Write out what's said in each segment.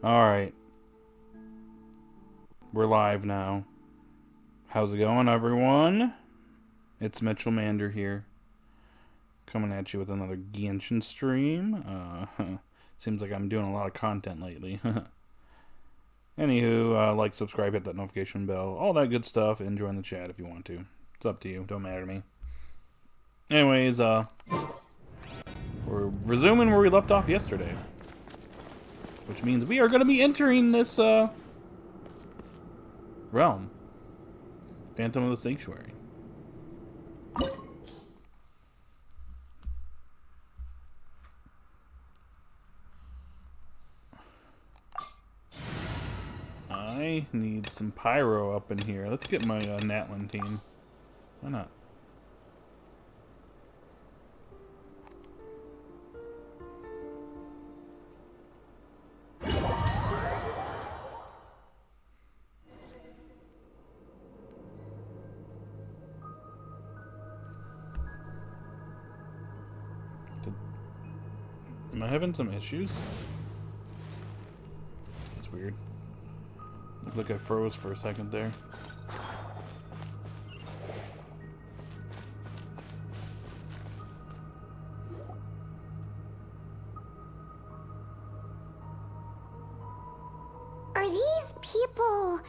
Alright. We're live now. How's it going, everyone? It's Mitchell Mander here. Coming at you with another Genshin stream. Seems like I'm doing a lot of content lately. Anywho, like, subscribe, hit that notification bell, all that good stuff, and join the chat if you want to. It's up to you. Don't matter to me. Anyways, we're resuming where we left off yesterday. Which means we are going to be entering this, realm. Phantom of the Sanctuary. I need some pyro up in here. Let's get my Natlin team. Why not? Am I having some issues? That's weird. Looks like I froze for a second there. Are these people...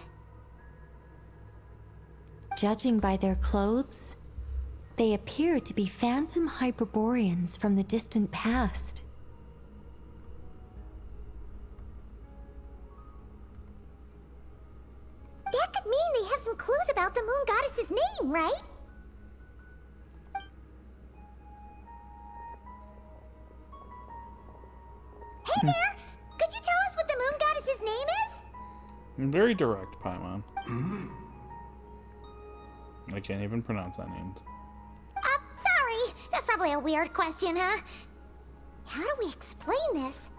Judging by their clothes, they appear to be phantom Hyperboreans from the distant past. That could mean they have some clues about the moon goddess's name, right? Hey there! Could you tell us what the moon goddess's name is? I'm very direct, Paimon. I can't even pronounce that name. Sorry. That's probably a weird question, huh? How do we explain this?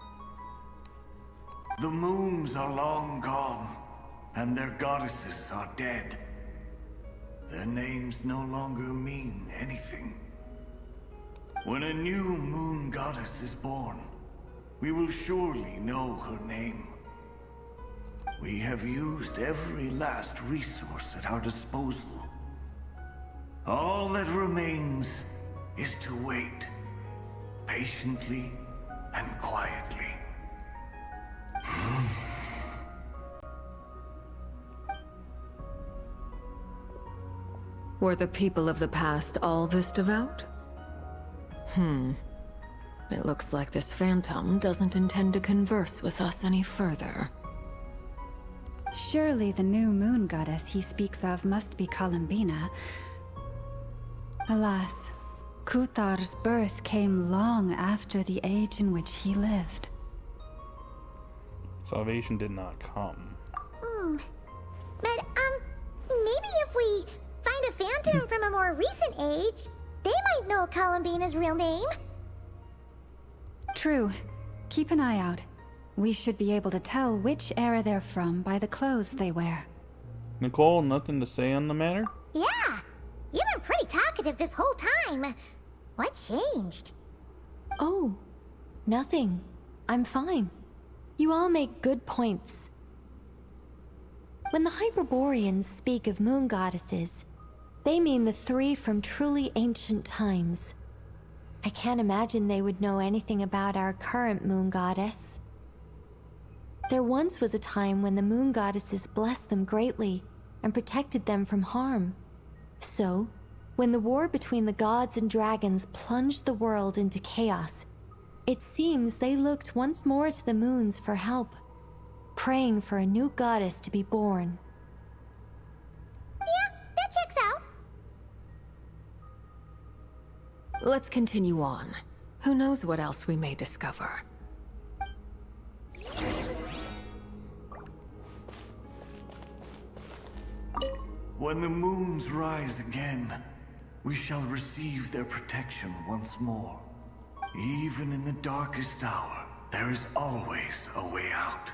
The moons are long gone, and their goddesses are dead. Their names no longer mean anything. When a new moon goddess is born, we will surely know her name. We have used every last resource at our disposal. All that remains is to wait, patiently and quietly. Were the people of the past all this devout? It looks like this phantom doesn't intend to converse with us any further. Surely the new moon goddess he speaks of must be Columbina. Alas, Kuthar's birth came long after the age in which he lived. Salvation did not come. But, maybe if we find a phantom from a more recent age, they might know Columbina's real name. True. Keep an eye out. We should be able to tell which era they're from by the clothes they wear. Nicole, nothing to say on the matter? Yeah, you've been pretty talkative this whole time. What changed? Oh, nothing. I'm fine. You all make good points. When the Hyperboreans speak of moon goddesses, they mean the three from truly ancient times. I can't imagine they would know anything about our current moon goddess. There once was a time when the moon goddesses blessed them greatly and protected them from harm. So, when the war between the gods and dragons plunged the world into chaos, it seems they looked once more to the moons for help, praying for a new goddess to be born. Yeah, that checks out. Let's continue on. Who knows what else we may discover. When the moons rise again, we shall receive their protection once more. Even in the darkest hour, there is always a way out.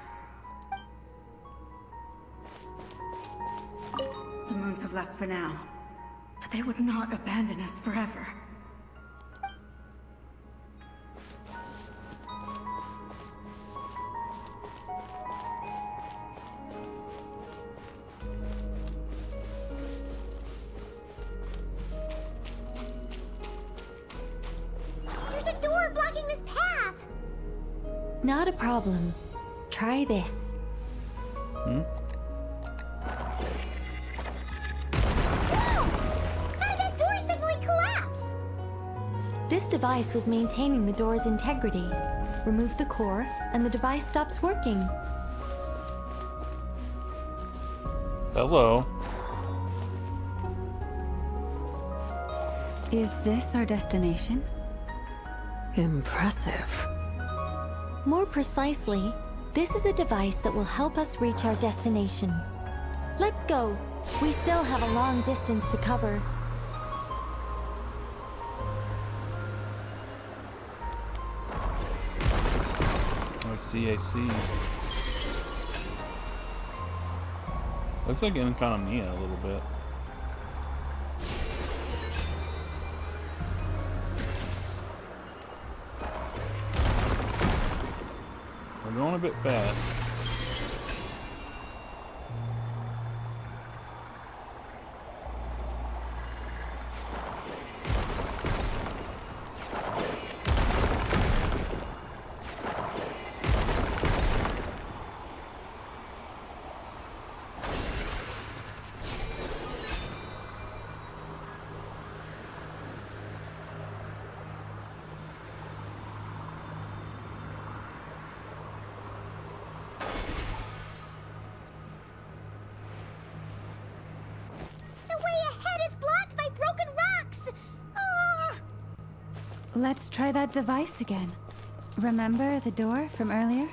The moons have left for now, but they would not abandon us forever. Not a problem. Try this. Whoa! How did that door suddenly collapse? This device was maintaining the door's integrity. Remove the core, and the device stops working. Hello. Is this our destination? Impressive. More precisely, this is a device that will help us reach our destination. Let's go. We still have a long distance to cover. I see. Looks like Incognita a little bit. We're going a bit fast. Let's try that device again. Remember the door from earlier?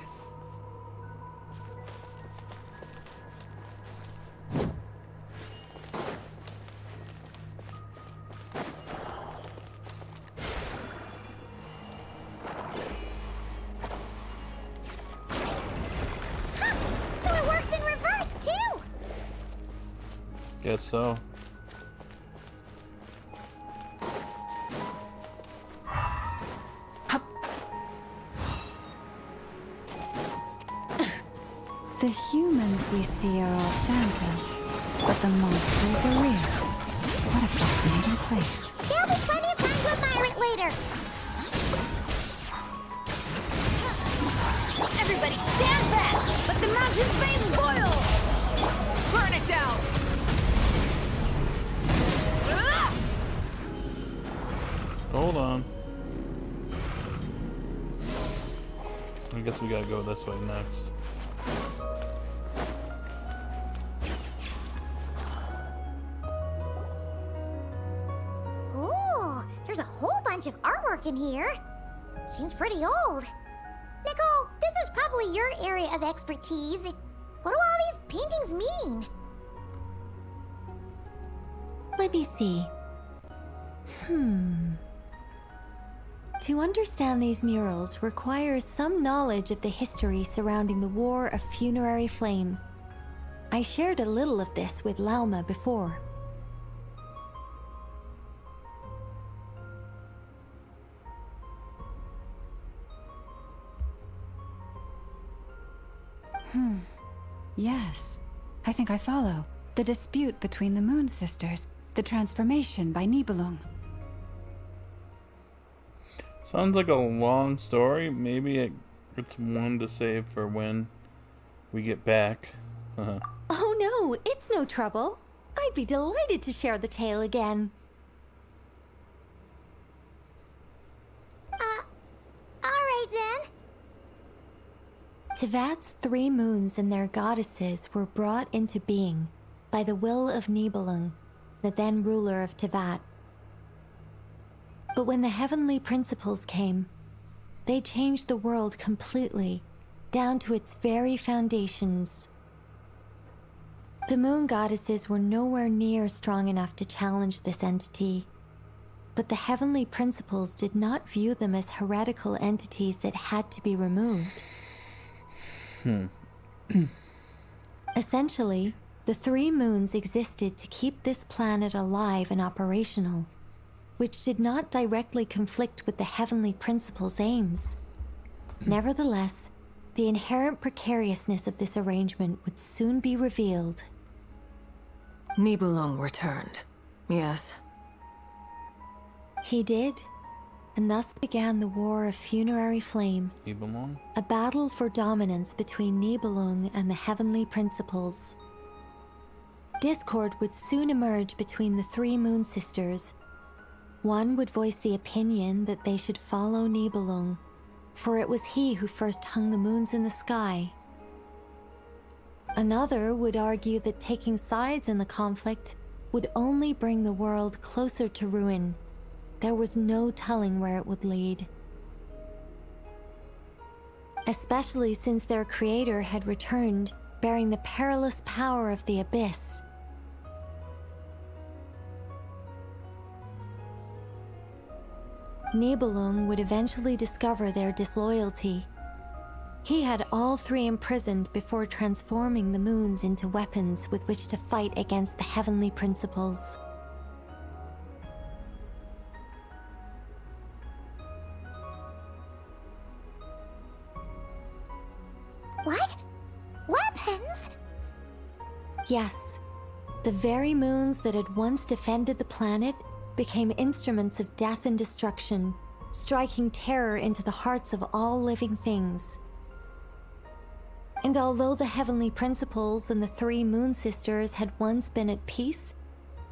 So it works in reverse, too! Guess so. The humans we see are all phantoms, but the monsters are real. What a fascinating place. There'll be plenty of time to admire it later. Everybody stand back! Let the mountain's veins boil! Burn it down! Ah! Hold on. I guess we gotta go this way next. Ooh, there's a whole bunch of artwork in here. Seems pretty old. Nicole, this is probably your area of expertise. What do all these paintings mean? Let me see. To understand these murals requires some knowledge of the history surrounding the War of Funerary Flame. I shared a little of this with Lauma before. Yes, I think I follow. The dispute between the Moon Sisters, the transformation by Nibelung. Sounds like a long story. Maybe it's one to save for when we get back. Oh no, it's no trouble. I'd be delighted to share the tale again. Alright then. Tevat's 3 moons and their goddesses were brought into being by the will of Nibelung, the then ruler of Tevat. But when the heavenly principles came, they changed the world completely, down to its very foundations. The moon goddesses were nowhere near strong enough to challenge this entity, but the heavenly principles did not view them as heretical entities that had to be removed. Essentially, the 3 moons existed to keep this planet alive and operational, which did not directly conflict with the heavenly principles' aims. Nevertheless, the inherent precariousness of this arrangement would soon be revealed. Nibelung returned. Yes. He did. and thus began the War of Funerary Flame, Nibelung? a battle for dominance between Nibelung and the Heavenly Principles. Discord would soon emerge between the three Moon Sisters. One would voice the opinion that they should follow Nibelung, for it was he who first hung the moons in the sky. Another would argue that taking sides in the conflict would only bring the world closer to ruin. There was no telling where it would lead. Especially since their creator had returned, bearing the perilous power of the Abyss. Nibelung would eventually discover their disloyalty. He had all three imprisoned before transforming the moons into weapons with which to fight against the Heavenly Principles. What? Weapons? Yes, the very moons that had once defended the planet became instruments of death and destruction, striking terror into the hearts of all living things. And although the Heavenly Principles and the three Moon Sisters had once been at peace,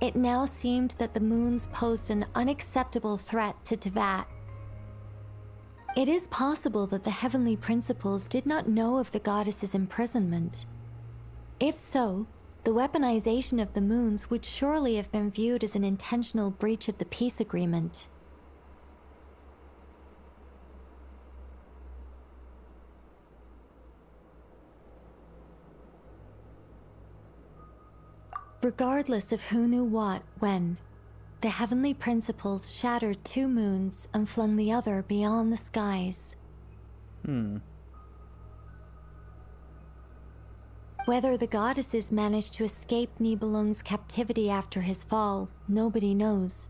it now seemed that the moons posed an unacceptable threat to Teyvat. It is possible that the Heavenly Principles did not know of the goddess's imprisonment. If so, the weaponization of the moons would surely have been viewed as an intentional breach of the peace agreement. Regardless of who knew what, when, the Heavenly Principles shattered two moons and flung the other beyond the skies. Whether the goddesses managed to escape Nibelung's captivity after his fall, nobody knows.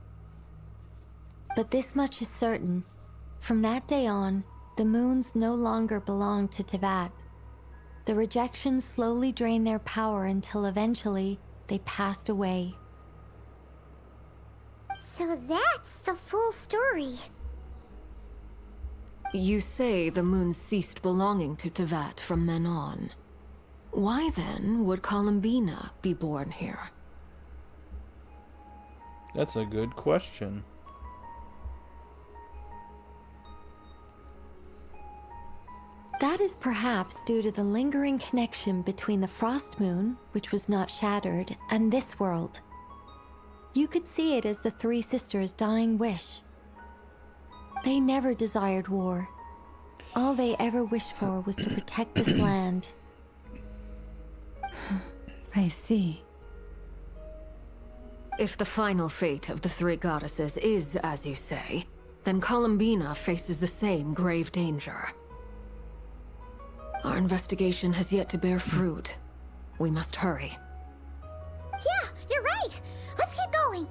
But this much is certain. From that day on, the moons no longer belonged to Teyvat. The rejections slowly drained their power until eventually they passed away. So that's the full story. You say the moons ceased belonging to Teyvat from then on. Why then would Columbina be born here? That's a good question. That is perhaps due to the lingering connection between the Frost Moon, which was not shattered, and this world. You could see it as the three sisters' dying wish. They never desired war. All they ever wished for was to protect this land. I see. If the final fate of the three goddesses is as you say, then Columbina faces the same grave danger. Our investigation has yet to bear fruit. We must hurry. Yeah, you're right. Let's keep going.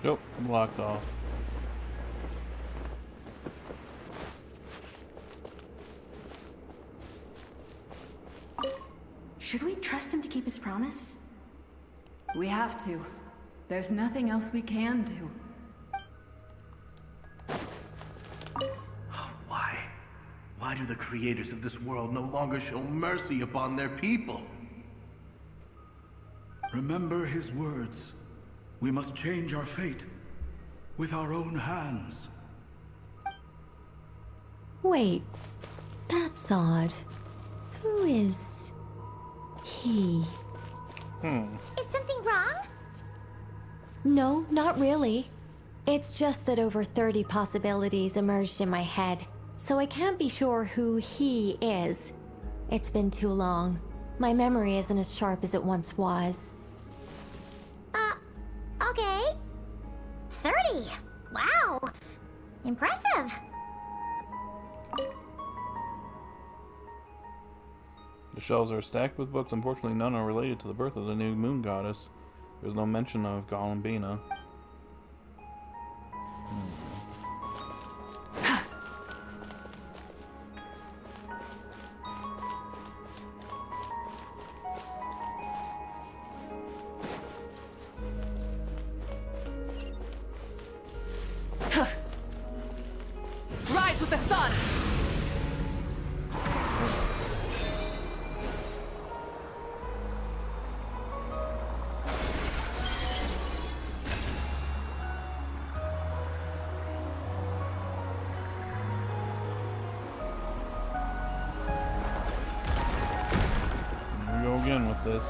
Nope, blocked off. Should we trust him to keep his promise? We have to. There's nothing else we can do. Why? Why do the creators of this world no longer show mercy upon their people? Remember his words. We must change our fate with our own hands. Wait, that's odd. Who is he? Is something wrong? No, not really. It's just that over 30 possibilities emerged in my head, so I can't be sure who he is. It's been too long. My memory isn't as sharp as it once was. Okay. 30. Wow. Impressive. The shelves are stacked with books. Unfortunately, none are related to the birth of the new moon goddess. There's no mention of Golumbina. Rise with the sun! Here we go again with this.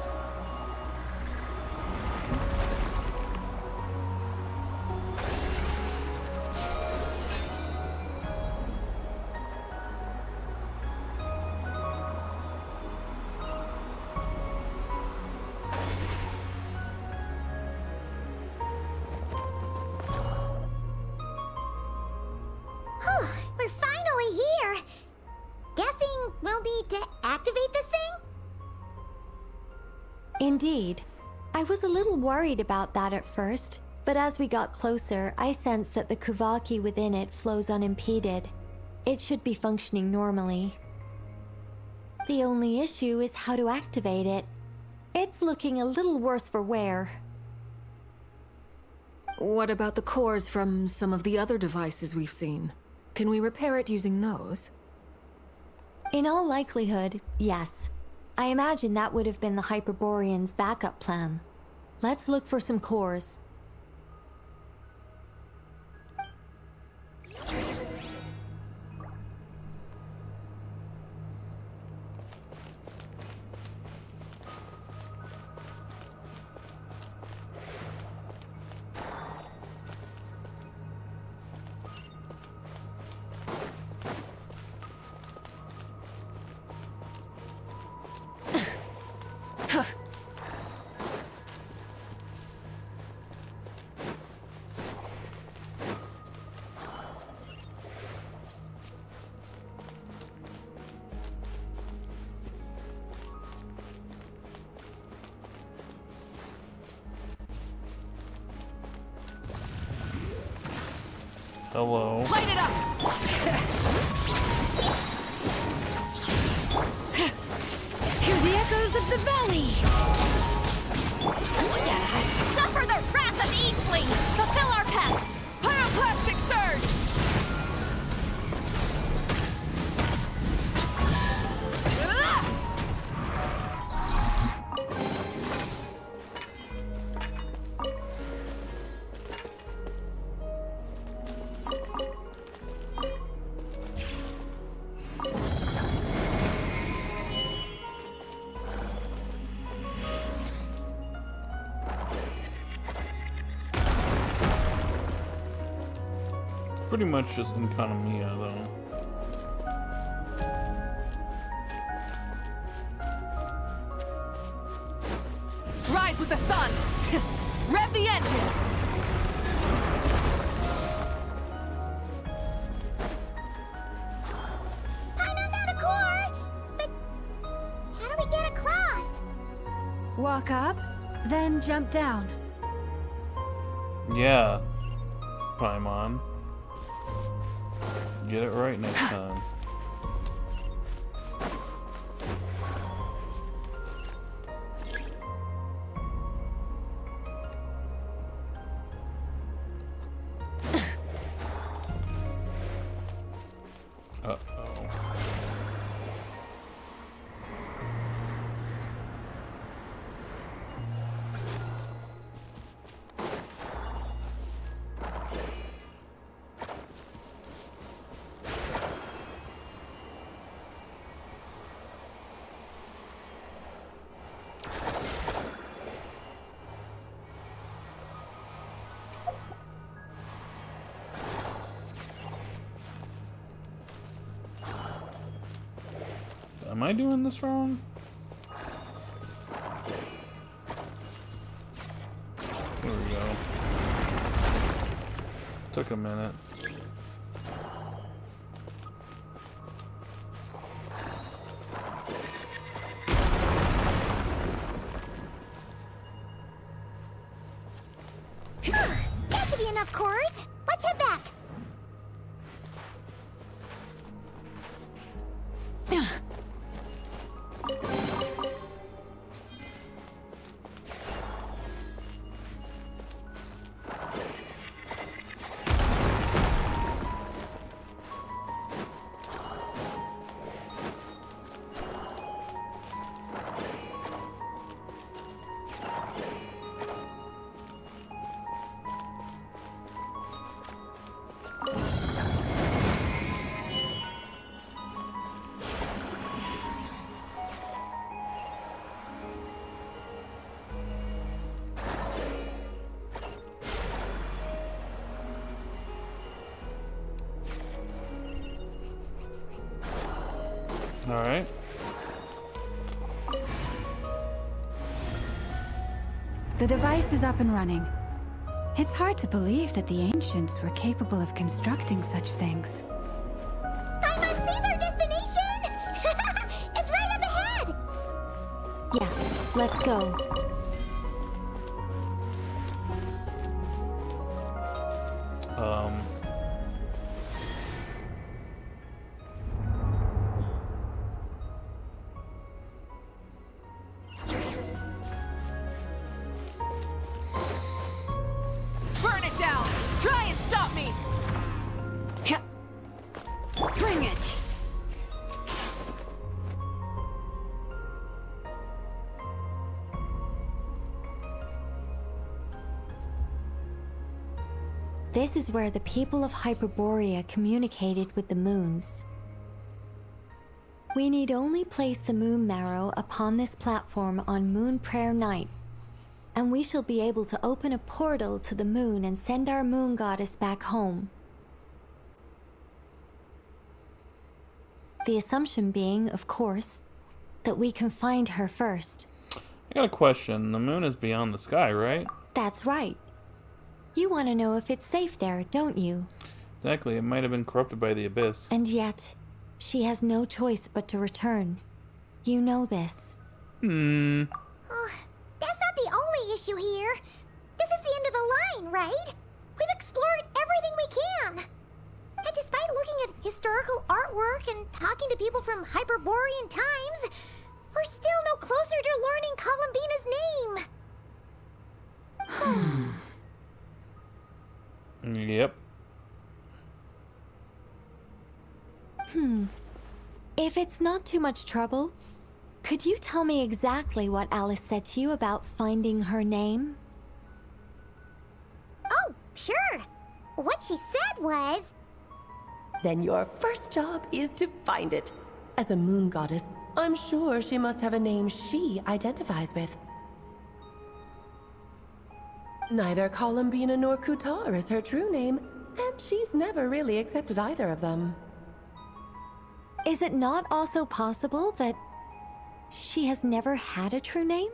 We're finally here. Guessing we'll need to activate this thing? Indeed. I was a little worried about that at first, but as we got closer, I sensed that the Kuvaki within it flows unimpeded. It should be functioning normally. The only issue is how to activate it. It's looking a little worse for wear. What about the cores from some of the other devices we've seen? Can we repair it using those? In all likelihood, yes. I imagine that would have been the Hyperborean's backup plan. Let's look for some cores. Hello. Light it up! Hear the echoes of the valley! Suffer the wrath of Eastling! Fulfill our path! Pyroclastic surge! Pretty much just Economia, though. Rise with the sun! Rev the engines! I know that a core! But how do we get across? Walk up, then jump down. Yeah. Paimon. Get it right next time. Uh-oh. I doing this wrong? There we go. Took a minute. That should be enough cores. Let's head back. Alright. The device is up and running. It's hard to believe that the ancients were capable of constructing such things. Paimon's our destination! It's right up ahead! Yes, let's go. Burn it down! Try and stop me! Bring it! This is where the people of Hyperborea communicated with the moons. We need only place the moon marrow upon this platform on Moon Prayer Night, and we shall be able to open a portal to the moon and send our moon goddess back home. The assumption being, of course, that we can find her first. I got a question. The moon is beyond the sky, right? That's right. You want to know if it's safe there, don't you? Exactly. It might have been corrupted by the abyss. And yet, she has no choice but to return. You know this. Oh, that's not the only issue here. This is the end of the line, right? We've explored everything we can. And despite looking at historical artwork and talking to people from Hyperborean times, we're still no closer to learning Columbina's name. Yep. If it's not too much trouble, could you tell me exactly what Alice said to you about finding her name? Oh, sure. What she said was... Then your first job is to find it. As a moon goddess, I'm sure she must have a name she identifies with. Neither Columbina nor Kutar is her true name, and she's never really accepted either of them. Is it not also possible that she has never had a true name?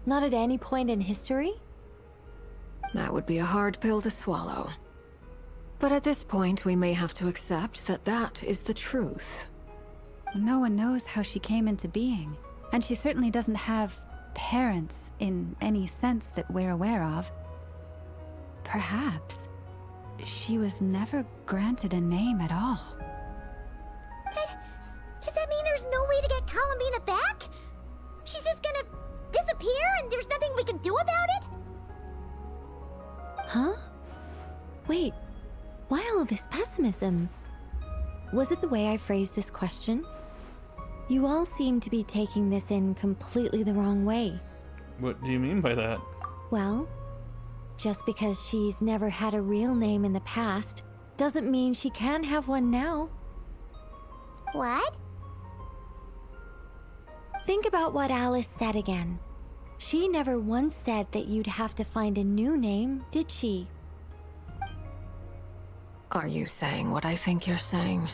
Not at any point in history? That would be a hard pill to swallow. But at this point, we may have to accept that that is the truth. No one knows how she came into being, and she certainly doesn't have parents in any sense that we're aware of. Perhaps she was never granted a name at all. But does that mean there's no way to get Columbina back? She's just gonna disappear and there's nothing we can do about it? Huh? Wait, why all this pessimism? Was it the way I phrased this question? You all seem to be taking this in completely the wrong way. What do you mean by that? Well, just because she's never had a real name in the past doesn't mean she can't have one now. What? Think about what Alice said again. She never once said that you'd have to find a new name, did she? Are you saying what I think you're saying?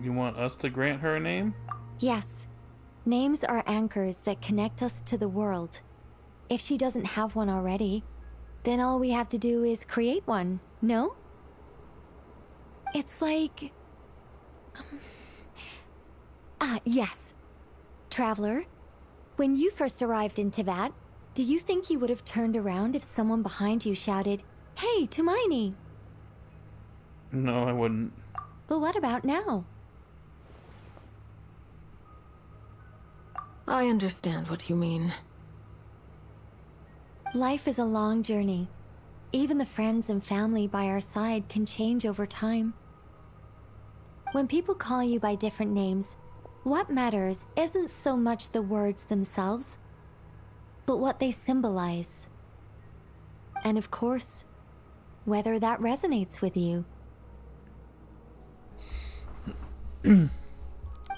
You want us to grant her a name? Yes. Names are anchors that connect us to the world. If she doesn't have one already, then all we have to do is create one, no? It's like... yes. Traveler, when you first arrived in Teyvat, do you think you would have turned around if someone behind you shouted, "Hey, Hermione"? No, I wouldn't. But what about now? I understand what you mean. Life is a long journey. Even the friends and family by our side can change over time. When people call you by different names, what matters isn't so much the words themselves, but what they symbolize. And of course, whether that resonates with you.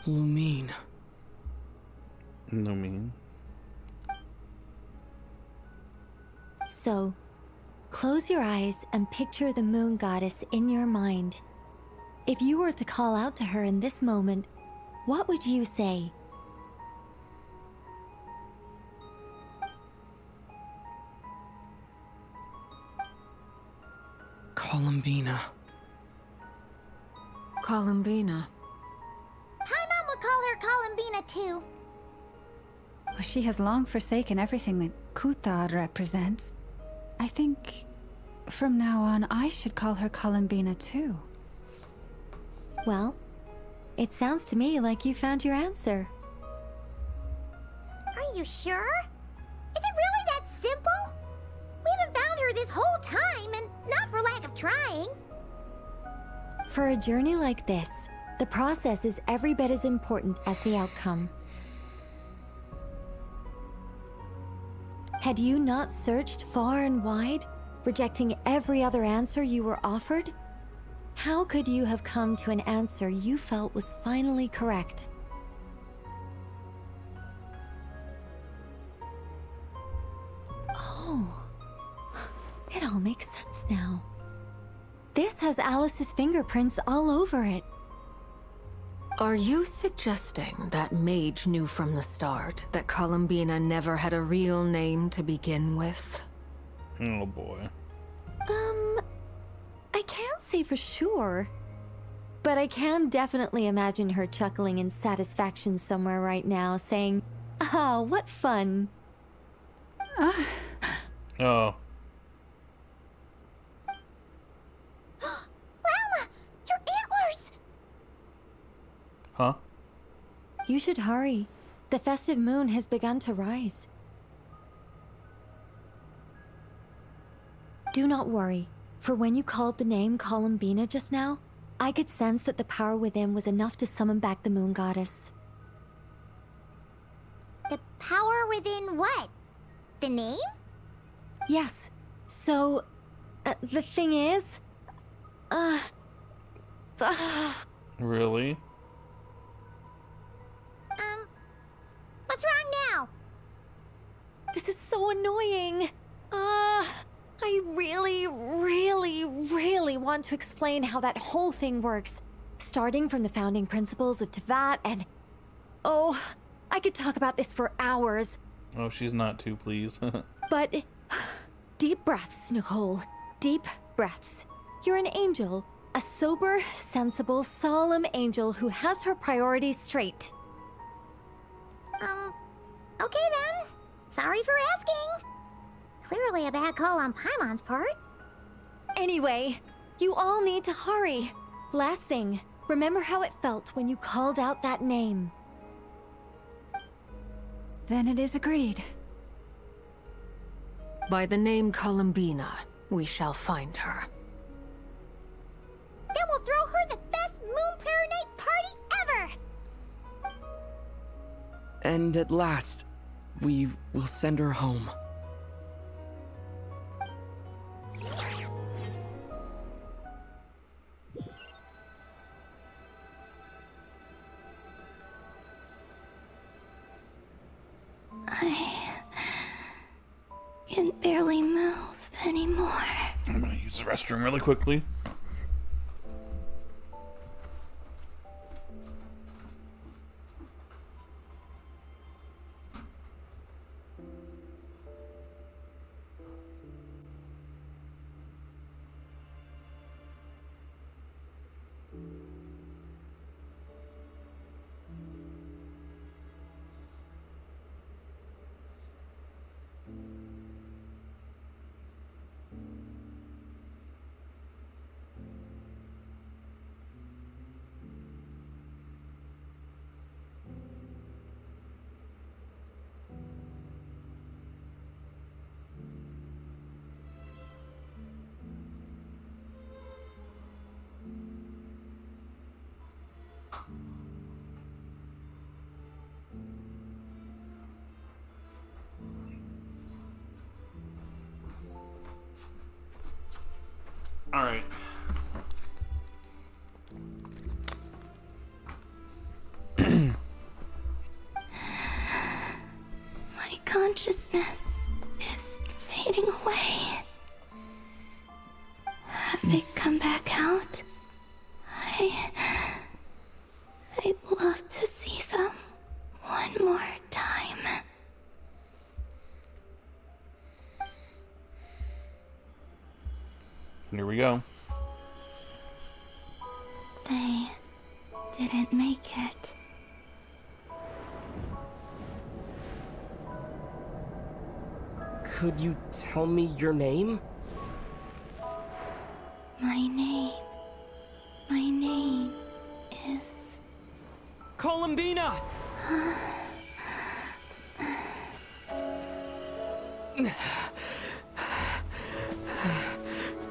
Lumine. Lumine. So, close your eyes and picture the moon goddess in your mind. If you were to call out to her in this moment, what would you say? Columbina. Columbina. Paimon would call her Columbina too. Well, she has long forsaken everything that Kuthar represents. I think from now on I should call her Columbina too. Well, it sounds to me like you found your answer. Are you sure? Is it really that simple? We haven't found her this whole time, and not for lack of trying. For a journey like this, the process is every bit as important as the outcome. Had you not searched far and wide, rejecting every other answer you were offered? How could you have come to an answer you felt was finally correct? Oh, it all makes sense now. This has Alice's fingerprints all over it. Are you suggesting that Mage knew from the start that Columbina never had a real name to begin with? Oh boy. I can't say for sure, but I can definitely imagine her chuckling in satisfaction somewhere right now, saying, "Ah, what fun." Oh. Lama, your antlers! Huh? You should hurry. The festive moon has begun to rise. Do not worry, for when you called the name Columbina just now, I could sense that the power within was enough to summon back the moon goddess. The power within what? The name? Yes. So, the thing is... Really? What's wrong now? This is so annoying. I really want to explain how that whole thing works. Starting from the founding principles of Teyvat and... Oh, I could talk about this for hours. Oh, she's not too pleased. But... Deep breaths, Nicole. Deep breaths. You're an angel. A sober, sensible, solemn angel who has her priorities straight. Okay then. Sorry for asking. Clearly a bad call on Paimon's part. Anyway, you all need to hurry. Last thing, remember how it felt when you called out that name. Then it is agreed. By the name Columbina, we shall find her. Then we'll throw her the best Moon Paranite party ever! And at last, we will send her home. I can barely move anymore. I'm gonna use the restroom really quickly. Alright. My consciousness is fading away. Have they come back out? I'd love to see them one more time. Here we go. They didn't make it. Could you tell me your name? My name is... Columbina!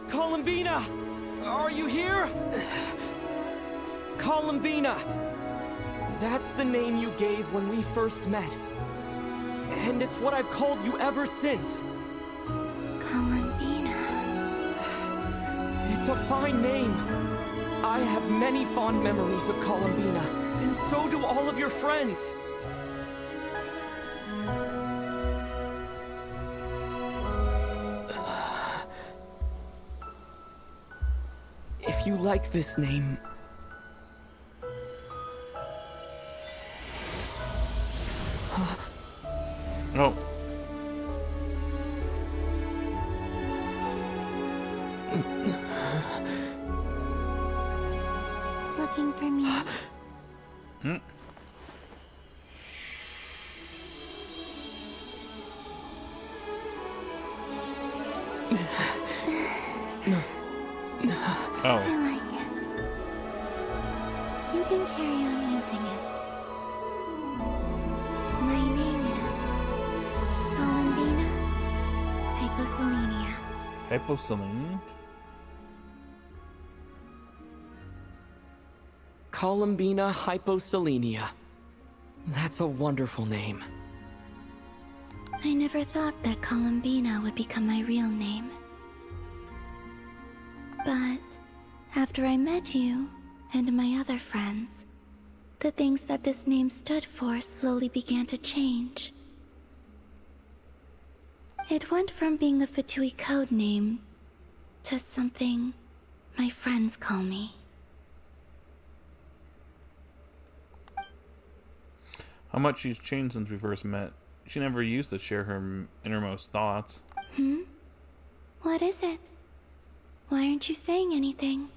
Columbina! Are you here? Columbina! That's the name you gave when we first met. And it's what I've called you ever since. Columbina. It's a fine name. I have many fond memories of Columbina, and so do all of your friends. If you like this name... Oh. Looking for me? Hmm. Oh. I like it. You can carry on using it. My name is Columbina Hyposelenia. Hyposelenia? Columbina Hyposelenia. That's a wonderful name. I never thought that Columbina would become my real name. But after I met you and my other friends, the things that this name stood for slowly began to change. It went from being a Fatui code name to something my friends call me. How much she's changed since we first met. She never used to share her innermost thoughts. What is it? Why aren't you saying anything?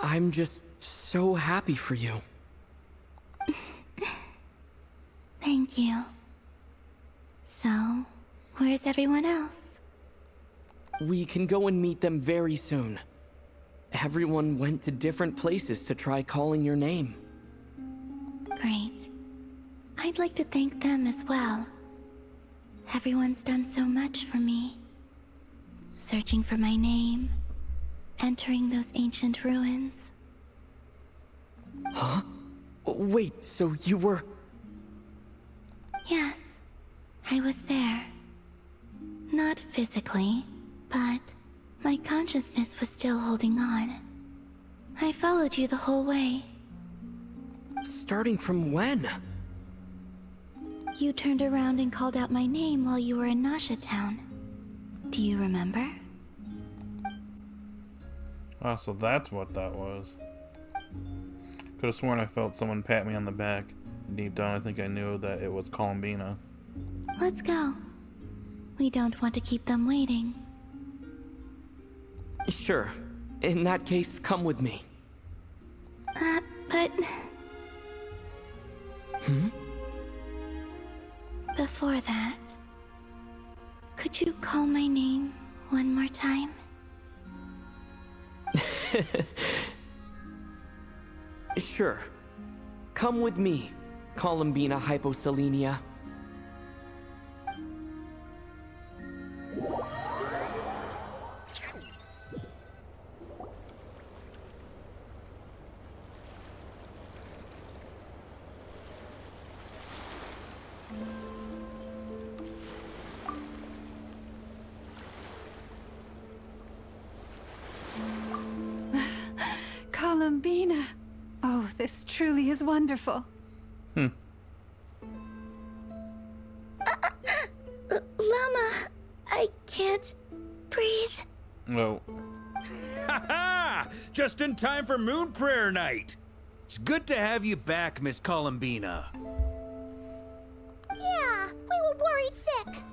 I'm just so happy for you. Thank you. So, where's everyone else? We can go and meet them very soon. Everyone went to different places to try calling your name. Great. I'd like to thank them as well. Everyone's done so much for me. Searching for my name, entering those ancient ruins. Huh? Wait, so you were... Yes, I was there. Not physically, but my consciousness was still holding on. I followed you the whole way. Starting from when? You turned around and called out my name while you were in Nasha Town. Do you remember? Oh, so that's what that was. Could have sworn I felt someone pat me on the back. Deep down, I think I knew that it was Columbina. Let's go. We don't want to keep them waiting. Sure. In that case, come with me. But... Before that, could you call my name one more time? Sure. Come with me, Columbina Hyposelenia. Columbina. Oh, this truly is wonderful. Llama, I can't breathe. No. Ha ha! Just in time for Moon Prayer Night. It's good to have you back, Miss Columbina. Yeah, we were worried sick.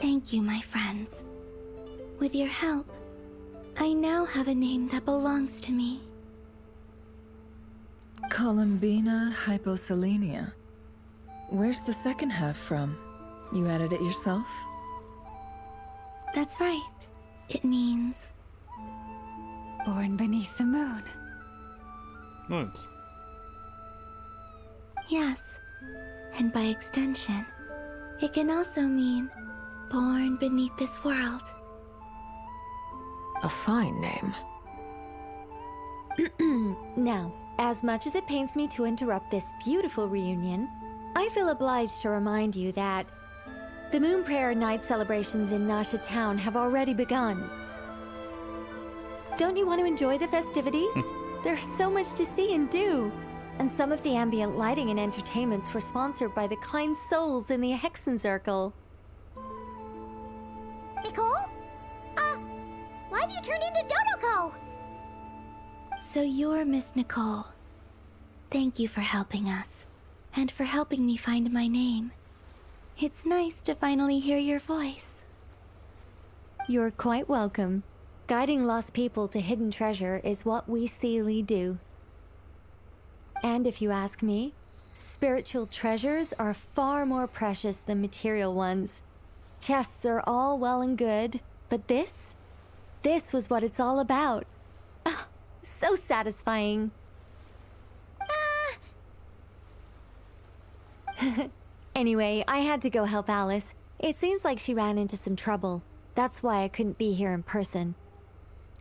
Thank you, my friends. With your help, I now have a name that belongs to me. Columbina hyposelenia. Where's the second half from? You added it yourself? That's right. It means... Born beneath the moon. Nice. Yes. And by extension, it can also mean born beneath this world. A fine name. Now, as much as it pains me to interrupt this beautiful reunion, I feel obliged to remind you that the Moon Prayer Night celebrations in Nasha Town have already begun. Don't you want to enjoy the festivities? There's so much to see and do. And some of the ambient lighting and entertainments were sponsored by the kind souls in the Hexen Circle. Nicole? Why have you turned into Dodoko? So you're Miss Nicole. Thank you for helping us. And for helping me find my name. It's nice to finally hear your voice. You're quite welcome. Guiding lost people to hidden treasure is what we Seelie do. And if you ask me, spiritual treasures are far more precious than material ones. Chests are all well and good, but this was what it's all about. Ah, so satisfying. Anyway, I had to go help Alice. It seems like she ran into some trouble. That's why I couldn't be here in person.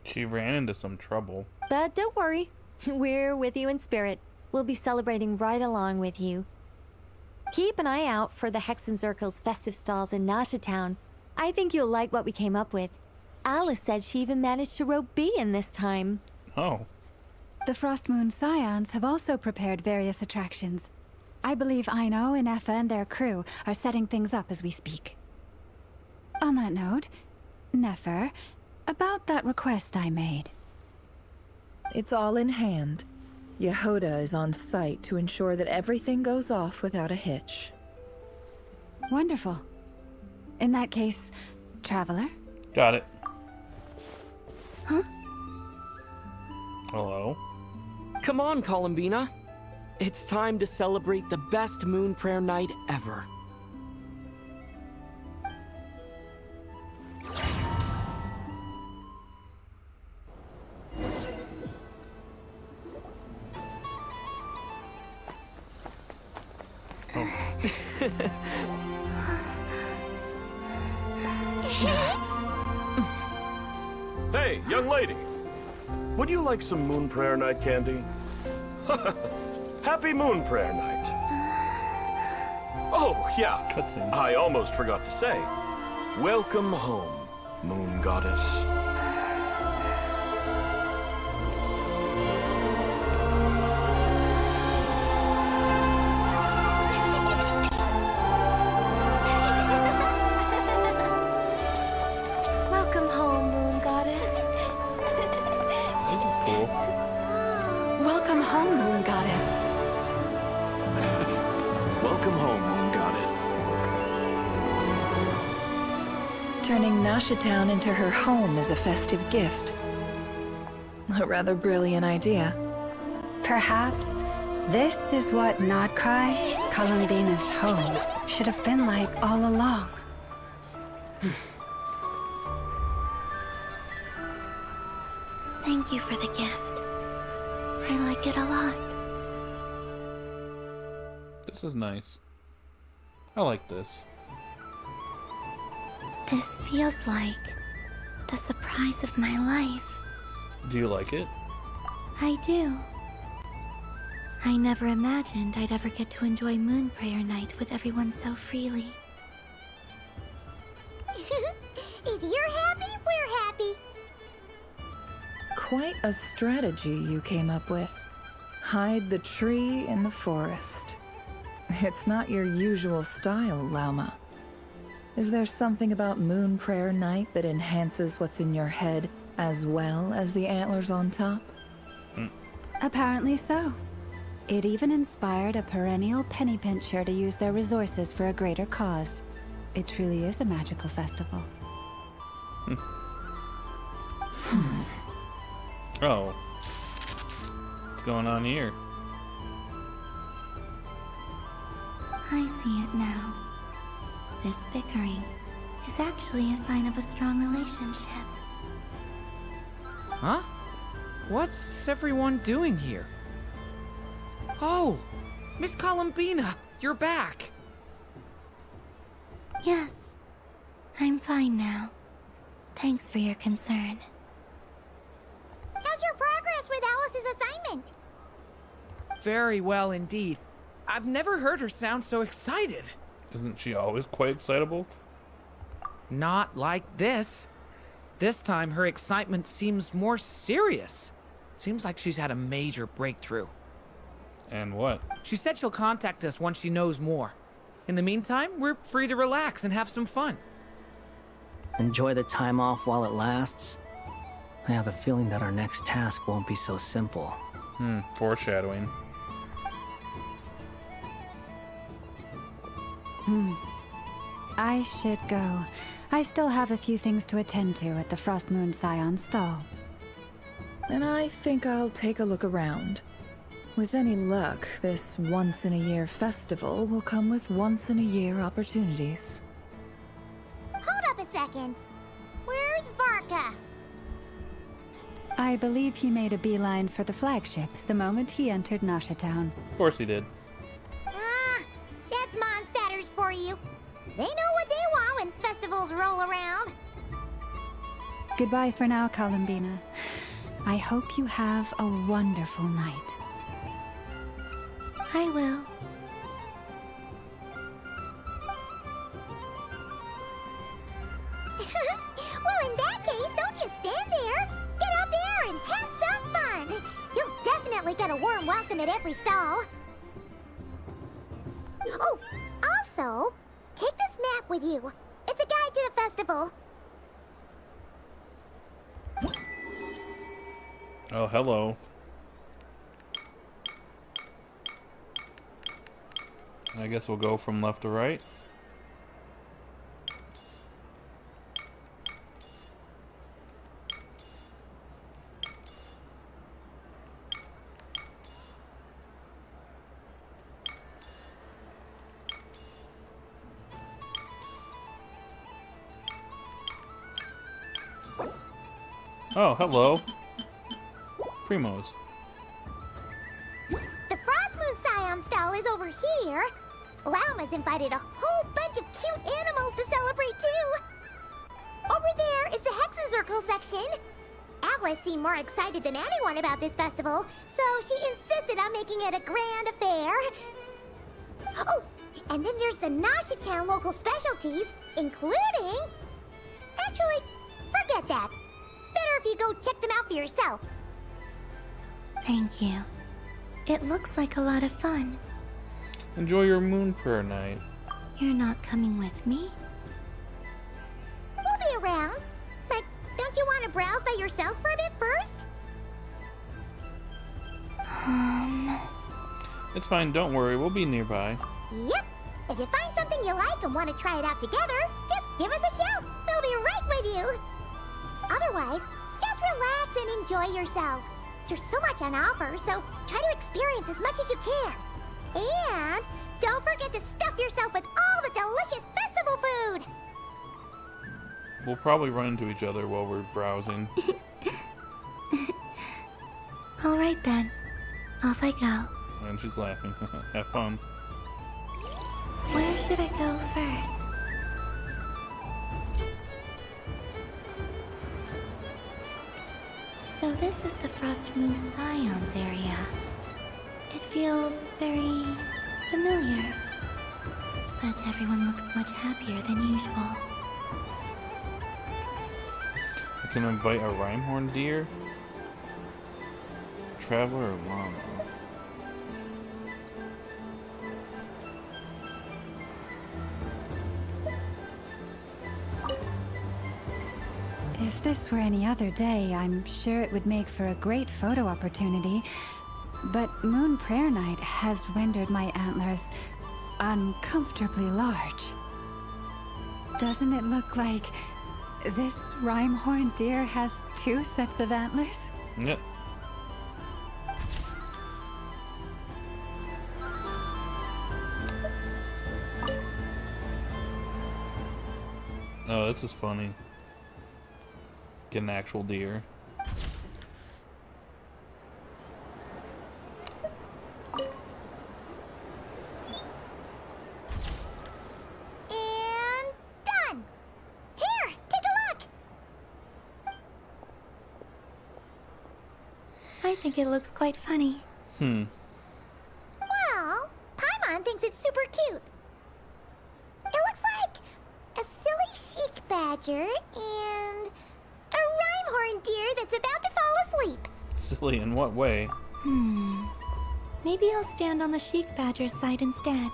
She ran into some trouble. But don't worry. We're with you in spirit. We'll be celebrating right along with you. Keep an eye out for the Hexen Circle's festive stalls in Nasha Town. I think you'll like what we came up with. Alice said she even managed to rope B in this time. Oh. The Frost Moon Scions have also prepared various attractions. I believe Aino, Ineffa, and their crew are setting things up as we speak. On that note, Nefer, about that request I made. It's all in hand. Yehoda is on site to ensure that everything goes off without a hitch. Wonderful. In that case, Traveler? Got it. Huh? Hello? Come on, Columbina. It's time to celebrate the best Moon Prayer Night ever. Hey, young lady. Would you like some Moon Prayer Night candy? Happy Moon Prayer Night. Oh, yeah. Cutscene. I almost forgot to say. Welcome home, Moon Goddess. Welcome home, Moon Goddess. This is cool. Welcome home, Moon Goddess. Welcome home, Moon Goddess. Turning Nasha Town into her home is a festive gift. A rather brilliant idea. Perhaps this is what Notcry, Columbina's home, should have been like all along. Thank you for the gift. I like it a lot. This is nice. I like this. This feels like the surprise of my life. Do you like it? I do. I never imagined I'd ever get to enjoy Moon Prayer Night with everyone so freely. If you're happy, we're happy. quite a strategy you came up with. Hide the tree in the forest. It's not your usual style, Lauma. Is there something about Moon Prayer Night that enhances what's in your head as well as the antlers on top? Apparently so. It even inspired a perennial penny pincher to use their resources for a greater cause. It truly is a magical festival. Oh. What's going on here? I see it now. This bickering is actually a sign of a strong relationship. Huh? What's everyone doing here? Oh! Miss Columbina, you're back! Yes, I'm fine now. Thanks for your concern. How's your progress with Alice's assignment? Very well indeed. I've never heard her sound so excited. Isn't she always quite excitable? Not like this. This time her excitement seems more serious. Seems like she's had a major breakthrough. And what? She said she'll contact us once she knows more. In the meantime, we're free to relax and have some fun. Enjoy the time off while it lasts. I have a feeling that our next task won't be so simple. Foreshadowing. I should go. I still have a few things to attend to at the Frost Moon Scion's stall. And I think I'll take a look around. With any luck, this once-in-a-year festival will come with once-in-a-year opportunities. Hold up a second. Where's Varka? I believe he made a beeline for the flagship the moment he entered Nasha Town. Of course he did. Ah, that's Mondstadters for you. They know what they want when festivals roll around. Goodbye for now, Columbina. I hope you have a wonderful night. I will. Well, in that case, don't just stand there. Get out there and have some fun. You'll definitely get a warm welcome at every stall. Oh, also, take this map with you. It's a guide to the festival. Oh, hello. I guess we'll go from left to right. Oh, hello. Primos. The Frost Moon Scion stall is over here. Lauma's invited a whole bunch of cute animals to celebrate too. Over there is the Hexencircle section. Alice seemed more excited than anyone about this festival, so she insisted on making it a grand affair. Oh, and then there's the Nasha Town local specialties, including... Actually, forget that. Better if you go check them out for yourself. Thank you. It looks like a lot of fun. Enjoy your Moon Prayer Night. You're not coming with me? We'll be around. But don't you want to browse by yourself for a bit first? It's fine, don't worry, we'll be nearby. Yep. If you find something you like and want to try it out together, just give us a shout. We'll be right with you. Otherwise, just relax and enjoy yourself. There's so much on offer, so try to experience as much as you can. And don't forget to stuff yourself with all the delicious festival food! We'll probably run into each other while we're browsing. Alright then. Off I go. And she's laughing. Have fun. Where should I go first? So this is the Frost Moon Scions area. It feels very familiar. But everyone looks much happier than usual. I can invite a Rhyhorn deer. Traveler or Llama? If this were any other day, I'm sure it would make for a great photo opportunity. But Moon Prayer Night has rendered my antlers uncomfortably large. Doesn't it look like this rhyme-horned deer has 2 sets of antlers? Yep. Oh, this is funny. Get an actual deer. And done! Here, take a look! I think it looks quite funny. Well, Paimon thinks it's super cute. It looks like a silly chic badger and a rhyme-horned deer that's about to fall asleep. Silly in what way? Maybe I'll stand on the chic badger's side instead.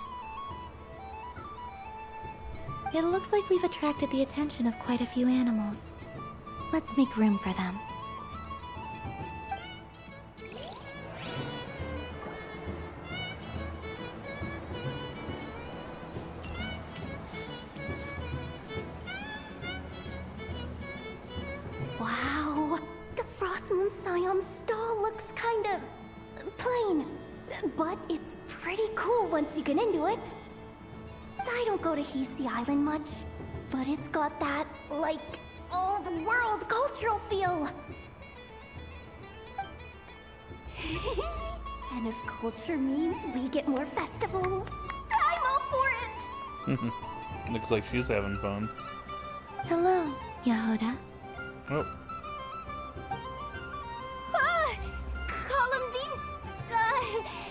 It looks like we've attracted the attention of quite a few animals. Let's make room for them. Wow, the Frost Moon Scion stall looks kind of plain, but it's pretty cool once you get into it. I don't go to Hisi Island much, but it's got that, like, old world cultural feel. And if culture means we get more festivals, I'm all for it! Looks like she's having fun. Hello, Yehuda. Oh. Columbine!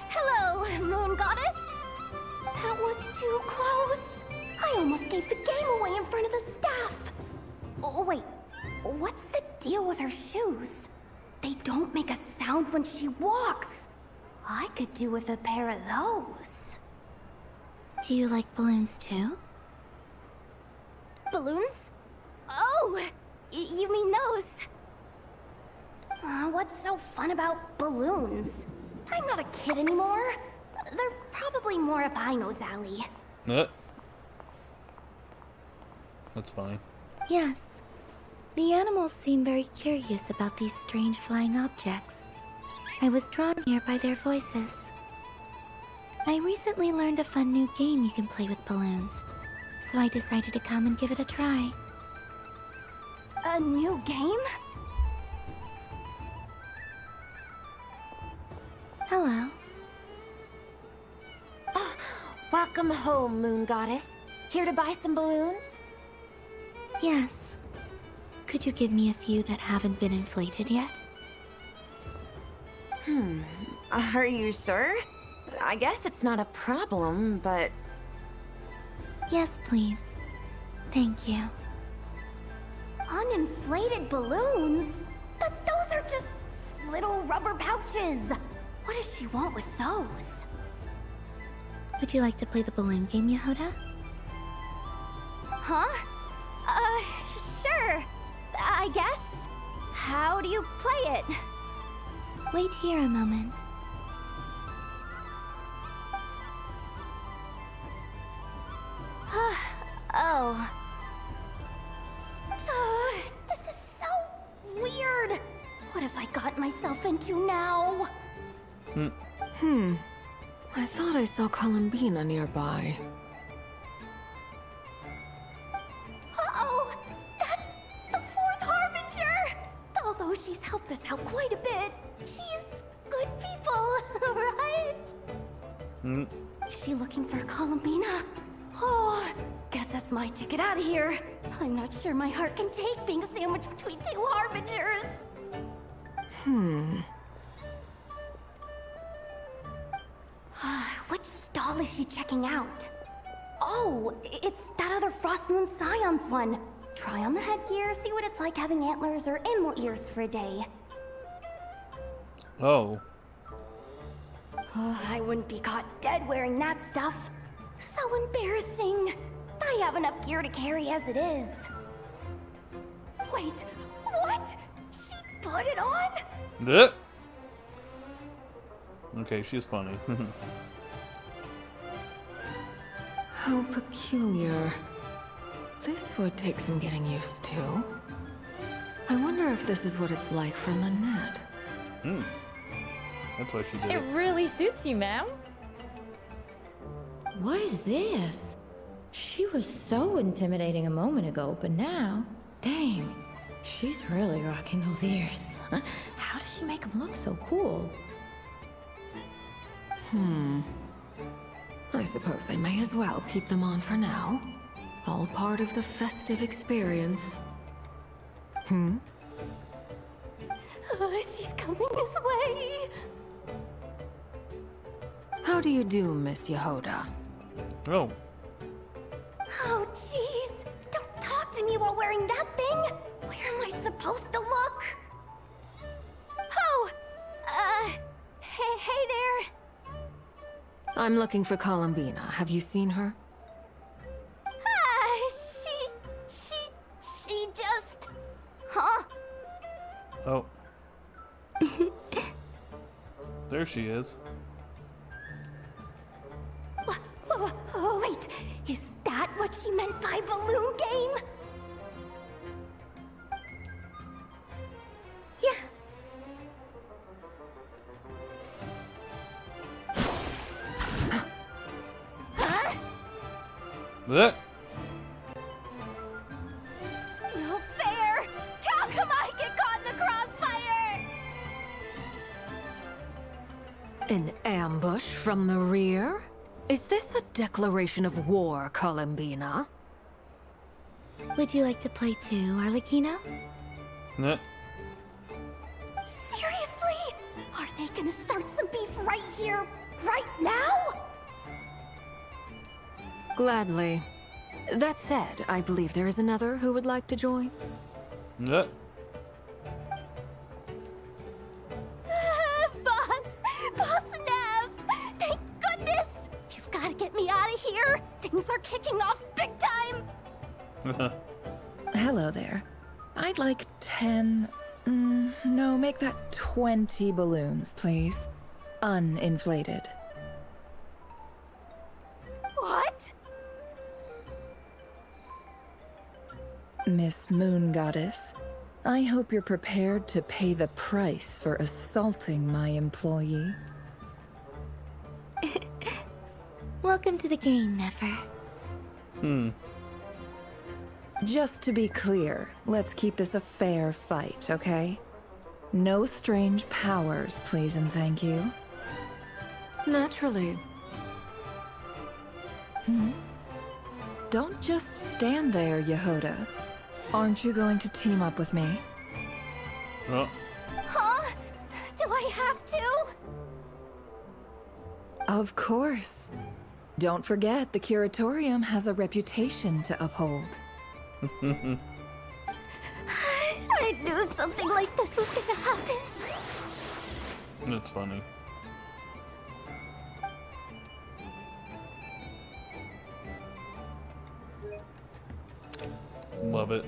Hello, Moon Goddess! That was too close! I almost gave the game away in front of the staff! Oh, wait. What's the deal with her shoes? They don't make a sound when she walks! I could do with a pair of those. Do you like balloons too? Balloons? Oh! You mean those? What's so fun about balloons? I'm not a kid anymore. They're probably more up Aino's alley. That's funny. Yes. The animals seem very curious about these strange flying objects. I was drawn here by their voices. I recently learned a fun new game you can play with balloons, so I decided to come and give it a try. A new game? Hello. Welcome home, Moon Goddess. Here to buy some balloons? Yes. Could you give me a few that haven't been inflated yet? Are you sure? I guess it's not a problem, but... Yes, please. Thank you. Uninflated balloons? But those are just little rubber pouches. What does she want with those? Would you like to play the balloon game, Yehuda? Huh? Sure. I guess. How do you play it? Wait here a moment. Oh. This is so weird. What have I got myself into now? I thought I saw Columbina nearby. Uh-oh! That's the fourth Harbinger! Although she's helped us out quite a bit, she's good people, right? Is she looking for Columbina? Oh, guess that's my ticket out of here. I'm not sure my heart can take being sandwiched between 2 Harbingers. Which stall is she checking out? Oh, it's that other Frost Moon Scions one. Try on the headgear, see what it's like having antlers or animal ears for a day. Oh. Oh, I wouldn't be caught dead wearing that stuff. So embarrassing. I have enough gear to carry as it is. Wait, what? She put it on? Yeah. Okay, she's funny. How peculiar. This would take some getting used to. I wonder if this is what it's like for Lynette. That's why she did It it. really suits you, ma'am. What is this? She was so intimidating a moment ago, but now, dang, she's really rocking those ears. How does she make them look so cool? I suppose I may as well keep them on for now. All part of the festive experience. She's coming this way. How do you do, Miss Yehoda? Oh, Oh, jeez. Don't talk to me while wearing that thing. Where am I supposed to look? Oh, hey there. I'm looking for Columbina. Have you seen her? She just... Huh? oh. There she is. Oh, wait. Is that what she meant by balloon game? Yeah. Huh? Blech. No fair! How come I get caught in the crossfire? An ambush from the rear? Is this a declaration of war, Columbina? Would you like to play too, Arlecchino? Yeah. Seriously? Are they gonna start some beef right here, right now? Gladly. That said, I believe there is another who would like to join. Yeah. Boss Nev! Thank goodness! You've gotta get me out of here! Things are kicking off big time! Hello there. I'd like 10... no, make that 20 balloons, please. Uninflated. What? Miss Moon Goddess, I hope you're prepared to pay the price for assaulting my employee. Welcome to the game, Nefer. Just to be clear, let's keep this a fair fight, okay? No strange powers, please and thank you. Naturally. Don't just stand there, Yehoda. Aren't you going to team up with me? Oh. Huh? Do I have to? Of course. Don't forget, the Curatorium has a reputation to uphold. I knew something like this was gonna happen. That's funny. Love it.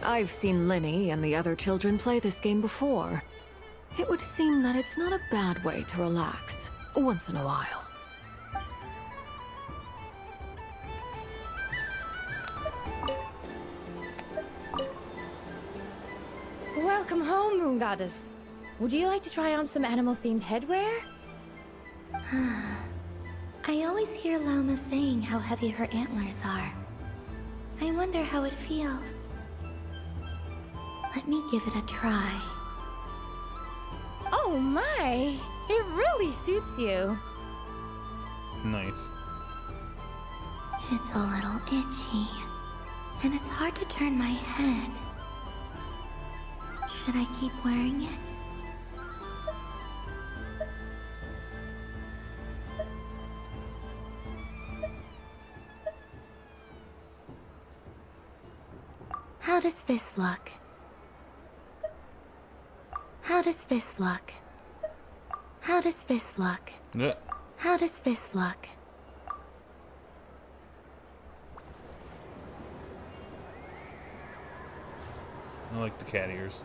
I've seen Linny and the other children play this game before. It would seem that it's not a bad way to relax, once in a while. Welcome home, Moon Goddess. Would you like to try on some animal-themed headwear? I always hear Lauma saying how heavy her antlers are. I wonder how it feels. Let me give it a try. Oh my! It really suits you. Nice. It's a little itchy, and it's hard to turn my head. Should I keep wearing it? How does this look? How does this look? How does this look? Yeah. How does this look? I like the cat ears.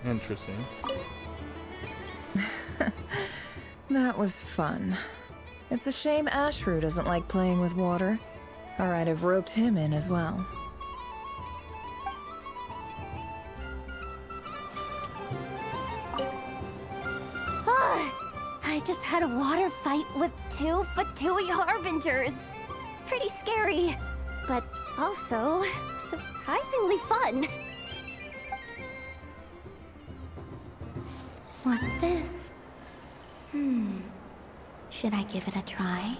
Interesting. That was fun. It's a shame Ashru doesn't like playing with water, or I'd have roped him in as well. I just had a water fight with 2 Fatui Harbingers. Pretty scary, but also surprisingly fun. What's this? Should I give it a try?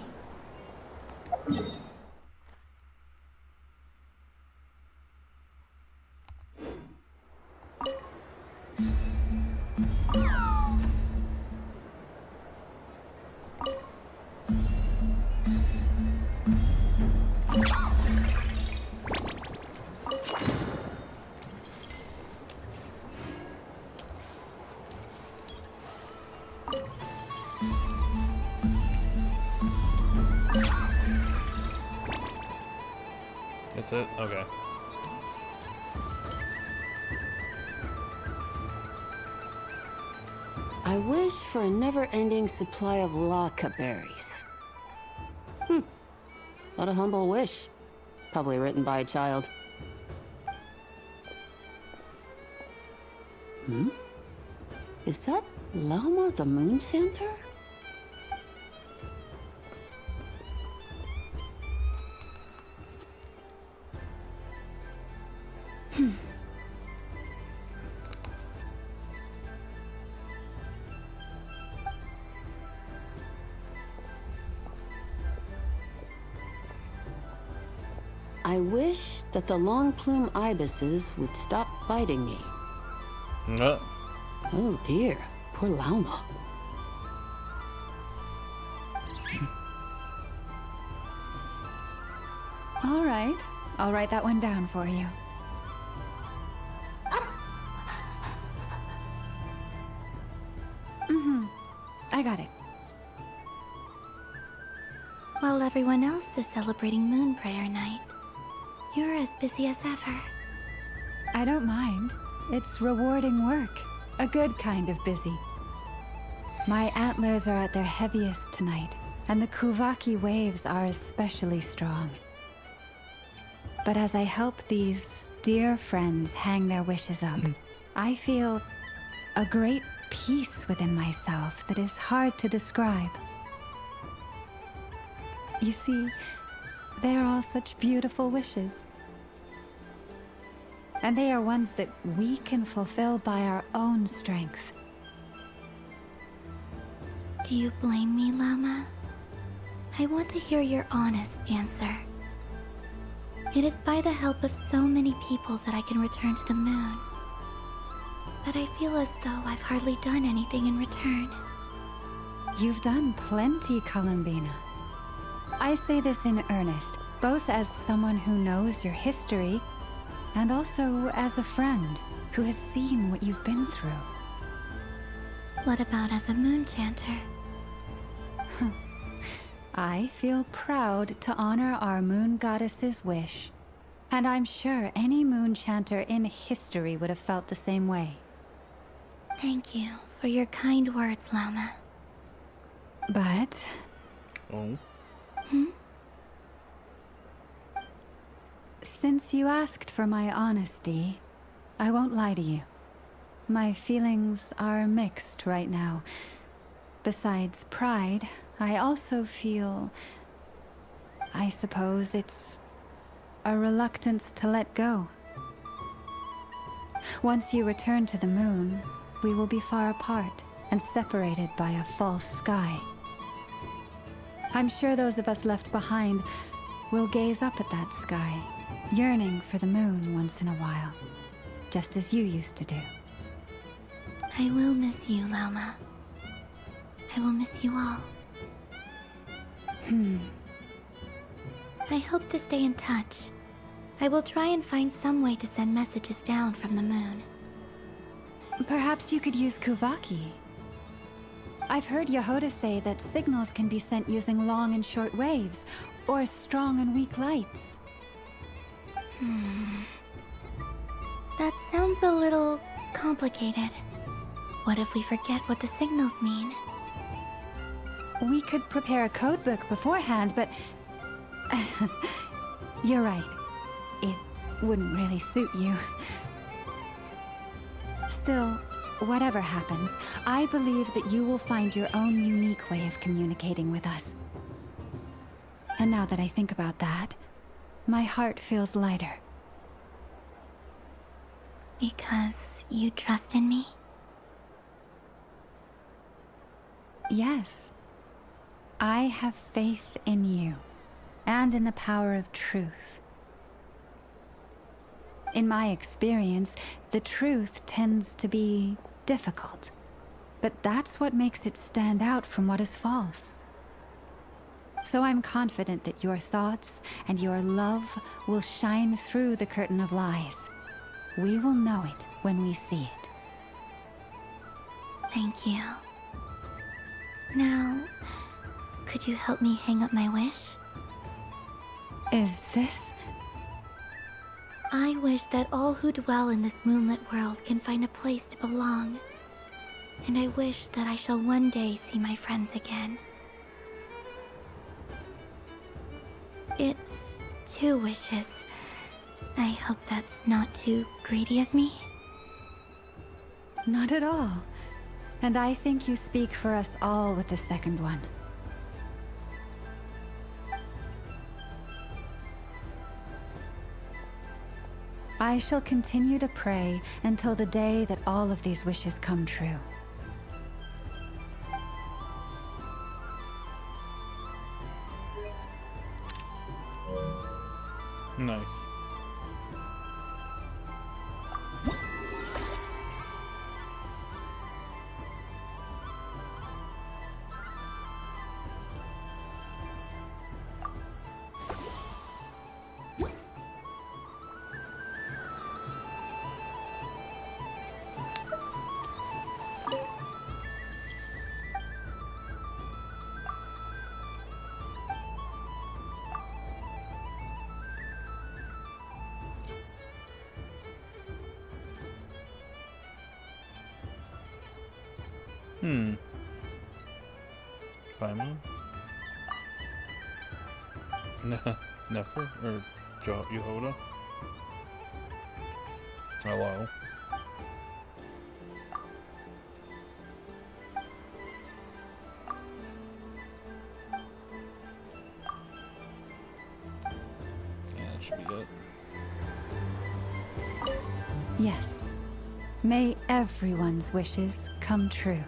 That's it? Okay. I wish for a never-ending supply of Laka berries. What a humble wish. Probably written by a child. Is that Lama the Moon Chanter? I wish that the long plume ibises would stop biting me. Oh dear, poor Lauma. All right, I'll write that one down for you. I got it. While everyone else is celebrating Moon Prayer Night, you're as busy as ever. I don't mind. It's rewarding work. A good kind of busy. My antlers are at their heaviest tonight, and the Kuvaki waves are especially strong. But as I help these dear friends hang their wishes up, I feel a great peace within myself that is hard to describe. You see, they are all such beautiful wishes. And they are ones that we can fulfill by our own strength. Do you blame me, Lama? I want to hear your honest answer. It is by the help of so many people that I can return to the moon. But I feel as though I've hardly done anything in return. You've done plenty, Columbina. I say this in earnest, both as someone who knows your history and also as a friend who has seen what you've been through. What about as a moon chanter? I feel proud to honor our moon goddess's wish. And I'm sure any moon chanter in history would have felt the same way. Thank you for your kind words, Lama. But... Oh? Since you asked for my honesty, I won't lie to you. My feelings are mixed right now. Besides pride, I also feel... I suppose it's a reluctance to let go. Once you return to the moon, we will be far apart and separated by a false sky. I'm sure those of us left behind will gaze up at that sky, yearning for the moon once in a while, just as you used to do. I will miss you, Lama. I will miss you all. I hope to stay in touch. I will try and find some way to send messages down from the moon. Perhaps you could use Kuvaki. I've heard Yehoda say that signals can be sent using long and short waves, or strong and weak lights. That sounds a little complicated. What if we forget what the signals mean? We could prepare a codebook beforehand, but... You're right. It wouldn't really suit you. Still, whatever happens, I believe that you will find your own unique way of communicating with us. And now that I think about that, my heart feels lighter. Because you trust in me? Yes. I have faith in you, and in the power of truth. In my experience, the truth tends to be difficult, but that's what makes it stand out from what is false. So I'm confident that your thoughts and your love will shine through the curtain of lies. We will know it when we see it. Thank you. Now, could you help me hang up my wish? Is this? I wish that all who dwell in this moonlit world can find a place to belong. And I wish that I shall one day see my friends again. It's 2 wishes. I hope that's not too greedy of me. Not at all. And I think you speak for us all with the second one. I shall continue to pray until the day that all of these wishes come true. Nice. Paimon? Nefer? Or Yehoda? Hello? Yeah, that should be it. Yes. May everyone's wishes come true.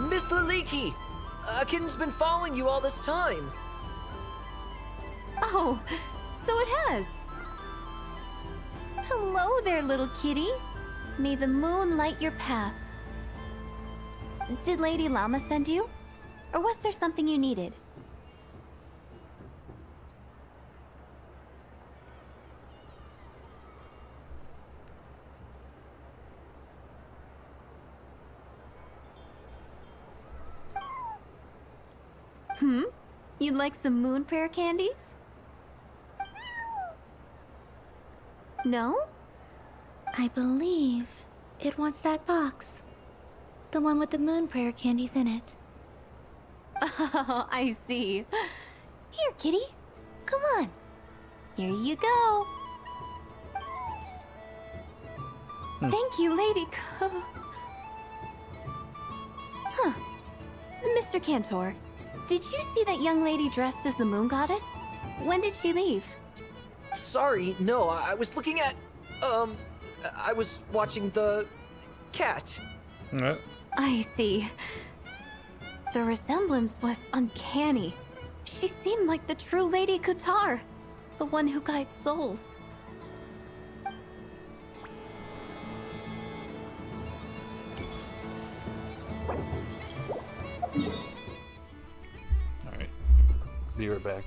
Miss Laliki! Akin's been following you all this time. Oh, so it has. Hello there, little kitty. May the moon light your path. Did Lady Llama send you? Or was there something you needed? You'd like some moon prayer candies? No? I believe it wants that box. The one with the moon prayer candies in it. Oh, I see. Here, kitty. Come on. Here you go. Thank you, Lady Huh. Mr. Cantor, did you see that young lady dressed as the moon goddess? When did she leave? Sorry, no, I was looking at... I was watching the... cat. I see. The resemblance was uncanny. She seemed like the true Lady Kutar, the one who guides souls. Alright. Be right back.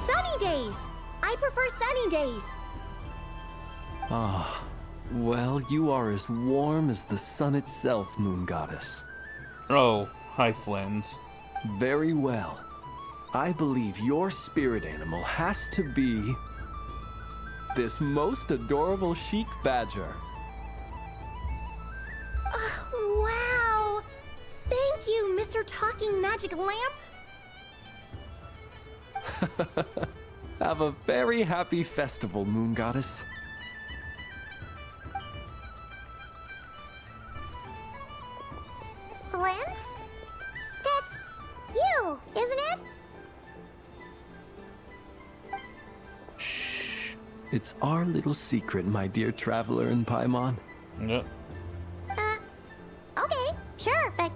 Sunny days! I prefer sunny days. Ah, well, you are as warm as the sun itself, Moon Goddess. Oh, hi, Flans. Very well. I believe your spirit animal has to be... this most adorable chic badger. Wow! Thank you, Mr. Talking Magic Lamp. Have a very happy festival, Moon Goddess. Flans? That's you, isn't it? Shh. It's our little secret, my dear traveler in Paimon. Yep. Okay, sure, but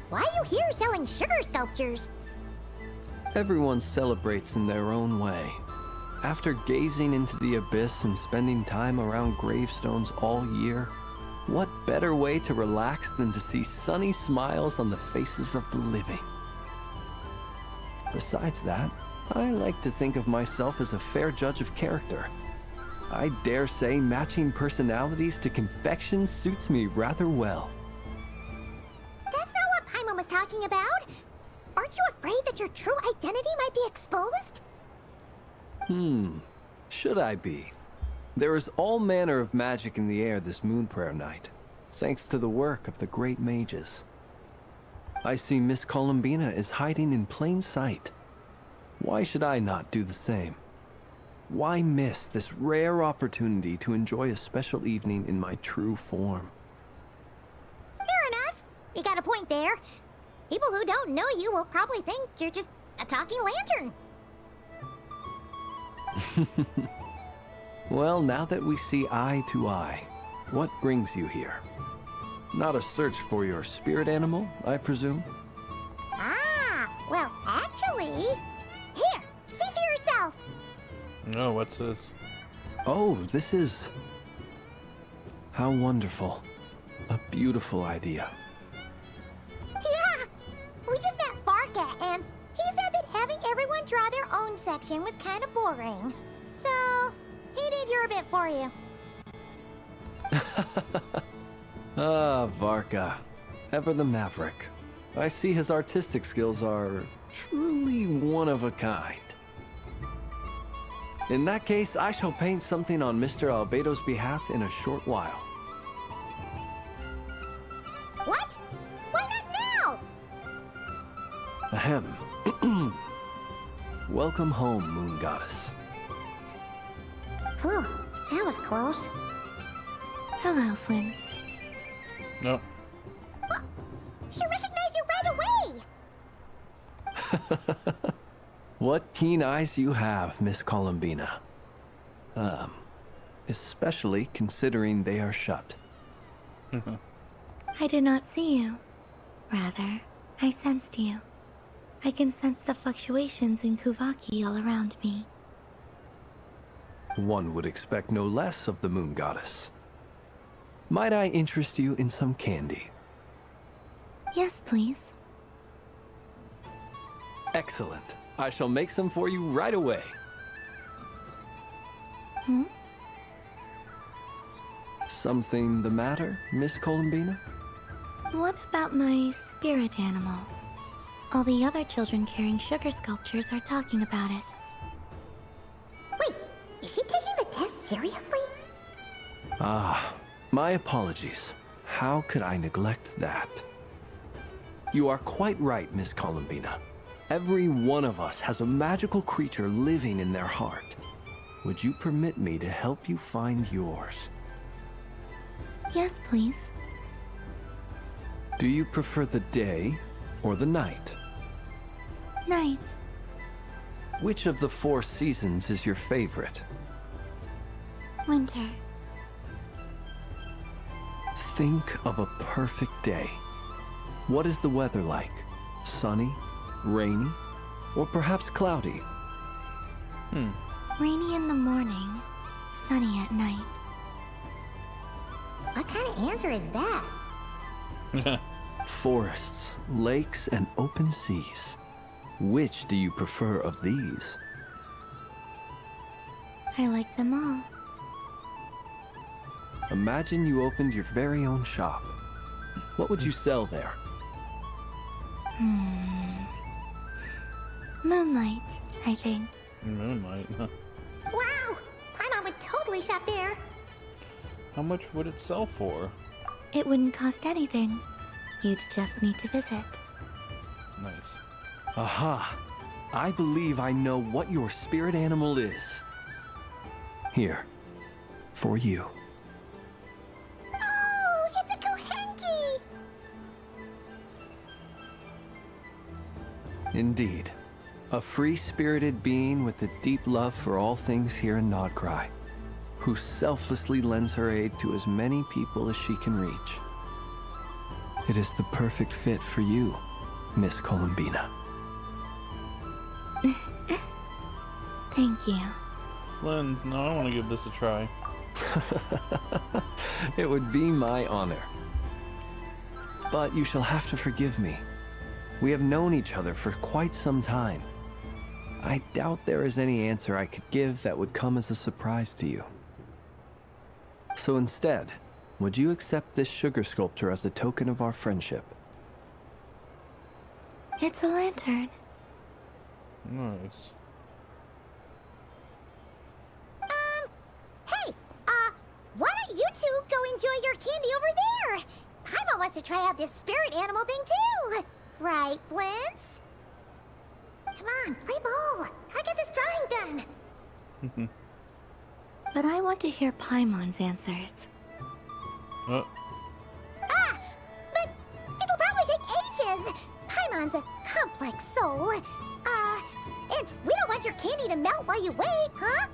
why are you here selling sugar sculptures? Everyone celebrates in their own way. After gazing into the abyss and spending time around gravestones all year, what better way to relax than to see sunny smiles on the faces of the living? Besides that, I like to think of myself as a fair judge of character. I dare say matching personalities to confection suits me rather well. That's not what Paimon was talking about. Aren't you afraid that your true identity might be exposed? Should I be? There is all manner of magic in the air this moon prayer night, thanks to the work of the great mages. I see Miss Columbina is hiding in plain sight. Why should I not do the same? Why miss this rare opportunity to enjoy a special evening in my true form? Fair enough. You got a point there. People who don't know you will probably think you're just a talking lantern. Well, now that we see eye to eye, what brings you here? Not a search for your spirit animal, I presume? Ah, well, actually... Here, see for yourself. Oh, what's this? Oh, this is... How wonderful. A beautiful idea. Yeah, we just met Barca, and he said that having everyone draw their own section was kind of boring. So, he did your bit for you. Ah, Varka. Ever the maverick. I see his artistic skills are truly one of a kind. In that case, I shall paint something on Mr. Albedo's behalf in a short while. What? Why not now? Ahem. Welcome home, Moon Goddess. Phew, that was close. Hello, Flins. No. She recognized you right away! What keen eyes you have, Miss Columbina. Especially considering they are shut. I did not see you. Rather, I sensed you. I can sense the fluctuations in Kuvaki all around me. One would expect no less of the Moon Goddess. Might I interest you in some candy? Yes, please. Excellent. I shall make some for you right away. Hmm? Something the matter, Miss Columbina? What about my spirit animal? All the other children carrying sugar sculptures are talking about it. Wait, is she taking the test seriously? Ah, my apologies. How could I neglect that? You are quite right, Miss Columbina. Every one of us has a magical creature living in their heart. Would you permit me to help you find yours? Yes, please. Do you prefer the day or the night? Night. Which of the 4 seasons is your favorite? Winter. Think of a perfect day. What is the weather like? Sunny, rainy, or perhaps cloudy? Rainy in the morning, sunny at night. What kind of answer is that? Forests, lakes, and open seas. Which do you prefer of these? I like them all. Imagine you opened your very own shop. What would you sell there? Moonlight, I think. Moonlight, huh? Wow! Paimon would totally shop there. How much would it sell for? It wouldn't cost anything. You'd just need to visit. Nice. Aha! I believe I know what your spirit animal is. Here. For you. Oh, it's a Kohenki! Indeed. A free-spirited being with a deep love for all things here in Nodcry, who selflessly lends her aid to as many people as she can reach. It is the perfect fit for you, Miss Columbina. Thank you. Lens, no, I want to give this a try. It would be my honor. But you shall have to forgive me. We have known each other for quite some time. I doubt there is any answer I could give that would come as a surprise to you. So instead, would you accept this sugar sculpture as a token of our friendship? It's a lantern. Nice. Hey, why don't you two go enjoy your candy over there? Paimon wants to try out this spirit animal thing too. Right, Flint's? Come on, play ball. I get this drawing done. But I want to hear Paimon's answers. But it'll probably take ages. Paimon's a complex soul. And we don't want your candy to melt while you wait, huh?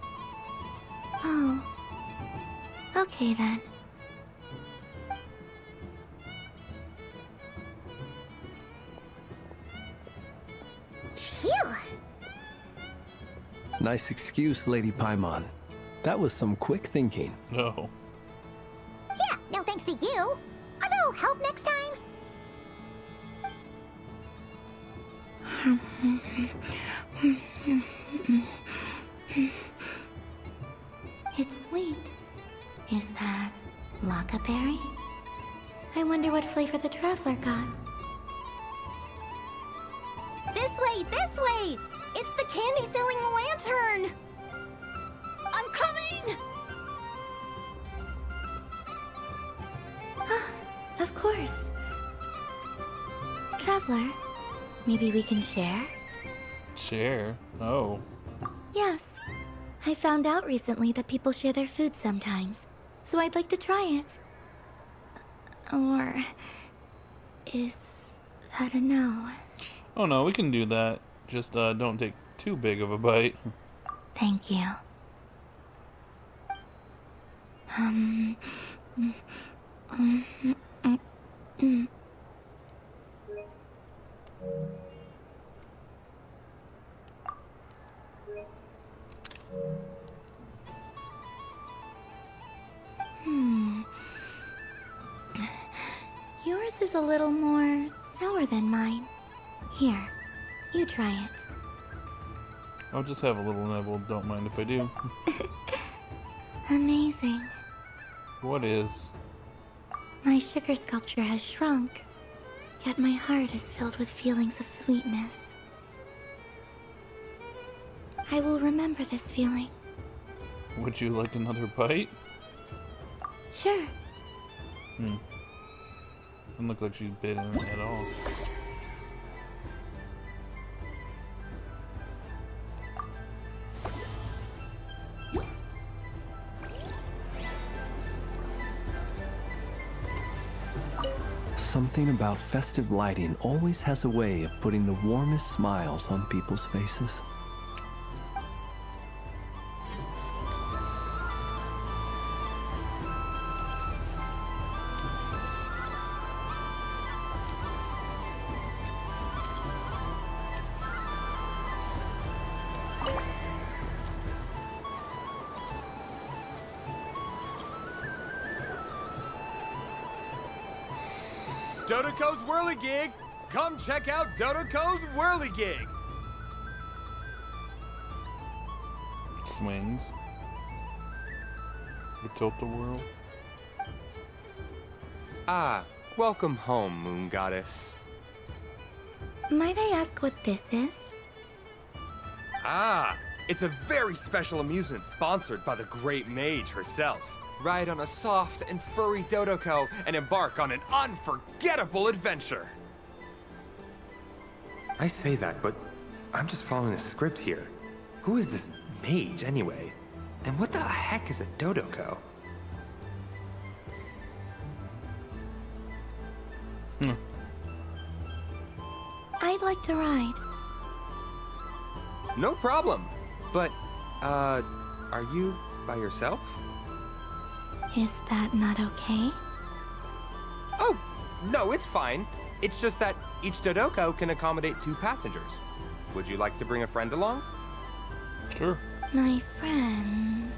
Oh. Okay then. Phew. Nice excuse, Lady Paimon. That was some quick thinking. Oh. Yeah, no thanks to you. A little help next time. It's sweet. Is that Lockaberry? I wonder what flavor the Traveler got. This way, this way! It's the candy-selling lantern! I'm coming! Of course. Traveler, maybe we can share? Share? Oh. Yes. I found out recently that people share their food sometimes, so I'd like to try it. Or is that a no? Oh no, we can do that. Just don't take too big of a bite. Thank you. Yours is a little more sour than mine. Here, you try it. I'll just have a little nibble. Don't mind if I do. Amazing. What is? My sugar sculpture has shrunk, yet my heart is filled with feelings of sweetness. I will remember this feeling. Would you like another bite? Sure. Doesn't look like she's bitten at all. Something about festive lighting always has a way of putting the warmest smiles on people's faces. Dodoko's Whirligig! Come check out Dodoko's Whirligig! Swings. We tilt the world. Ah, welcome home, Moon Goddess. Might I ask what this is? Ah, it's a very special amusement sponsored by the Great Mage herself. Ride on a soft and furry Dodoko and embark on an unforgettable adventure. I say that, but I'm just following a script here. Who is this mage, anyway? And what the heck is a Dodoko? I'd like to ride. No problem. But, are you by yourself? Is that not okay? Oh, no, it's fine. It's just that each Dodoko can accommodate 2 passengers. Would you like to bring a friend along? Sure. My friends.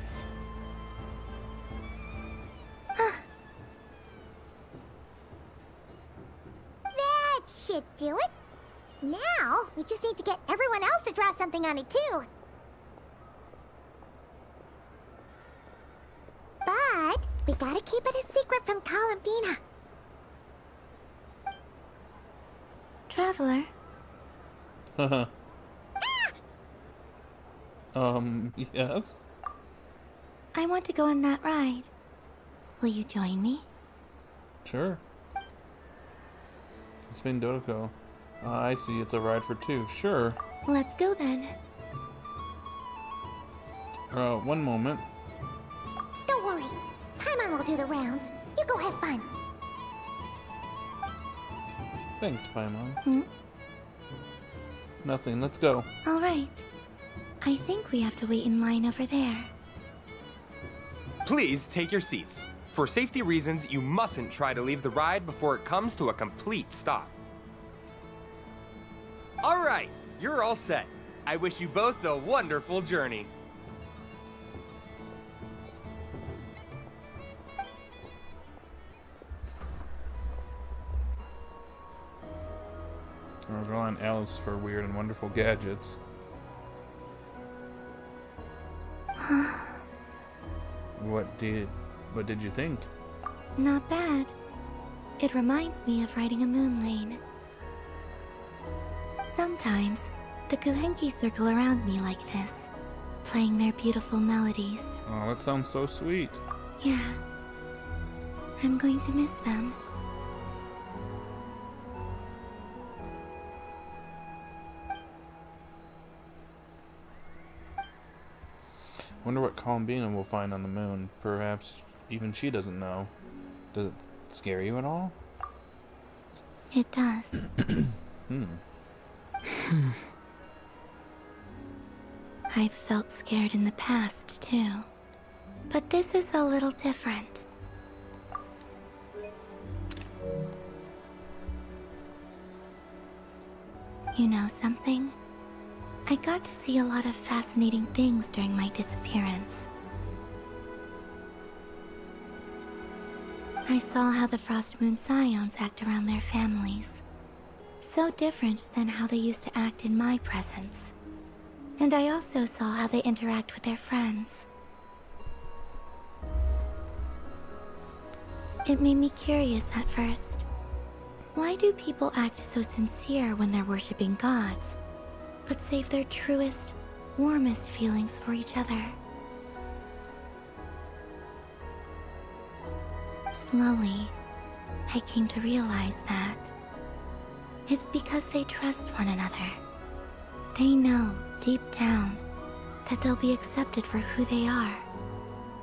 That should do it. Now, we just need to get everyone else to draw something on it too. But we gotta keep it a secret from Columbina. Traveler, Haha. Yes? I want to go on that ride. Will you join me? Sure. Spain Dodoko. I see, it's a ride for two. Sure. Let's go then. One moment. Don't worry. Paimon will do the rounds. You go have fun. Thanks, Paimon. Hmm? Nothing, let's go. All right. I think we have to wait in line over there. Please take your seats. For safety reasons, you mustn't try to leave the ride before it comes to a complete stop. All right, you're all set. I wish you both a wonderful journey. I was relying on Alice for weird and wonderful gadgets. What did you think? Not bad. It reminds me of riding a moon lane. Sometimes, the Kuhenki circle around me like this, playing their beautiful melodies. Oh, that sounds so sweet. Yeah. I'm going to miss them. Wonder what Columbina will find on the moon. Perhaps even she doesn't know. Does it scare you at all? It does. I've felt scared in the past, too. But this is a little different. You know something? I got to see a lot of fascinating things during my disappearance. I saw how the Frost Moon Scions act around their families. So different than how they used to act in my presence. And I also saw how they interact with their friends. It made me curious at first. Why do people act so sincere when they're worshipping gods, but save their truest, warmest feelings for each other? Slowly, I came to realize that it's because they trust one another. They know, deep down, that they'll be accepted for who they are.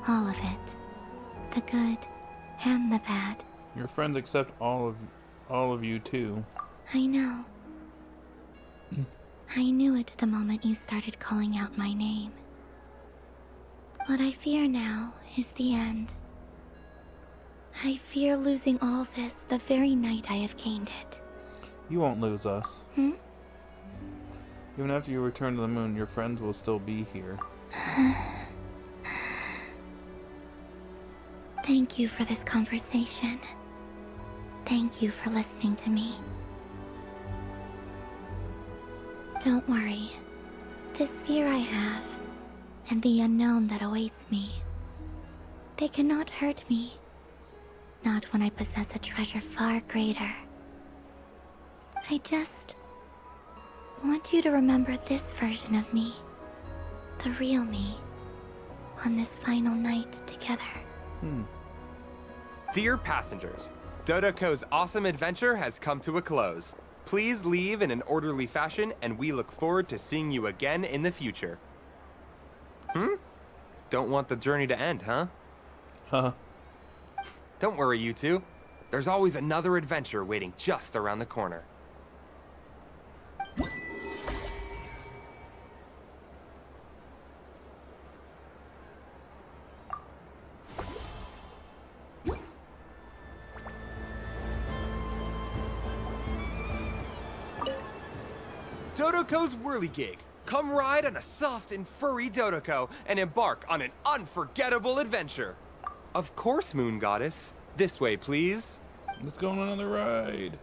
All of it. The good and the bad. Your friends accept all of you too. I know. I knew it the moment you started calling out my name. What I fear now is the end. I fear losing all this the very night I have gained it. You won't lose us. Hmm? Even after you return to the moon, your friends will still be here. Thank you for this conversation. Thank you for listening to me. Don't worry. This fear I have, and the unknown that awaits me, they cannot hurt me. Not when I possess a treasure far greater. I just want you to remember this version of me, the real me, on this final night together. Dear passengers, Dodoko's awesome adventure has come to a close. Please leave in an orderly fashion, and we look forward to seeing you again in the future. Don't want the journey to end, huh? Huh. Don't worry, you two. There's always another adventure waiting just around the corner. Dodoko's Whirligig. Come ride on a soft and furry Dodoko and embark on an unforgettable adventure. Of course, Moon Goddess. This way, please. Let's go on another ride.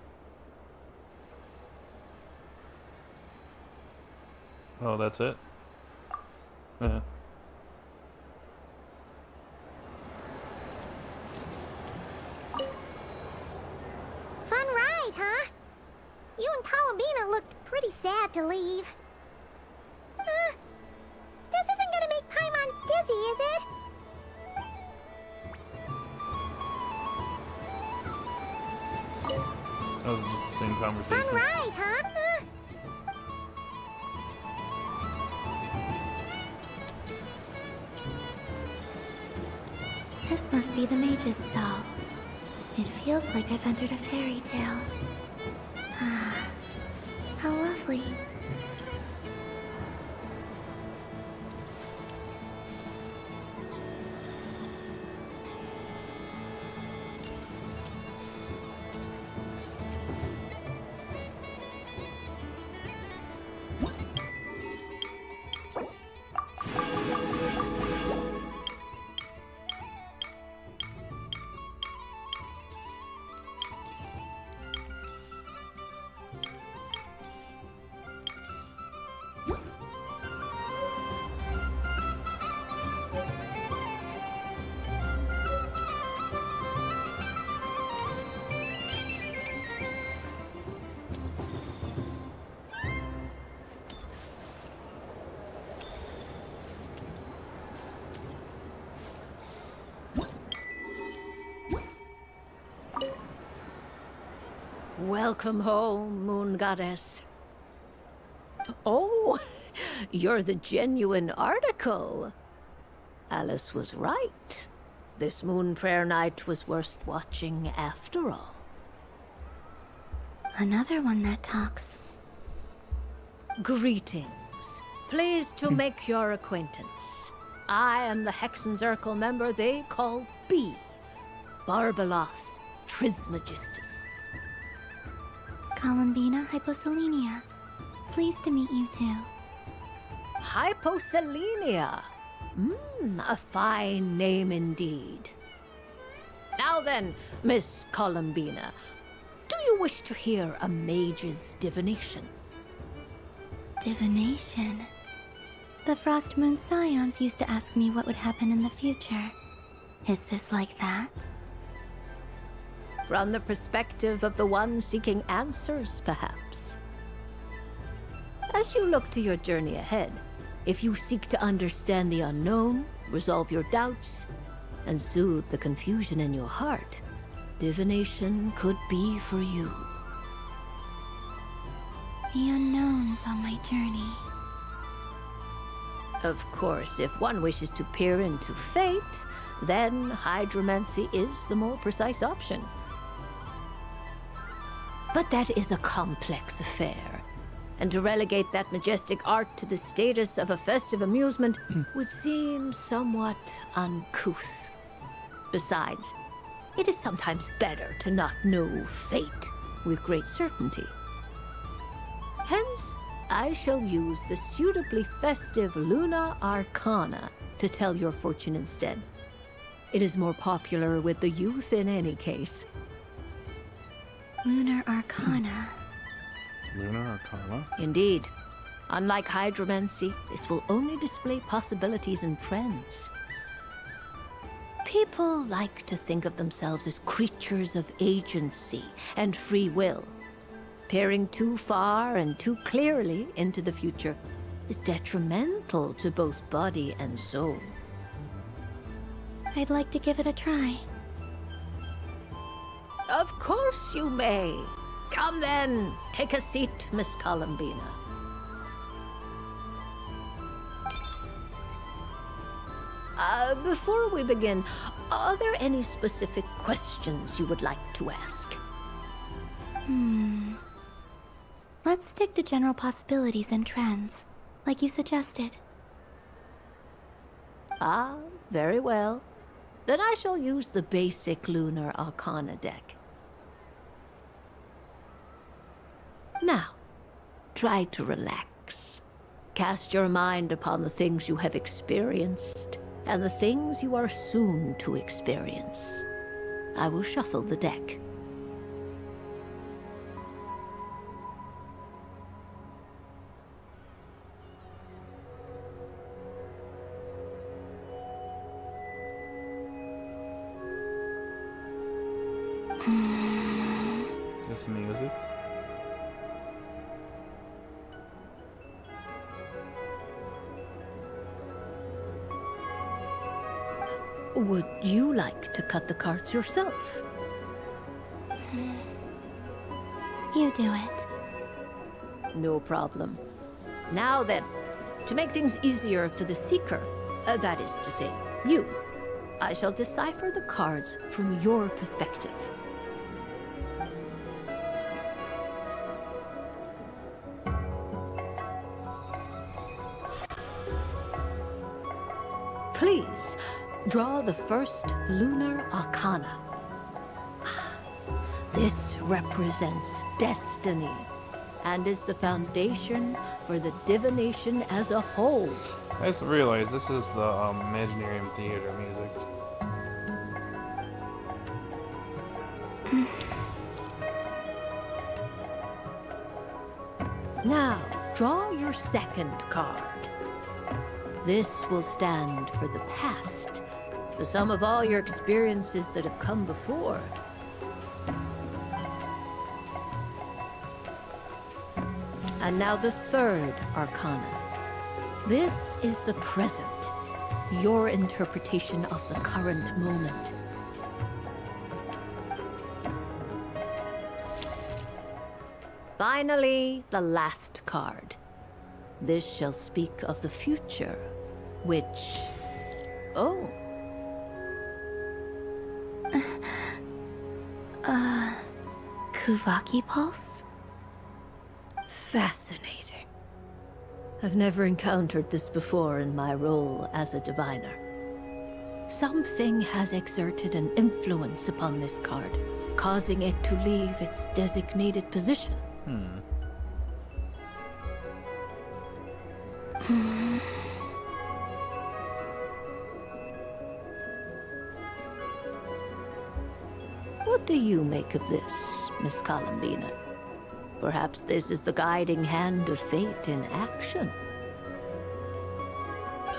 Oh, that's it? Yeah. Fun ride, huh? You and Columbina looked pretty sad to leave. This isn't gonna make Paimon dizzy, is it? That was just the same conversation. Fun ride, huh? This must be the mage's stall. It feels like I've entered a fairy tale. Ah, how lovely. Welcome home, Moon Goddess. Oh, you're the genuine article. Alice was right. This Moon Prayer Night was worth watching after all. Another one that talks. Greetings. Pleased to make your acquaintance. I am the Hexenzirkel member they call B. Barbeloth Trismegistus. Columbina Hyposelenia. Pleased to meet you too. Hyposelenia. A fine name indeed. Now then, Miss Columbina, do you wish to hear a mage's divination? Divination? The Frost Moon Scions used to ask me what would happen in the future. Is this like that? From the perspective of the one seeking answers, perhaps. As you look to your journey ahead, if you seek to understand the unknown, resolve your doubts, and soothe the confusion in your heart, divination could be for you. The unknown's on my journey. Of course, if one wishes to peer into fate, then hydromancy is the more precise option. But that is a complex affair, and to relegate that majestic art to the status of a festive amusement would seem somewhat uncouth. Besides, it is sometimes better to not know fate with great certainty. Hence, I shall use the suitably festive Luna Arcana to tell your fortune instead. It is more popular with the youth in any case. Lunar Arcana. Lunar Arcana? Indeed. Unlike hydromancy, this will only display possibilities and trends. People like to think of themselves as creatures of agency and free will. Peering too far and too clearly into the future is detrimental to both body and soul. I'd like to give it a try. Of course you may. Come then, take a seat, Miss Columbina. Before we begin, are there any specific questions you would like to ask? Let's stick to general possibilities and trends, like you suggested. Ah, very well. Then I shall use the basic Lunar Arcana deck. Now, try to relax. Cast your mind upon the things you have experienced and the things you are soon to experience. I will shuffle the deck. This music? Would you like to cut the cards yourself? You do it. No problem. Now then, to make things easier for the Seeker, that is to say, you, I shall decipher the cards from your perspective. Please, draw the first lunar arcana. This represents destiny and is the foundation for the divination as a whole. I just realized this is the Imaginarium Theater music. Now, draw your second card. This will stand for the past, the sum of all your experiences that have come before. And now the third arcana. This is the present, your interpretation of the current moment. Finally, the last card. This shall speak of the future, which... Oh. Kuvaki Pulse? Fascinating. I've never encountered this before in my role as a diviner. Something has exerted an influence upon this card, causing it to leave its designated position. What do you make of this, Miss Columbina? Perhaps this is the guiding hand of fate in action.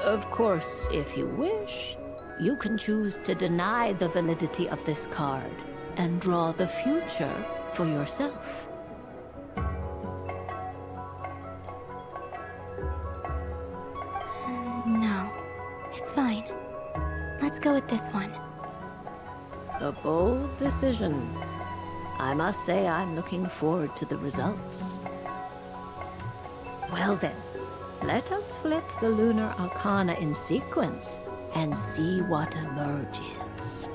Of course, if you wish, you can choose to deny the validity of this card and draw the future for yourself. No, it's fine. Let's go with this one. A bold decision. I must say I'm looking forward to the results. Well then, let us flip the lunar arcana in sequence and see what emerges.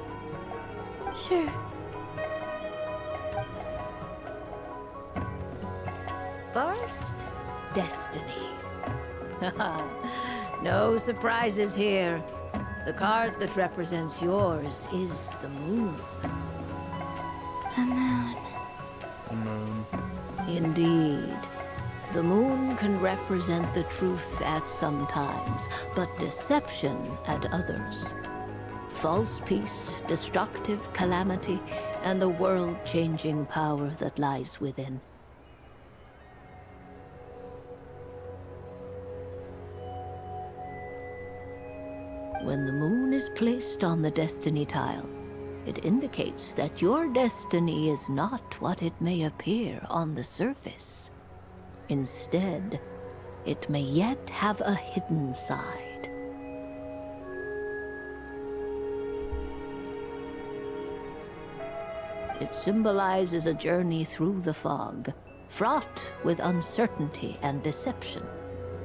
Sure. First, destiny. No surprises here. The card that represents yours is the moon. The moon. The moon. Indeed. The moon can represent the truth at some times, but deception at others. False peace, destructive calamity, and the world-changing power that lies within. When the moon is placed on the destiny tile, it indicates that your destiny is not what it may appear on the surface. Instead, it may yet have a hidden side. It symbolizes a journey through the fog, fraught with uncertainty and deception,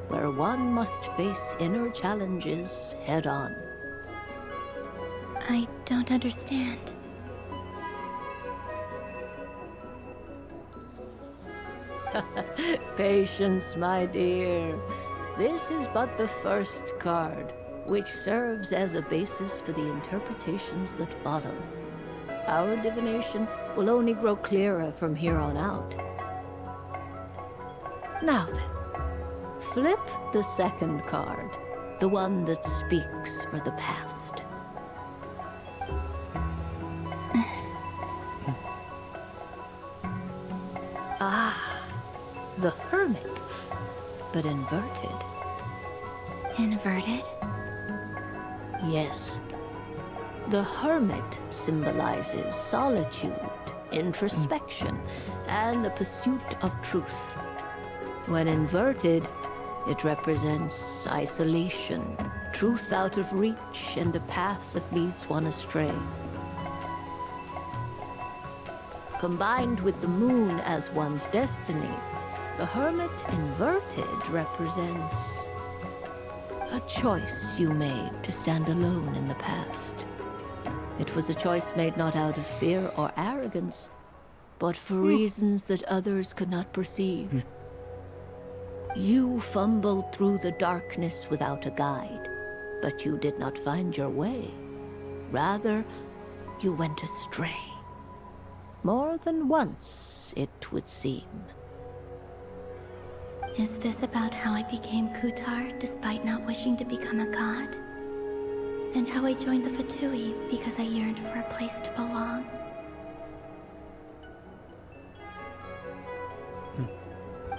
where one must face inner challenges head-on. I don't understand. Patience, my dear. This is but the first card, which serves as a basis for the interpretations that follow. Our divination will only grow clearer from here on out. Now then, flip the second card, the one that speaks for the past. The Hermit, but inverted. Inverted? Yes. The Hermit symbolizes solitude, introspection, and the pursuit of truth. When inverted, it represents isolation, truth out of reach, and a path that leads one astray. Combined with the moon as one's destiny, the hermit inverted represents a choice you made to stand alone in the past. It was a choice made not out of fear or arrogance, but for reasons that others could not perceive. You fumbled through the darkness without a guide, but you did not find your way. Rather, you went astray. More than once, it would seem. Is this about how I became Kutar despite not wishing to become a god? And how I joined the Fatui because I yearned for a place to belong?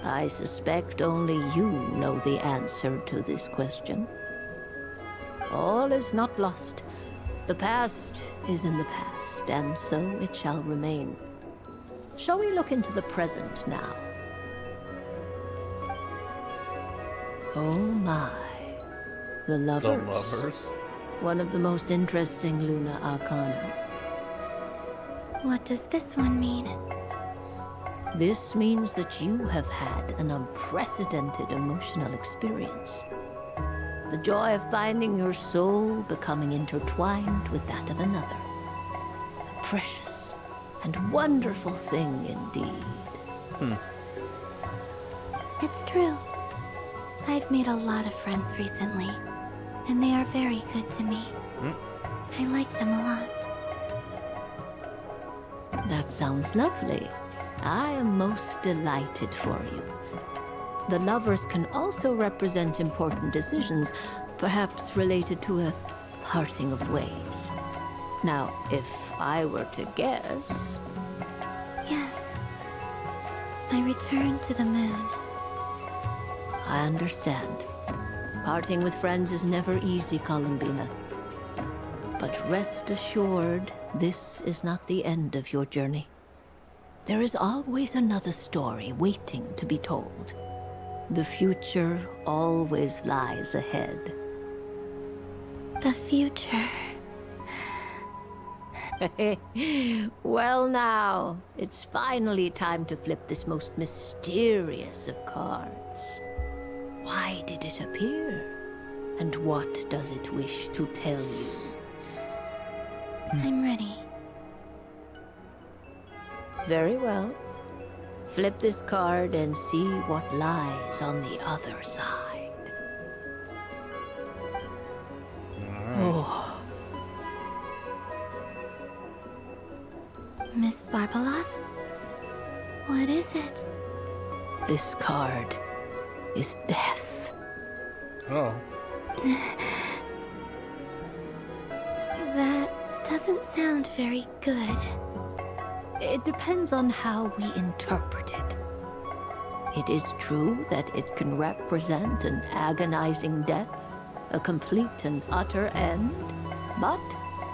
I suspect only you know the answer to this question. All is not lost. The past is in the past, and so it shall remain. Shall we look into the present now? Oh my. The Lovers. The Lovers? One of the most interesting Luna Arcana. What does this one mean? This means that you have had an unprecedented emotional experience. The joy of finding your soul becoming intertwined with that of another. A precious and wonderful thing indeed. It's true. I've made a lot of friends recently, and they are very good to me. I like them a lot. That sounds lovely. I am most delighted for you. The Lovers can also represent important decisions, perhaps related to a parting of ways. Now, if I were to guess... Yes. I returned to the moon. I understand. Parting with friends is never easy, Columbina. But rest assured, this is not the end of your journey. There is always another story waiting to be told. The future always lies ahead. The future. Well now, it's finally time to flip this most mysterious of cards. Why did it appear? And what does it wish to tell you? I'm ready. Very well. Flip this card and see what lies on the other side. Alright. Miss Barbaroth? What is it? This card is death. Oh. That doesn't sound very good. It depends on how we interpret it. It is true that it can represent an agonizing death, a complete and utter end, but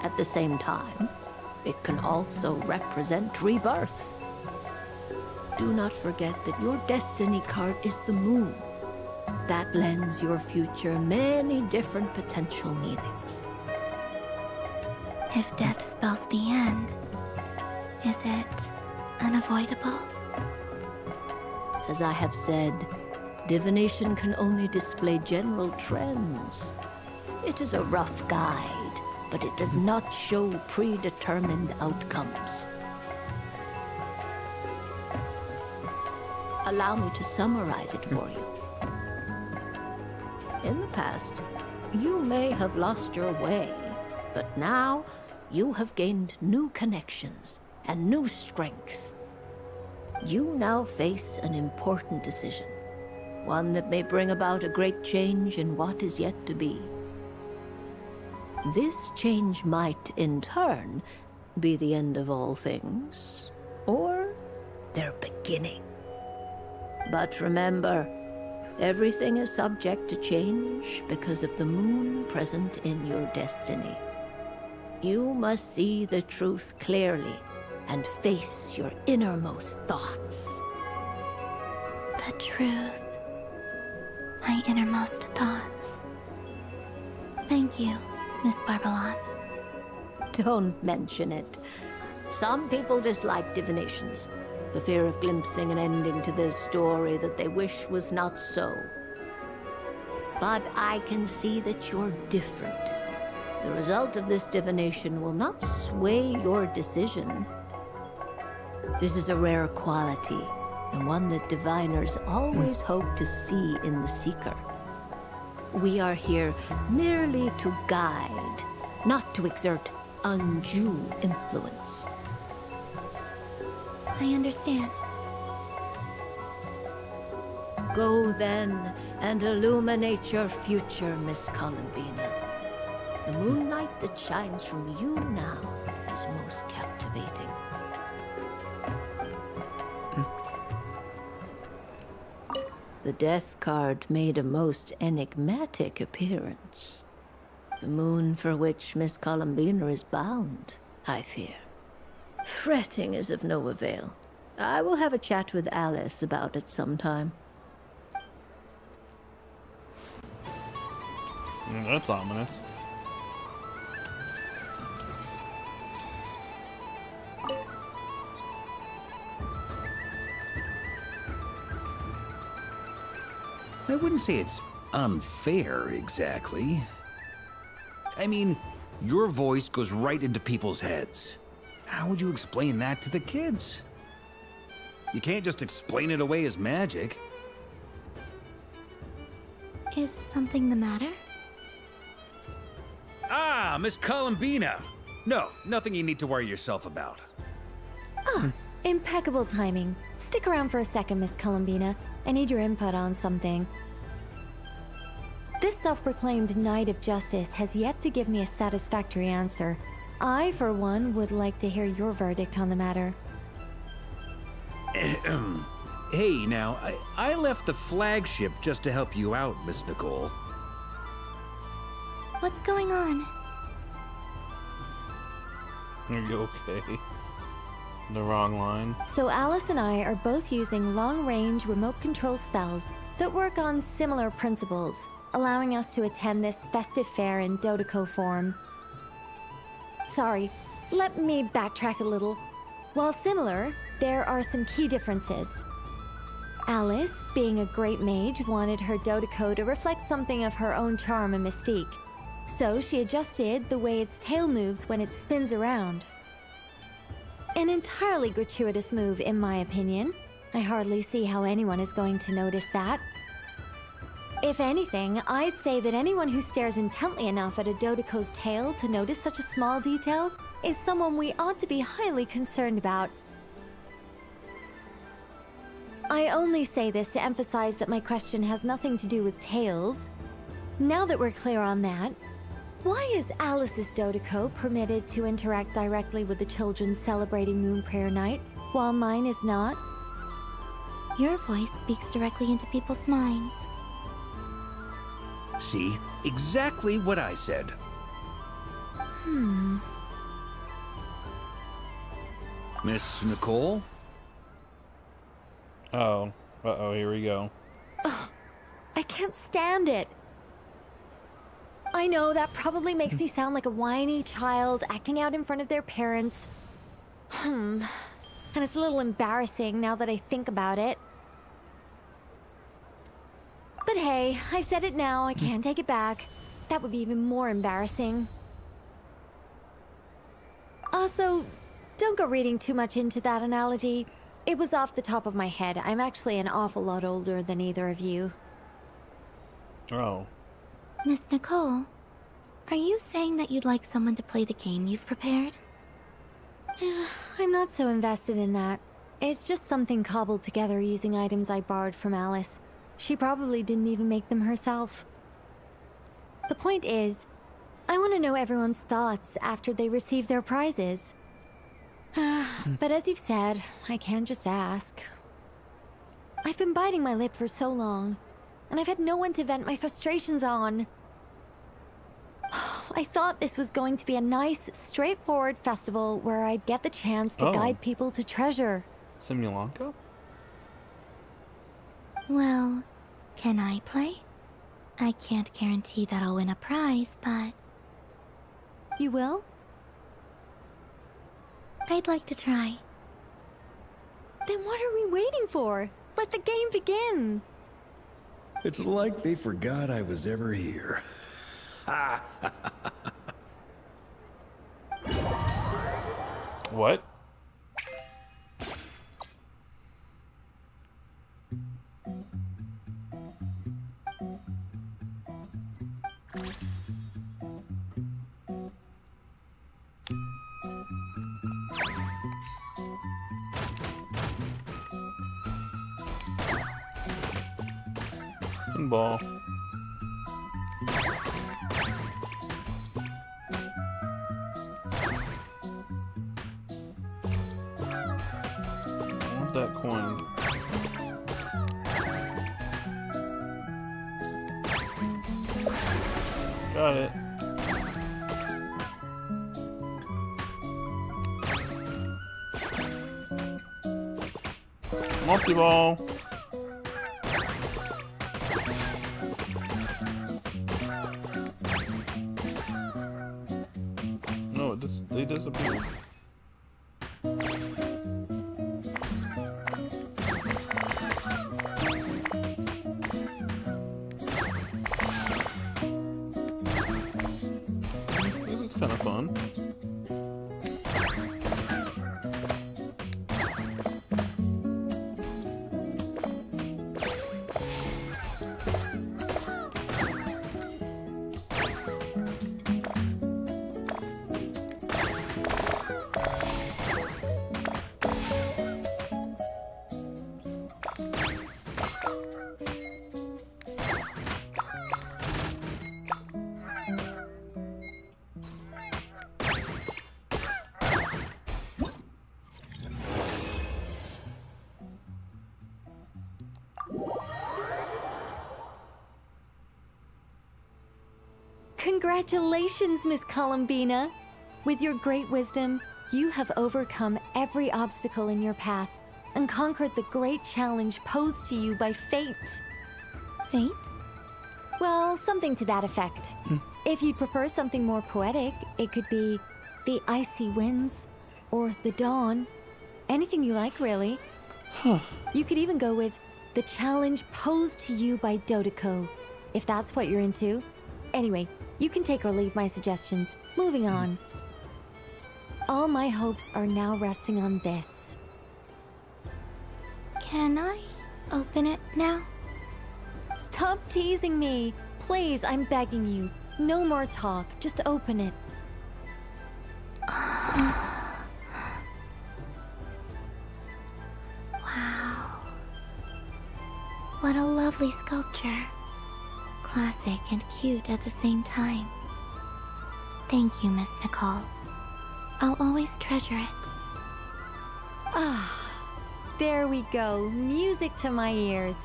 at the same time, it can also represent rebirth. Do not forget that your destiny card is the moon. That lends your future many different potential meanings. If death spells the end, is it unavoidable? As I have said, divination can only display general trends. It is a rough guide, but it does not show predetermined outcomes. Allow me to summarize it for you. In the past, you may have lost your way, but now you have gained new connections and new strength. You now face an important decision, one that may bring about a great change in what is yet to be. This change might, in turn, be the end of all things, or their beginning. But remember, everything is subject to change because of the moon present in your destiny. You must see the truth clearly and face your innermost thoughts. The truth. My innermost thoughts. Thank you, Miss Barbaroth. Don't mention it. Some people dislike divinations, for fear of glimpsing an ending to their story that they wish was not so. But I can see that you're different. The result of this divination will not sway your decision. This is a rare quality, and one that diviners always hope to see in the seeker. We are here merely to guide, not to exert undue influence. I understand. Go then and illuminate your future, Miss Columbina. The moonlight that shines from you now is most captivating. The death card made a most enigmatic appearance. The moon for which Miss Columbina is bound, I fear. Fretting is of no avail. I will have a chat with Alice about it sometime. That's ominous. I wouldn't say it's unfair, exactly. I mean, your voice goes right into people's heads. How would you explain that to the kids? You can't just explain it away as magic. Is something the matter? Ah, Miss Columbina! No, nothing you need to worry yourself about. Ah, impeccable timing. Stick around for a second, Miss Columbina. I need your input on something. This self-proclaimed Knight of Justice has yet to give me a satisfactory answer. I, for one, would like to hear your verdict on the matter. Hey, now, I left the flagship just to help you out, Miss Nicole. What's going on? Are you okay? The wrong line. So Alice and I are both using long-range remote control spells that work on similar principles, allowing us to attend this festive fair in Dodoco form. Sorry, let me backtrack a little. While similar, there are some key differences. Alice, being a great mage, wanted her Dodoco to reflect something of her own charm and mystique. So she adjusted the way its tail moves when it spins around. An entirely gratuitous move, in my opinion. I hardly see how anyone is going to notice that. If anything, I'd say that anyone who stares intently enough at a Dodoco's tail to notice such a small detail is someone we ought to be highly concerned about. I only say this to emphasize that my question has nothing to do with tails. Now that we're clear on that, why is Alice's Dodoco permitted to interact directly with the children celebrating Moon Prayer Night, while mine is not? Your voice speaks directly into people's minds. See? Exactly what I said. Miss Nicole? Oh. Uh-oh, here we go. Ugh, I can't stand it. I know that probably makes me sound like a whiny child acting out in front of their parents. And it's a little embarrassing now that I think about it. But hey, I've said it now, I can't take it back. That would be even more embarrassing. Also, don't go reading too much into that analogy. It was off the top of my head. I'm actually an awful lot older than either of you. Oh. Miss Nicole, are you saying that you'd like someone to play the game you've prepared? I'm not so invested in that. It's just something cobbled together using items I borrowed from Alice. She probably didn't even make them herself. The point is, I want to know everyone's thoughts after they receive their prizes. But as you've said, I can't just ask. I've been biting my lip for so long, and I've had no one to vent my frustrations on. I thought this was going to be a nice, straightforward festival where I'd get the chance to guide people to treasure. Simulanka? Well, can I play? I can't guarantee that I'll win a prize, but... You will? I'd like to try. Then what are we waiting for? Let the game begin! It's like they forgot I was ever here. What? Ball. I want that coin. Got it. Multi-ball. No, they disappeared. This is kind of fun. Congratulations, Miss Columbina! With your great wisdom, you have overcome every obstacle in your path and conquered the great challenge posed to you by fate. Fate? Well, something to that effect. If you'd prefer something more poetic, it could be the icy winds or the dawn. Anything you like, really. You could even go with the challenge posed to you by Dodoko, if that's what you're into. Anyway, you can take or leave my suggestions. Moving on. All my hopes are now resting on this. Can I open it now? Stop teasing me! Please, I'm begging you. No more talk. Just open it. Wow. What a lovely sculpture. Classic and cute at the same time. Thank you, Miss Nicole. I'll always treasure it. Ah, there we go. Music to my ears.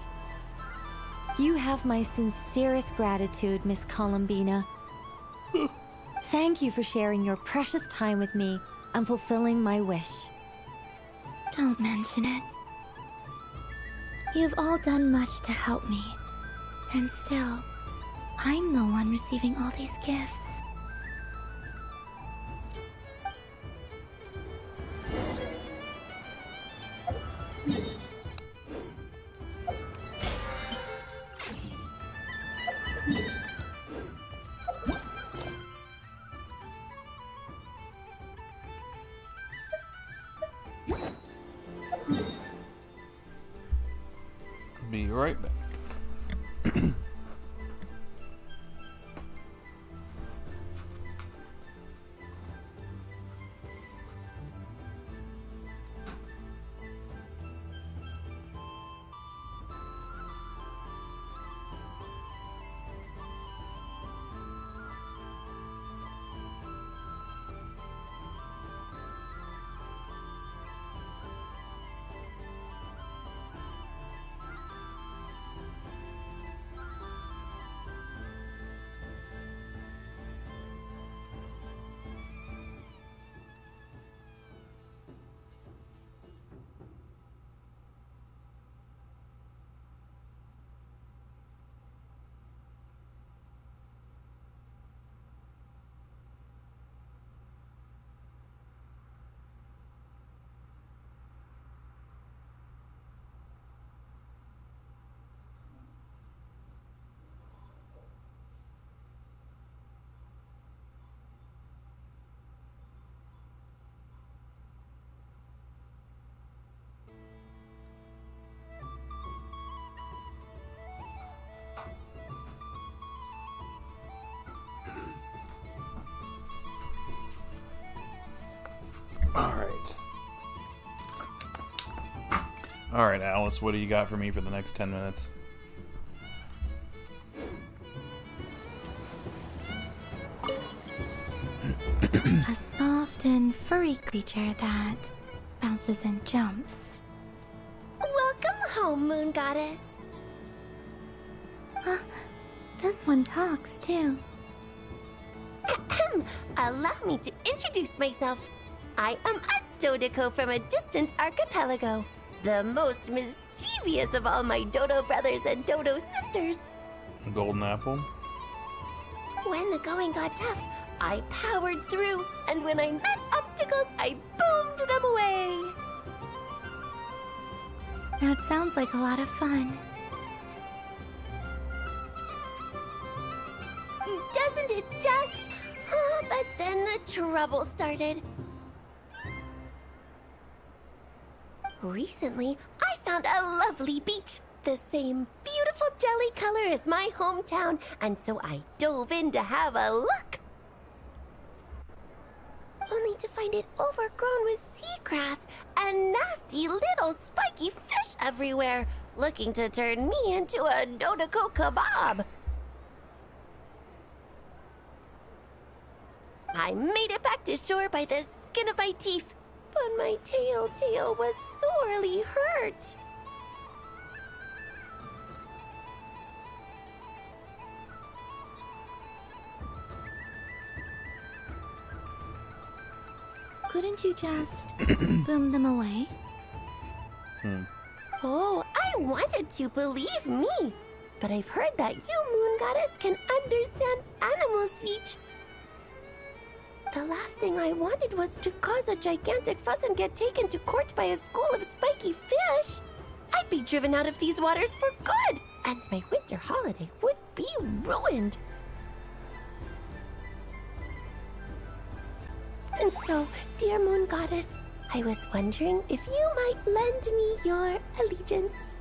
You have my sincerest gratitude, Miss Columbina. Thank you for sharing your precious time with me and fulfilling my wish. Don't mention it. You've all done much to help me. And still, I'm the one receiving all these gifts. Be right back. Alright, Alice, what do you got for me for the next 10 minutes? A soft and furry creature that bounces and jumps. Welcome home, Moon Goddess. This one talks too. Allow me to introduce myself. I am a Dodoko from a distant archipelago, the most mischievous of all my Dodo brothers and Dodo sisters. A golden apple? When the going got tough, I powered through, and when I met obstacles, I boomed them away. That sounds like a lot of fun. Doesn't it just? Oh, but then the trouble started. Recently, I found a lovely beach, the same beautiful jelly color as my hometown, and so I dove in to have a look. Only to find it overgrown with seagrass and nasty little spiky fish everywhere, looking to turn me into a Dodoko kebab. I made it back to shore by the skin of my teeth, but my tail was sorely hurt. Couldn't you just boom them away? Oh, I wanted to, believe me. But I've heard that you, Moon Goddess, can understand animal speech. The last thing I wanted was to cause a gigantic fuss and get taken to court by a school of spiky fish. I'd be driven out of these waters for good, and my winter holiday would be ruined. And so, dear Moon Goddess, I was wondering if you might lend me your allegiance.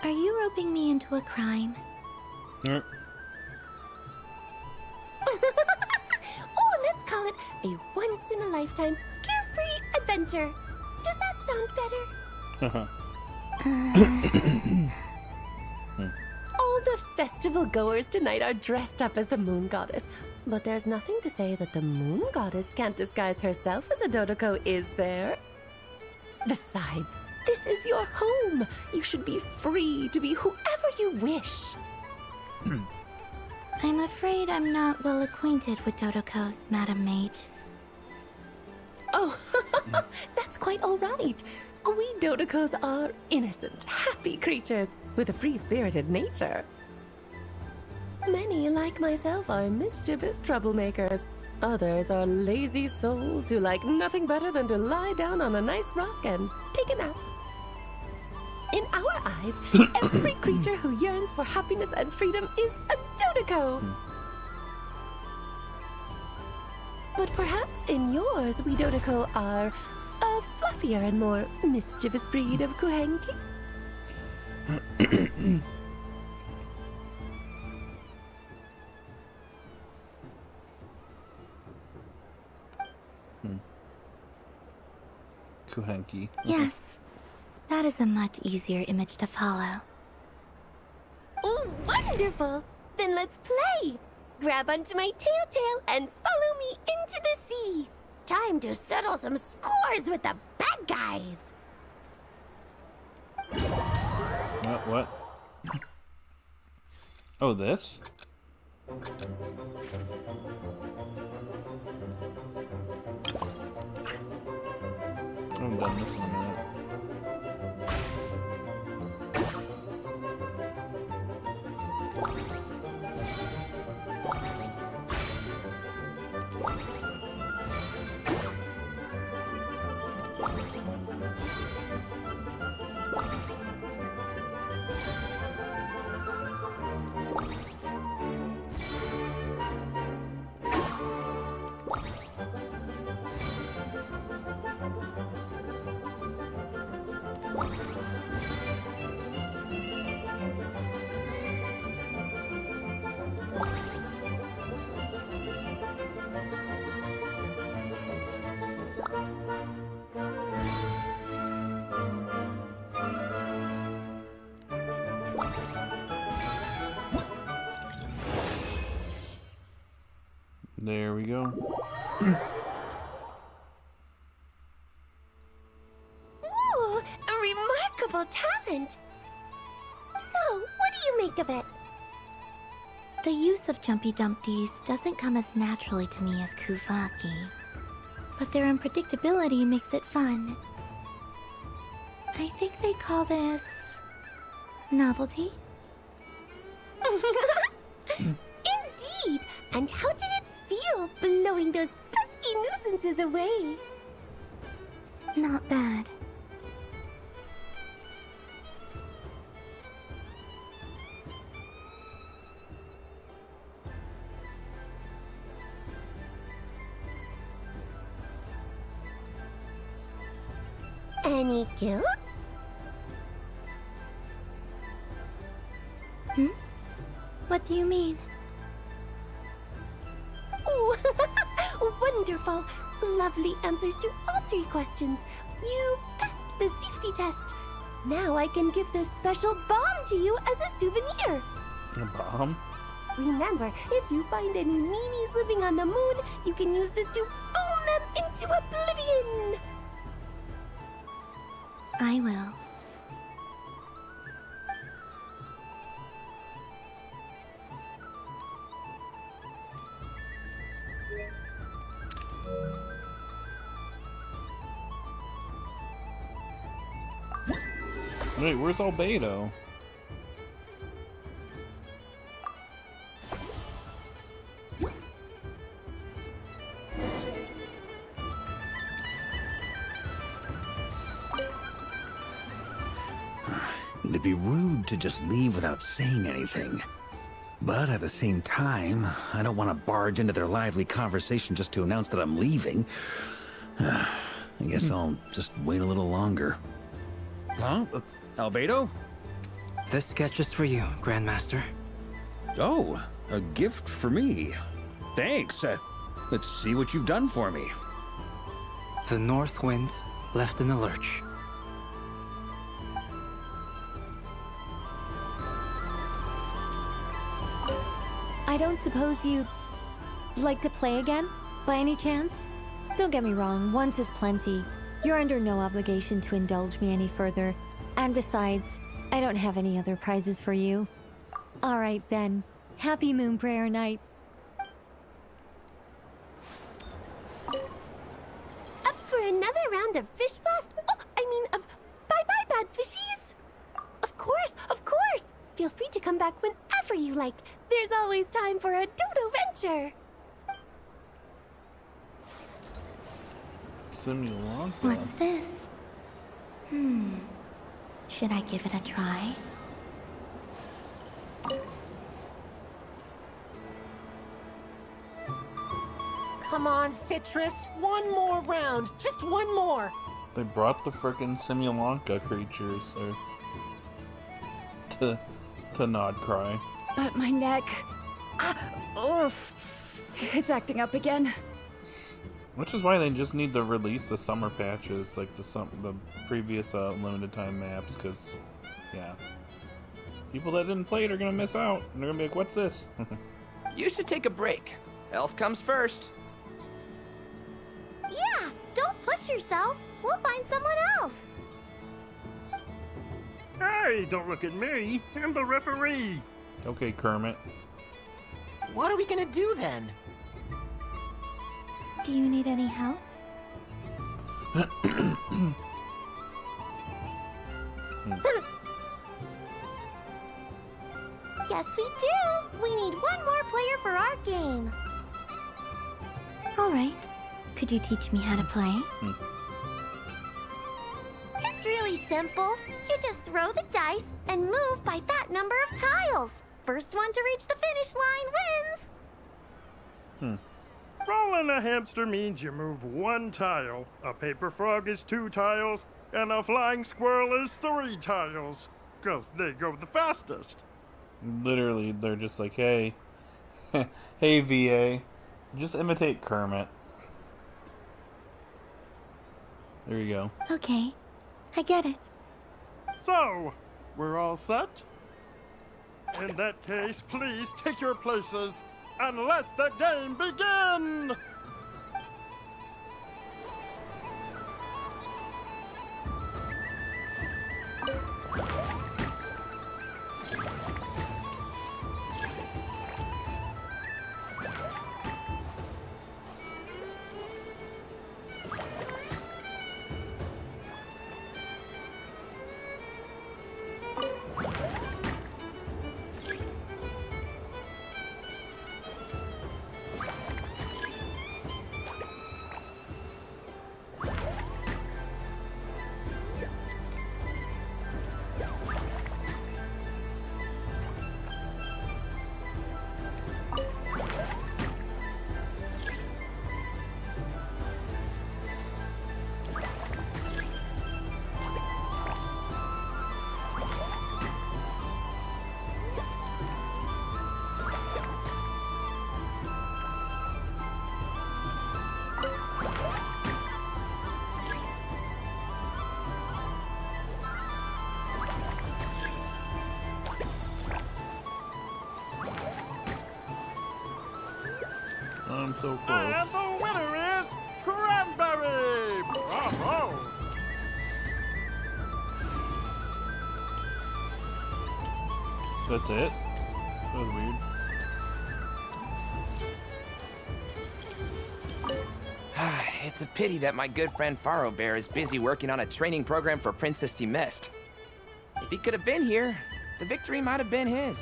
Are you roping me into a crime? Yep. Oh, let's call it a once-in-a-lifetime carefree adventure. Does that sound better? All the festival goers tonight are dressed up as the Moon Goddess, but there's nothing to say that the Moon Goddess can't disguise herself as a Dodoko, is there? Besides, this is your home. You should be free to be whoever you wish. I'm afraid I'm not well acquainted with Dodokos, Madam Mage. Oh, that's quite all right. We Dodokos are innocent, happy creatures with a free-spirited nature. Many, like myself, are mischievous troublemakers. Others are lazy souls who like nothing better than to lie down on a nice rock and take a nap. In our eyes, every creature who yearns for happiness and freedom is a Dodoko. But perhaps in yours, we Dodoko are a fluffier and more mischievous breed of Kuhenki. Kuhenki. Yes, that is a much easier image to follow. Oh, wonderful! Then let's play! Grab onto my tail and follow me into the sea! Time to settle some scores with the bad guys! What? Oh, this? I haven't done this in a minute. There we go. Ooh, a remarkable talent! So, what do you make of it? The use of Jumpy Dumpties doesn't come as naturally to me as Kuvaki, but their unpredictability makes it fun. I think they call this... novelty? Indeed! And how did it feel blowing those pesky nuisances away? Not bad. Any guilt? Hmm? What do you mean? Oh, wonderful! Lovely answers to all 3 questions. You've passed the safety test. Now I can give this special bomb to you as a souvenir. A bomb? Remember, if you find any meanies living on the moon, you can use this to boom them into oblivion. I will. Wait, where's Albedo? It'd be rude to just leave without saying anything. But at the same time, I don't want to barge into their lively conversation just to announce that I'm leaving. I guess I'll just wait a little longer. Huh? Albedo? This sketch is for you, Grandmaster. Oh, a gift for me. Thanks. Let's see what you've done for me. The North Wind left in a lurch. I don't suppose you'd like to play again, by any chance? Don't get me wrong, once is plenty. You're under no obligation to indulge me any further. And besides, I don't have any other prizes for you. Alright then. Happy Moon Prayer Night. Up for another round of Fish Blast? Oh, I mean of Bye-Bye Bad Fishies? Of course, of course! Feel free to come back whenever you like. There's always time for a dodo venture. Simulacra. What's this? Should I give it a try? Come on, Citrus. One more round. Just one more. They brought the frickin' Simulacra creatures to not cry. But my neck... It's acting up again. Which is why they just need to release the summer patches, like the previous limited time maps, because, yeah. People that didn't play it are gonna miss out. And they're gonna be like, what's this? You should take a break. Health comes first. Yeah, don't push yourself. We'll find someone else. Hey, don't look at me. I'm the referee. Okay, Kermit. What are we gonna do then? Do you need any help? Yes, we do. We need one more player for our game. All right. Could you teach me how to play? It's really simple. You just throw the dice and move by that number of tiles. First one to reach the finish line wins. Rolling a hamster means you move one tile. A paper frog is 2 tiles, and a flying squirrel is 3 tiles. 'Cause they go the fastest. Literally, they're just like, hey, Hey, VA. Just imitate Kermit. There you go. Okay, I get it. So, we're all set? In that case, please take your places and let the game begin! I'm so close. And the winner is Cranberry! Bravo! That's it? That was weird. It's a pity that my good friend Faro Bear is busy working on a training program for Princess Semest. If he could have been here, the victory might have been his.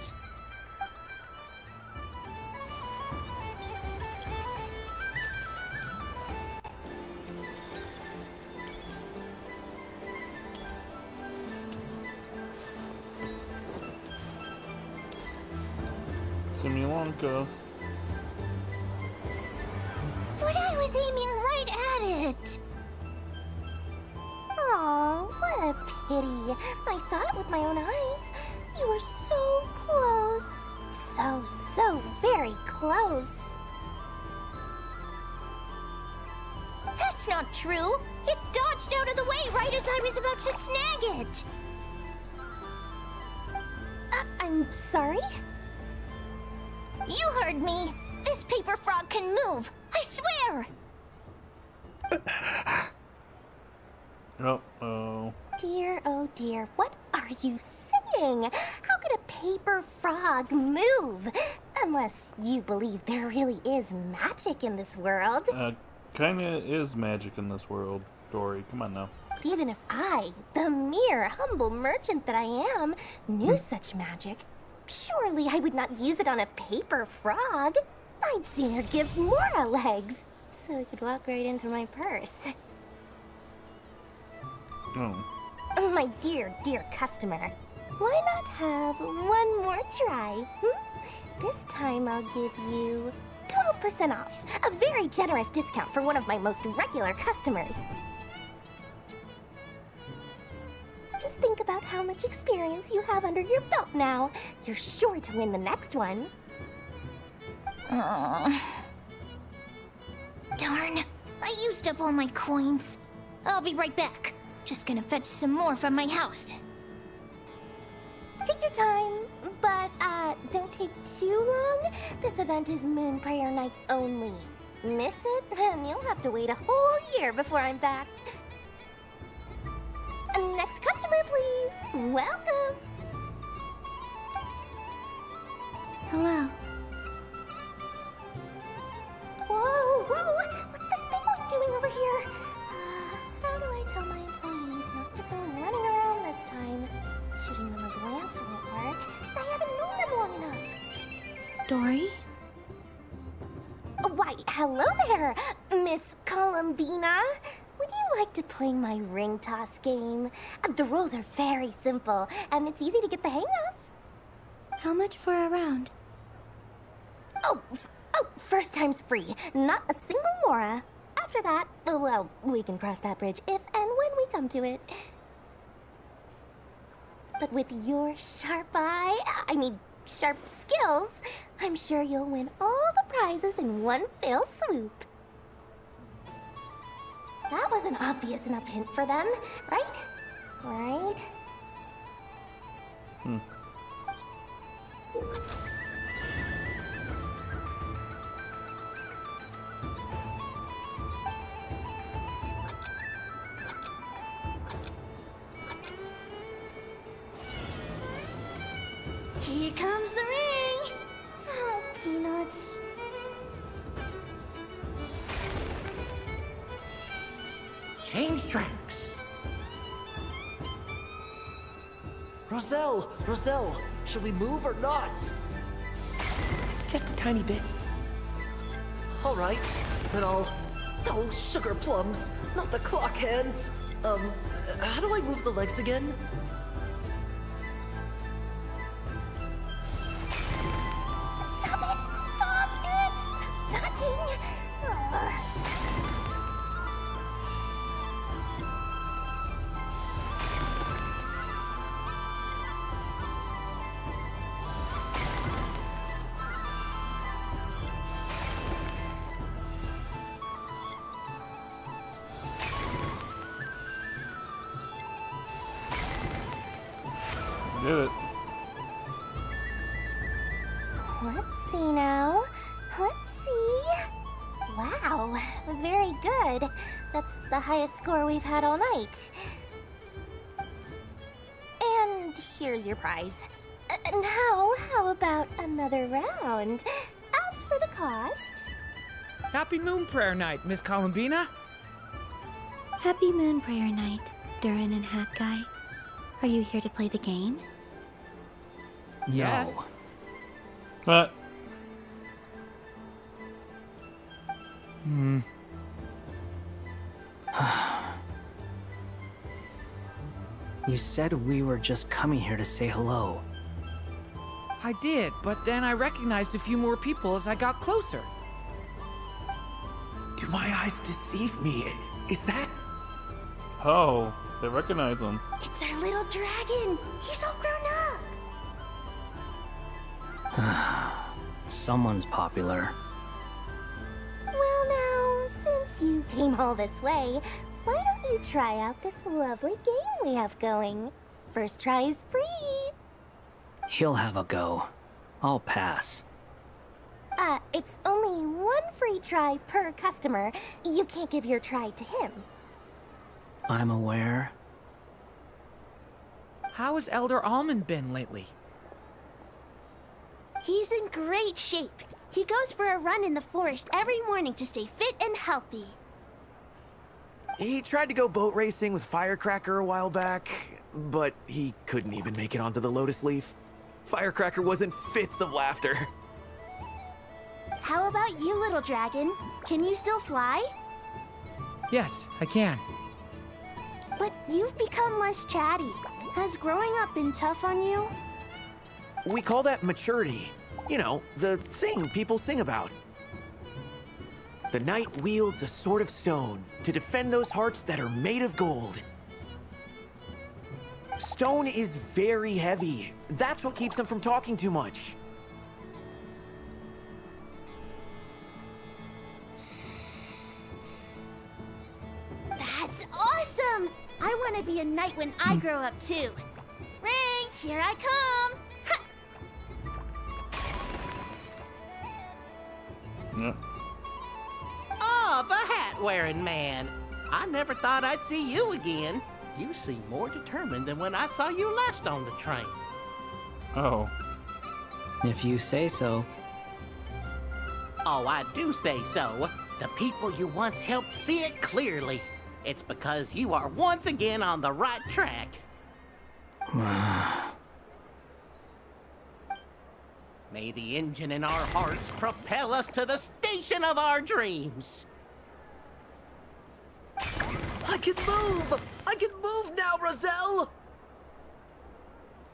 Simulanka. But I was aiming right at it! Aw, what a pity. I saw it with my own eyes. You were so close. So very close. That's not true! It dodged out of the way right as I was about to snag it! I'm sorry? You heard me! This paper frog can move! I swear! Uh-oh. Dear, oh dear, what are you saying? How could a paper frog move? Unless you believe there really is magic in this world. Kinda is magic in this world, Dory. Come on now. But even if I, the mere humble merchant that I am, knew such magic, surely I would not use it on a paper frog. I'd sooner give Mora legs, so I could walk right into my purse. Oh. My dear, dear customer, why not have one more try? This time I'll give you 12% off, a very generous discount for one of my most regular customers. Just think about how much experience you have under your belt now. You're sure to win the next one. Darn, I used up all my coins. I'll be right back. Just gonna fetch some more from my house. Take your time, but don't take too long. This event is Moon Prayer Night only. Miss it, and you'll have to wait a whole year before I'm back. Next customer, please. Welcome. Hello. Whoa, whoa! What's this penguin doing over here? How do I tell my employees not to go running around this time? Shooting them a glance won't work. I haven't known them long enough. Dory? Why, hello there, Miss Columbina. Would you like to play my ring toss game? The rules are very simple, and it's easy to get the hang of. How much for a round? Oh, first time's free. Not a single Mora. After that, well, we can cross that bridge if and when we come to it. But with your sharp eye, I mean, sharp skills, I'm sure you'll win all the prizes in one fell swoop. That was an obvious enough hint for them, right? Right? Here comes the ring! Oh, Peanuts. Change tracks. Roselle, should we move or not? Just a tiny bit. All right, then I'll... Oh, sugar plums, not the clock hands. How do I move the legs again? Stop it! Stop dodging! Did it. Let's see now. Let's see. Wow, very good. That's the highest score we've had all night. And here's your prize. Now, how about another round? As for the cost... Happy Moon Prayer Night, Miss Columbina. Happy Moon Prayer Night, Durin and Hat Guy. Are you here to play the game? Yes. What? You said we were just coming here to say hello. I did, but then I recognized a few more people as I got closer. Do my eyes deceive me? Is that... Oh, they recognize him. It's our little dragon! He's all grown up! Someone's popular. Well now, since you came all this way, why don't you try out this lovely game we have going? First try is free! He'll have a go. I'll pass. It's only one free try per customer. You can't give your try to him. I'm aware. How has Elder Almond been lately? He's in great shape. He goes for a run in the forest every morning to stay fit and healthy. He tried to go boat racing with Firecracker a while back, but he couldn't even make it onto the Lotus Leaf. Firecracker was in fits of laughter. How about you, little dragon? Can you still fly? Yes, I can. But you've become less chatty. Has growing up been tough on you? We call that maturity. You know, the thing people sing about. The knight wields a sword of stone to defend those hearts that are made of gold. Stone is very heavy. That's what keeps him from talking too much. That's awesome! I want to be a knight when I grow up too. Ring, here I come! Yep. Oh, the hat-wearing man. I never thought I'd see you again. You seem more determined than when I saw you last on the train. Oh. If you say so. Oh, I do say so. The people you once helped see it clearly. It's because you are once again on the right track. May the engine in our hearts propel us to the station of our dreams. I can move! I can move now, Roselle!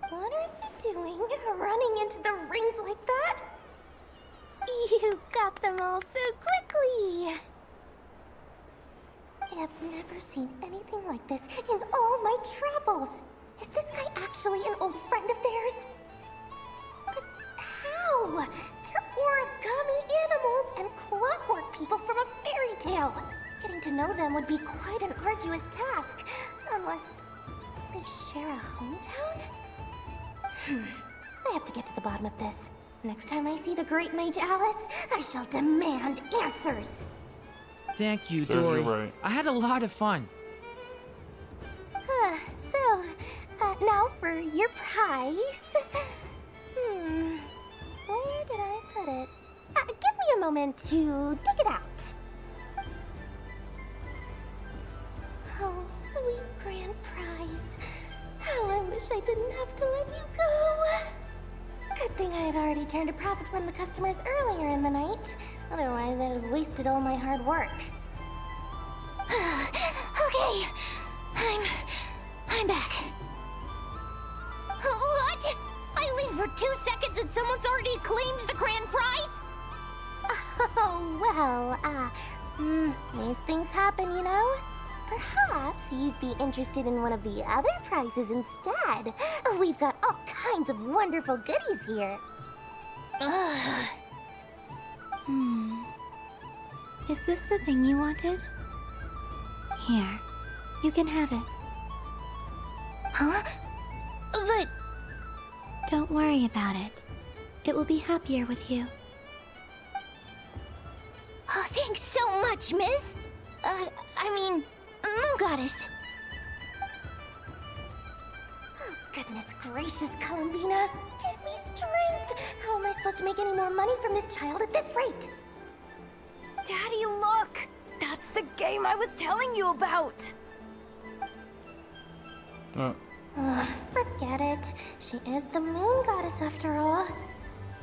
What are you doing, running into the rings like that? You got them all so quickly! I've never seen anything like this in all my travels! Is this guy actually an old friend of theirs? But No! They're origami animals and clockwork people from a fairy tale. Getting to know them would be quite an arduous task, unless they share a hometown? I have to get to the bottom of this. Next time I see the Great Mage Alice, I shall demand answers. Thank you, Serves you Dory. right. I had a lot of fun. So, now for your prize. Where did I put it? Give me a moment to dig it out. Oh, sweet grand prize. How I wish I didn't have to let you go. Good thing I've already turned a profit from the customers earlier in the night. Otherwise, I'd have wasted all my hard work. Okay, I'm back. What? I leave for 2 seconds and someone's already claimed the grand prize? Oh, well, these things happen, you know? Perhaps you'd be interested in one of the other prizes instead. We've got all kinds of wonderful goodies here. Is this the thing you wanted? Here, you can have it. Huh? But... Don't worry about it. It will be happier with you. Oh, thanks so much, miss. Moon Goddess. Oh, goodness gracious, Columbina. Give me strength. How am I supposed to make any more money from this child at this rate? Daddy, look! That's the game I was telling you about! Forget it. She is the Moon Goddess after all.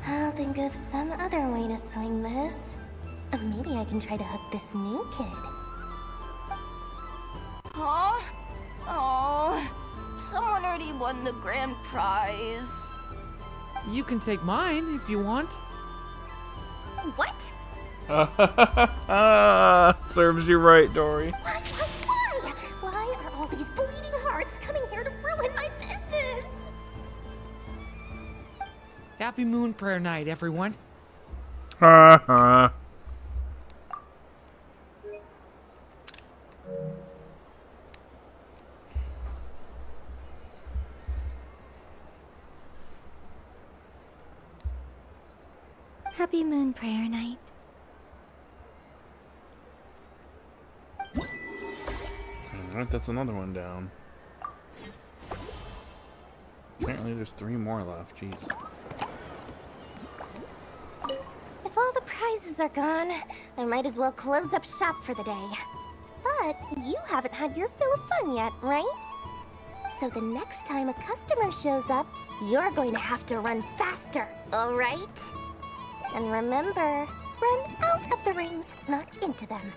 I'll think of some other way to swing this. Maybe I can try to hook this new kid. Huh? Oh, someone already won the grand prize. You can take mine if you want. What? Serves you right, Dory. Why? Why are all these bleeding hearts coming here to ruin my business? Happy Moon Prayer Night, everyone. Happy Moon Prayer Night. Alright, that's another one down. Apparently there's 3 more left, jeez. If all the prizes are gone, I might as well close up shop for the day. But you haven't had your fill of fun yet, right? So the next time a customer shows up, you're going to have to run faster, alright? And remember, run out of the rings, not into them.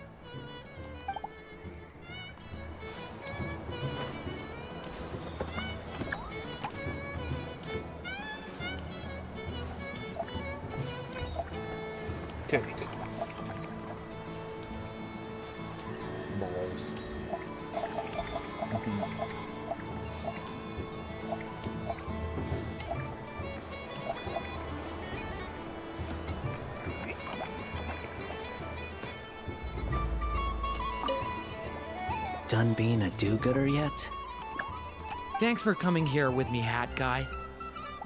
Cake. Balls. Done being a do-gooder yet? Thanks for coming here with me, Hat Guy.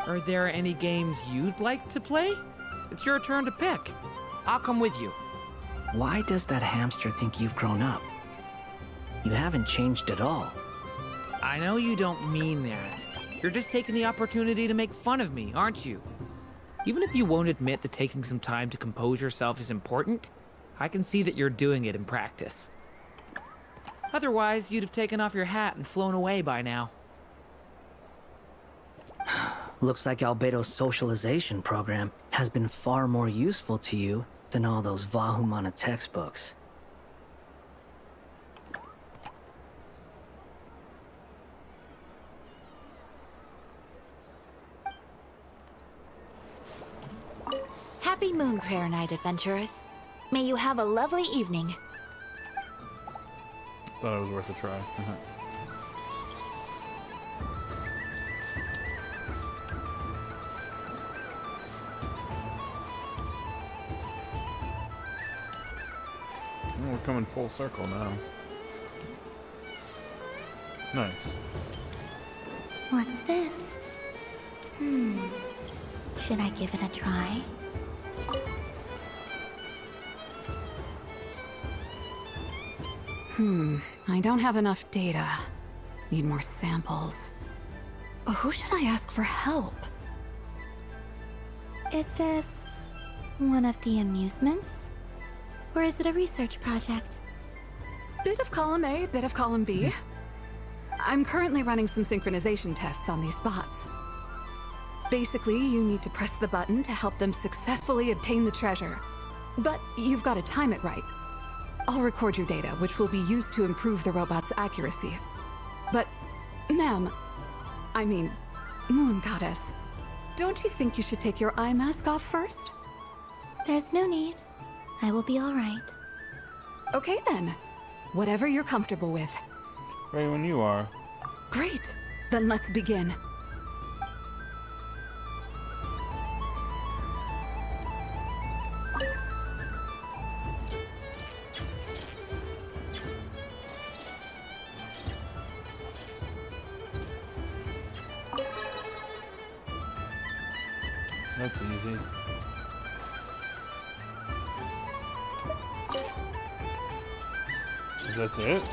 Are there any games you'd like to play? It's your turn to pick. I'll come with you. Why does that hamster think you've grown up? You haven't changed at all. I know you don't mean that. You're just taking the opportunity to make fun of me, aren't you? Even if you won't admit that taking some time to compose yourself is important, I can see that you're doing it in practice. Otherwise, you'd have taken off your hat and flown away by now. Looks like Albedo's socialization program has been far more useful to you than all those Vahumana textbooks. Happy Moon Prayer Night, adventurers. May you have a lovely evening. Thought it was worth a try. We're coming full circle now. Nice. What's this? Should I give it a try? I don't have enough data. Need more samples. Who should I ask for help? Is this one of the amusements? Or is it a research project? Bit of column A, bit of column B. I'm currently running some synchronization tests on these bots. Basically, you need to press the button to help them successfully obtain the treasure. But you've got to time it right. I'll record your data, which will be used to improve the robot's accuracy. But, ma'am, I mean, Moon Goddess, don't you think you should take your eye mask off first? There's no need. I will be all right. Okay then. Whatever you're comfortable with. Right when you are. Great. Then let's begin. That's easy. Is that it?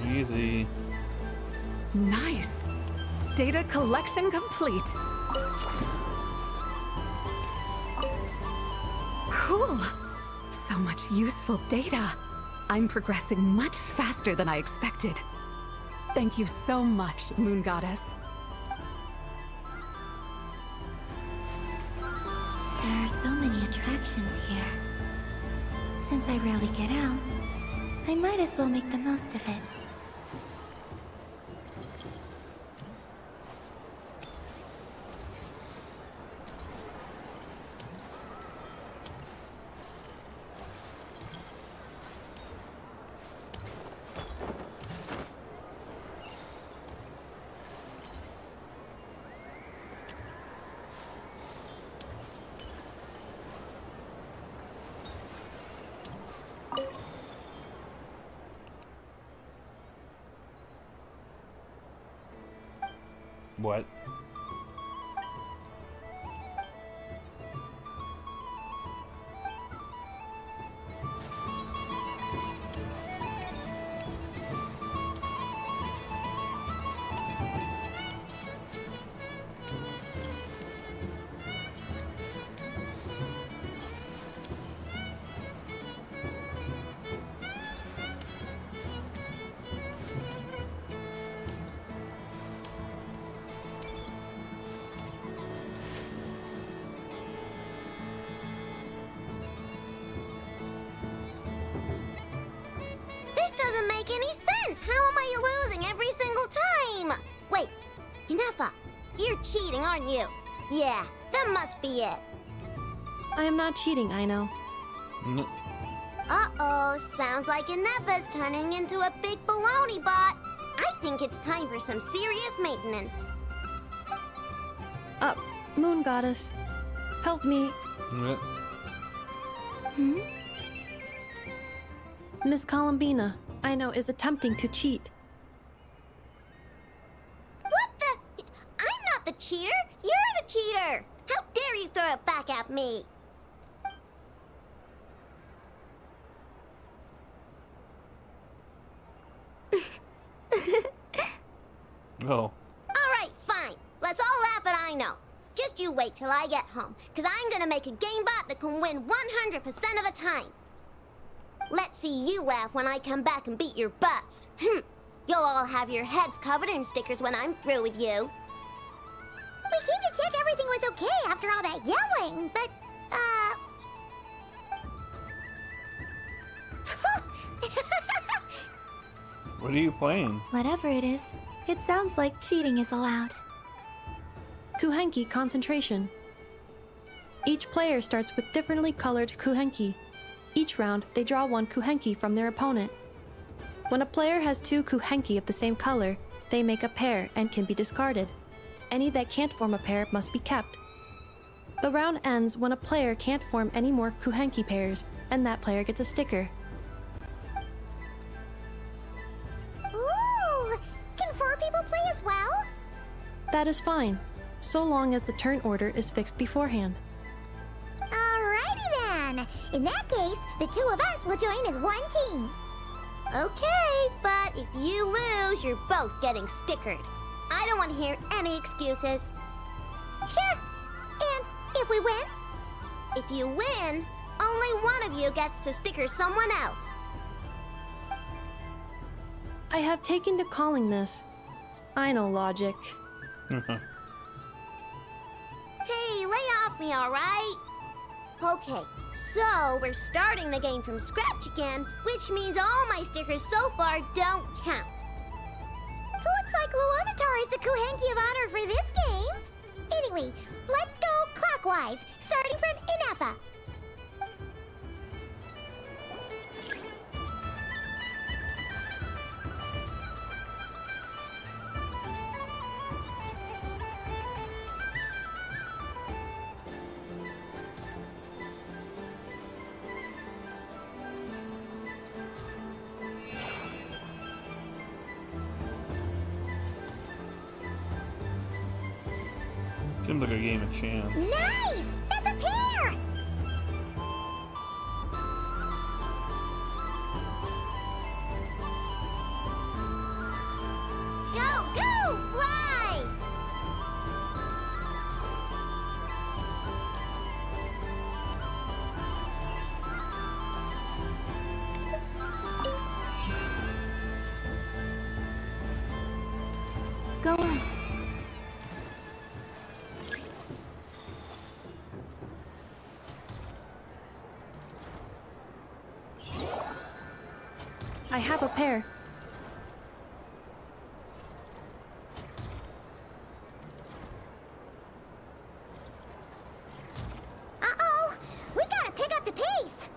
Easy. Nice. Data collection complete. Cool. So much useful data. I'm progressing much faster than I expected. Thank you so much, Moon Goddess. There are so many attractions here. Since I rarely get out, I might as well make the most of it. What? Any sense? How am I losing every single time? Wait, Inefa, you're cheating, aren't you? Yeah, that must be it. I am not cheating, I know. No. Uh-oh, sounds like Inefa's turning into a big baloney bot. I think it's time for some serious maintenance. Moon Goddess, help me. Yeah. Miss Columbina, I know, is attempting to cheat. What the? I'm not the cheater. You're the cheater. How dare you throw it back at me? Oh. Alright, fine. Let's all laugh at I know. Just you wait till I get home, because I'm gonna make a game bot that can win 100% of the time. Let's see you laugh when I come back and beat your butts. You'll all have your heads covered in stickers when I'm through with you. We came to check everything was okay after all that yelling, but, What are you playing? Whatever it is, it sounds like cheating is allowed. Kuhenki concentration. Each player starts with differently colored Kuhenki. Each round, they draw one Kuhenki from their opponent. When a player has 2 Kuhenki of the same color, they make a pair and can be discarded. Any that can't form a pair must be kept. The round ends when a player can't form any more Kuhenki pairs, and that player gets a sticker. Ooh! Can 4 people play as well? That is fine, so long as the turn order is fixed beforehand. Alrighty then! In that case, the 2 of us will join as one team. Okay, but if you lose, you're both getting stickered. I don't want to hear any excuses. Sure. And if we win? If you win, only one of you gets to sticker someone else. I have taken to calling this. I know logic. Hey, lay off me, alright? Okay, so we're starting the game from scratch again, which means all my stickers so far don't count. Looks like Luonatar is the Kuhenki of honor for this game. Anyway, let's go clockwise, starting from Inefa. Seems like a game of chance. Nice! That's a pair! Go, go, fly! Go on. I have a pair. Uh-oh! We've got to pick up the pace!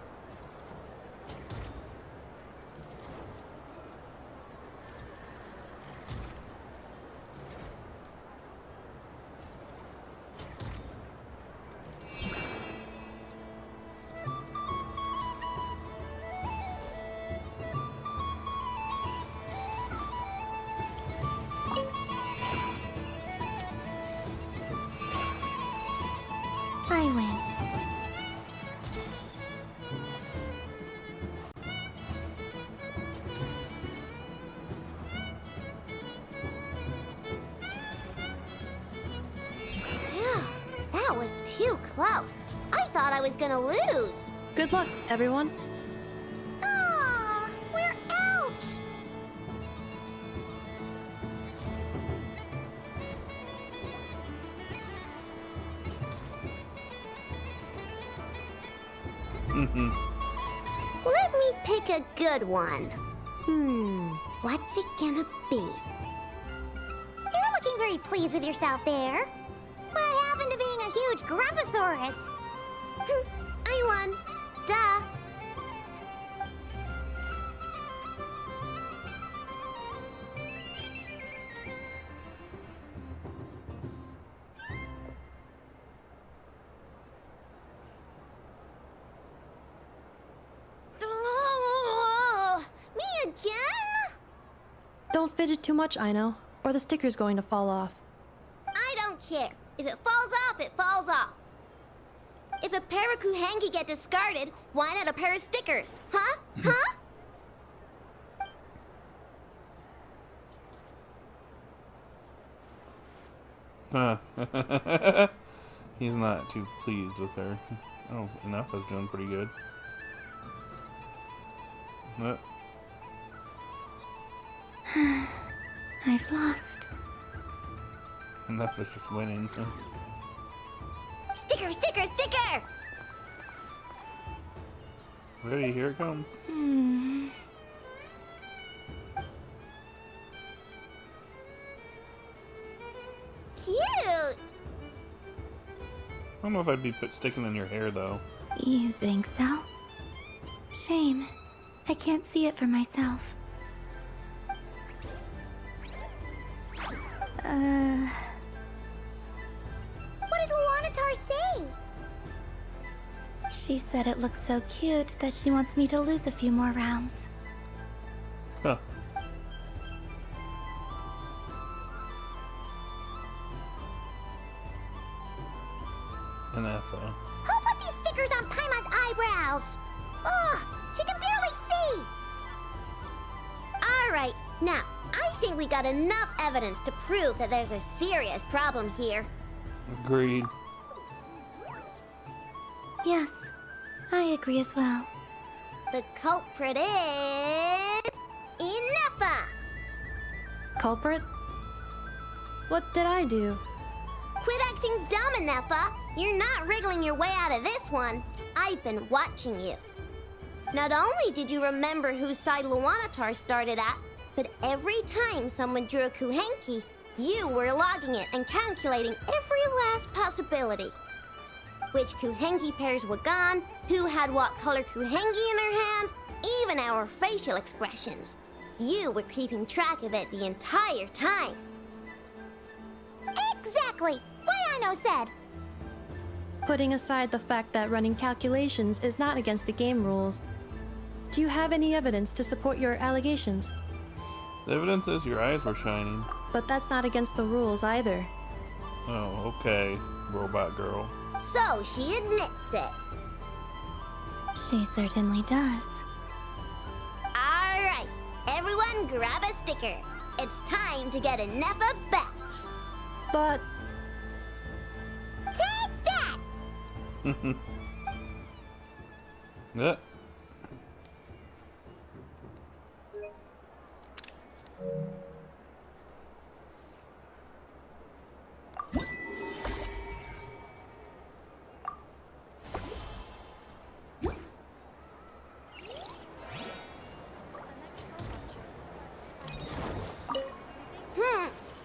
I win. Phew, that was too close. I thought I was gonna lose. Good luck, everyone. Aw, we're out! Let me pick a good one. What's it gonna be? You're looking very pleased with yourself there. What happened to being a huge Grumposaurus? I won. Duh. Me again? Don't fidget too much, Aino, or the sticker's going to fall off. I don't care. If it falls off, it falls off. If a pair of Kuhenki get discarded, why not a pair of stickers? Huh? Huh? He's not too pleased with her. Oh, Inefa's doing pretty good. I've lost. Inefa's just winning. Sticker, sticker, sticker! Ready, here it comes. Cute! I don't know if I'd be sticking in your hair, though. You think so? Shame. I can't see it for myself. What did Luanatar say? She said it looks so cute that she wants me to lose a few more rounds. Huh. An FO. Who put these stickers on Paimon's eyebrows? Ugh, she can barely see. Alright, now, I think we got enough evidence to prove that there's a serious problem here. Agreed. Yes, I agree as well. The culprit is... Inefa! Culprit? What did I do? Quit acting dumb, Inefa! You're not wriggling your way out of this one. I've been watching you. Not only did you remember whose side Luanatar started at, but every time someone drew a Kuhenki, you were logging it and calculating every last possibility. Which Kuhenki pairs were gone, who had what color Kuhenki in their hand, even our facial expressions. You were keeping track of it the entire time. Exactly! Wayano said! Putting aside the fact that running calculations is not against the game rules, do you have any evidence to support your allegations? The evidence is your eyes were shining. But that's not against the rules either. Oh, okay, robot girl. So she admits it. She certainly does. Alright, everyone grab a sticker. It's time to get Inefa back. But... Take that! Yeah.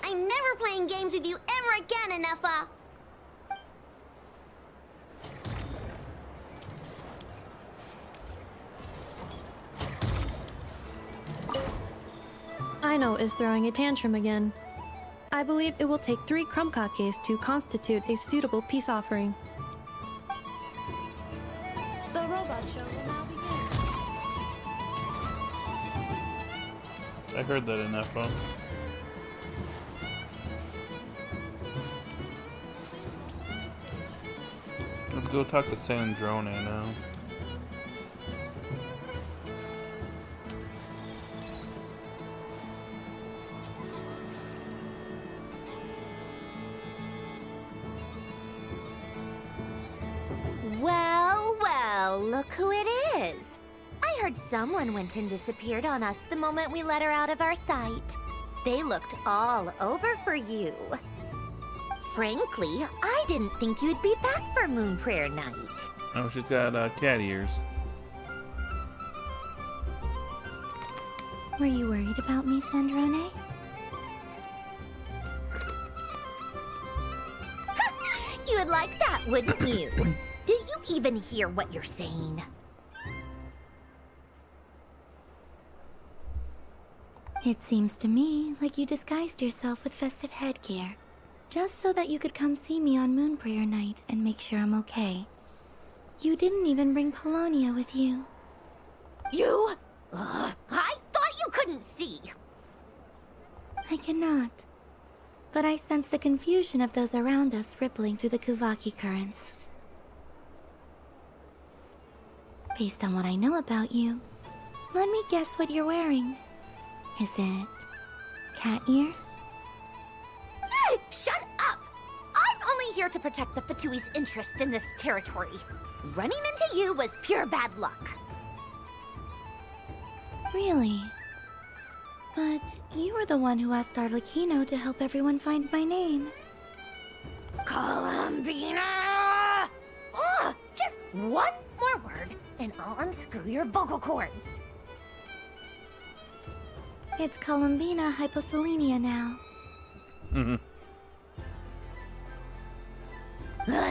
I'm never playing games with you ever again, Inefa. Aino is throwing a tantrum again. I believe it will take 3 crumb-kakes to constitute a suitable peace offering. The robot show will now begin. I heard that in that phone. Let's go talk to Sandrone now. Well, well, look who it is. I heard someone went and disappeared on us the moment we let her out of our sight. They looked all over for you. Frankly, I didn't think you'd be back for Moon Prayer Night. Oh, she's got cat ears. Were you worried about me, Sandrone? You would like that, wouldn't you? Do you even hear what you're saying? It seems to me like you disguised yourself with festive headgear, just so that you could come see me on Moon Prayer Night and make sure I'm okay. You didn't even bring Polonia with you. You? I thought you couldn't see. I cannot. But I sense the confusion of those around us rippling through the Kuvaki currents. Based on what I know about you, let me guess what you're wearing. Is it cat ears? Shut up! I'm only here to protect the Fatui's interest in this territory. Running into you was pure bad luck. Really? But you were the one who asked Arlecchino to help everyone find my name. Columbina! Ugh! Just one more word, and I'll unscrew your vocal cords. It's Columbina hyposelenia now.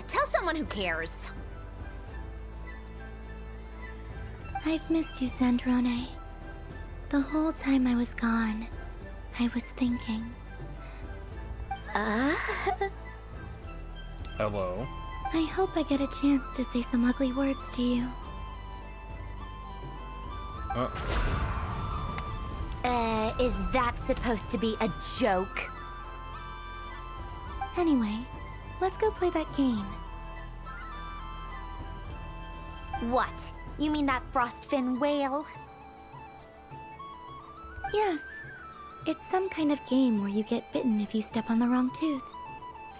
Tell someone who cares. I've missed you, Sandrone. The whole time I was gone, I was thinking. Hello. I hope I get a chance to say some ugly words to you. Is that supposed to be a joke? Anyway, let's go play that game. What? You mean that frostfin whale? Yes. It's some kind of game where you get bitten if you step on the wrong tooth.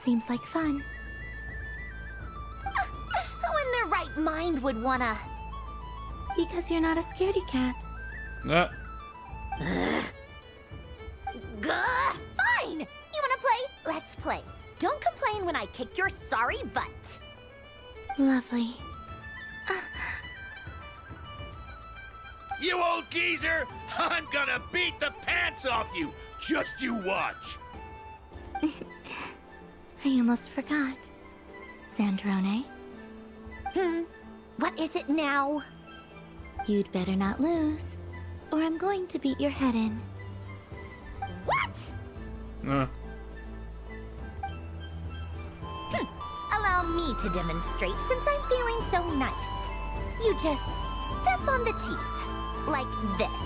Seems like fun. Who in their right mind would wanna... Because you're not a scaredy cat. Gah! Fine! You wanna play? Let's play. Don't complain when I kick your sorry butt. Lovely. You old geezer! I'm gonna beat the pants off you! Just you watch! I almost forgot. Sandrone? What is it now? You'd better not lose, or I'm going to beat your head in. What? Allow me to demonstrate since I'm feeling so nice. You just step on the teeth, like this.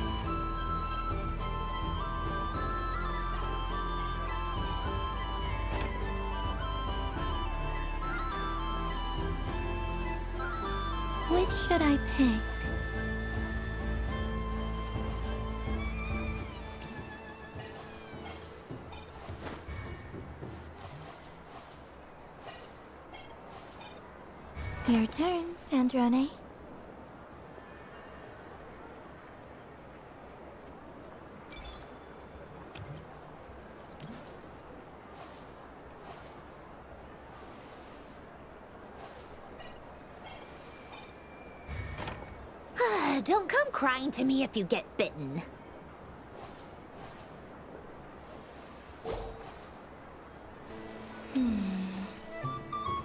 Which should I pick? Your turn, Sandrone. Don't come crying to me if you get bitten.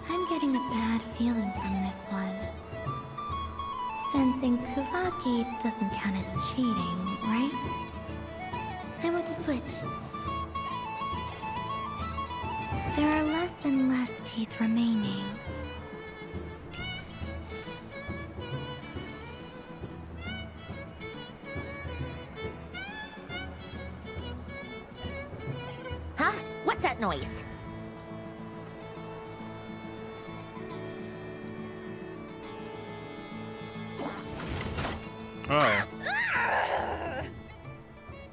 I'm getting a bad feeling from this one. Sensing Kuvaki doesn't count as cheating, right? I want to switch. There are less and less teeth remaining. Huh? What's that noise? Oh.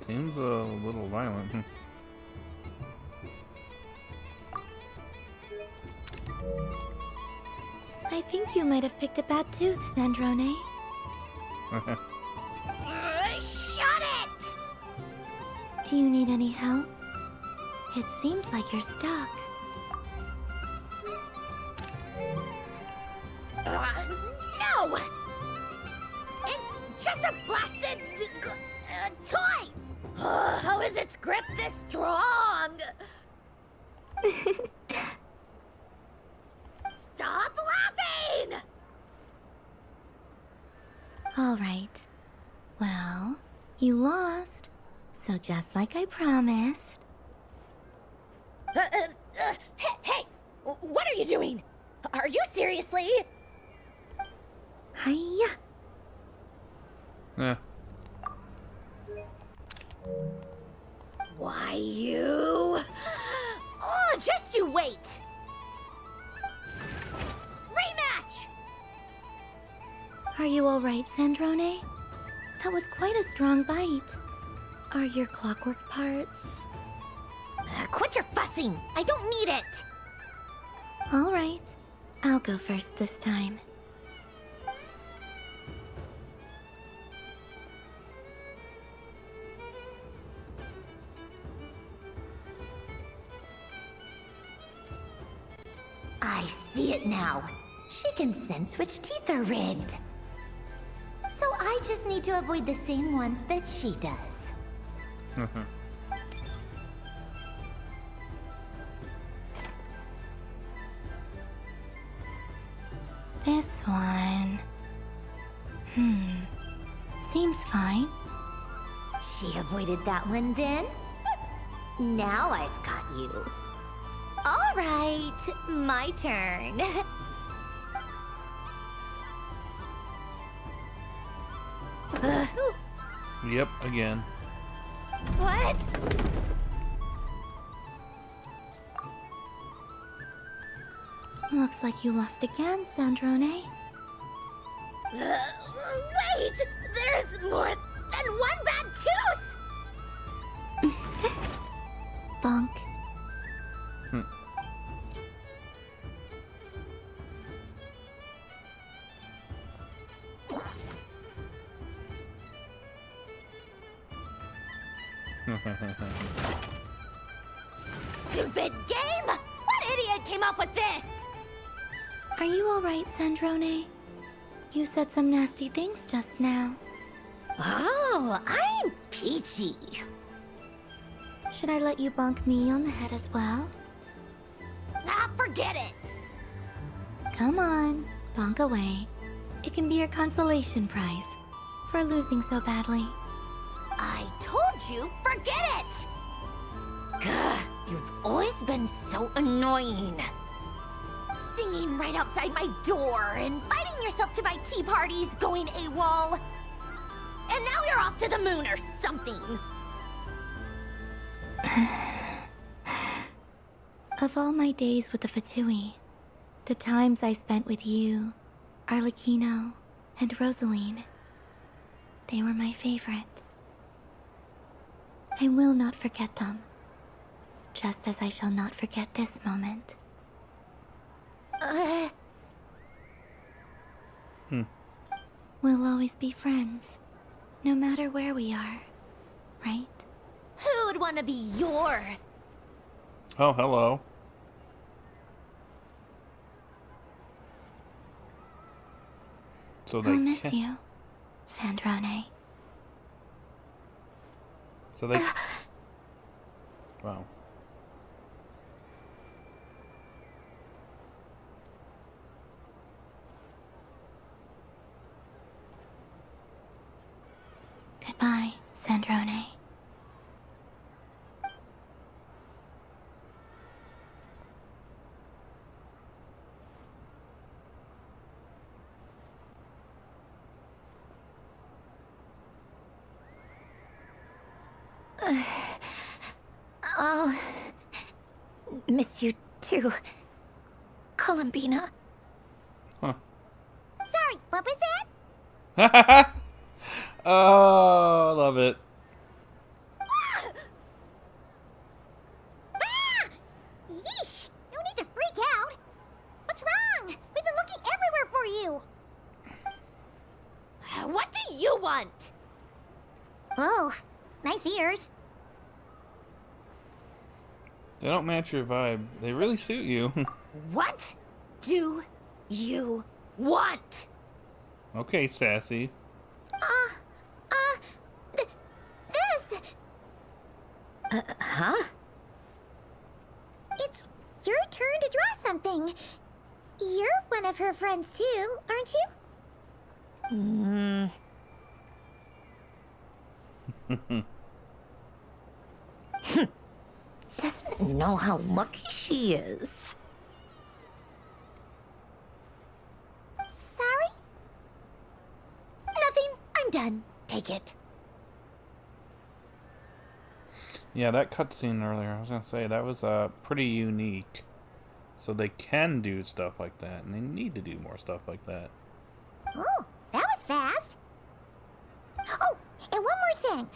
Seems a little violent. I think you might have picked a bad tooth, Sandrone. Shut it! Do you need any help? It seems like you're stuck. No! It's just a blasted toy! How is its grip this strong? Stop laughing! All right. Well, you lost. So just like I promised. Hey! What are you doing? Are you seriously? Hiya! Yeah. Why, you... Oh, just you wait! Rematch! Are you all right, Sandrone? That was quite a strong bite. Are your clockwork parts? Quit your fussing! I don't need it! All right. I'll go first this time. I see it now. She can sense which teeth are rigged. So I just need to avoid the same ones that she does. This one... Seems fine. She avoided that one then? Now I've got you. All right, my turn. Yep, again. What? Looks like you lost again, Sandrone. Wait! There's more than one bad tooth! Bunk. Stupid game! What idiot came up with this? Are you alright, Sandrone? You said some nasty things just now. Oh, I'm peachy. Should I let you bonk me on the head as well? Ah, forget it! Come on, bonk away. It can be your consolation prize for losing so badly. I told you, forget it! Gah, you've always been so annoying. Singing right outside my door, inviting yourself to my tea parties, going AWOL. And now you're off to the moon or something. Of all my days with the Fatui, the times I spent with you, Arlecchino, and Rosaline, they were my favorite. I will not forget them, just as I shall not forget this moment. We'll always be friends, no matter where we are, right? Who'd want to be your... Oh, hello. So they I'll miss can't- you, Sandrone. So they... Wow. Goodbye, Sandrone. I'll miss you too, Columbina. Huh. Sorry, what was that? Oh, love it. Yeesh! No need to freak out. What's wrong? We've been looking everywhere for you. What do you want? Oh, nice ears. They don't match your vibe. They really suit you. What do you want? Okay, sassy. This. Huh? It's your turn to draw something. You're one of her friends too, aren't you? Doesn't know how lucky she is. Sorry? Nothing. I'm done. Take it. Yeah, that cutscene earlier, I was gonna say, that was pretty unique. So they can do stuff like that, and they need to do more stuff like that. Oh, that was fast. Oh, and one more thing.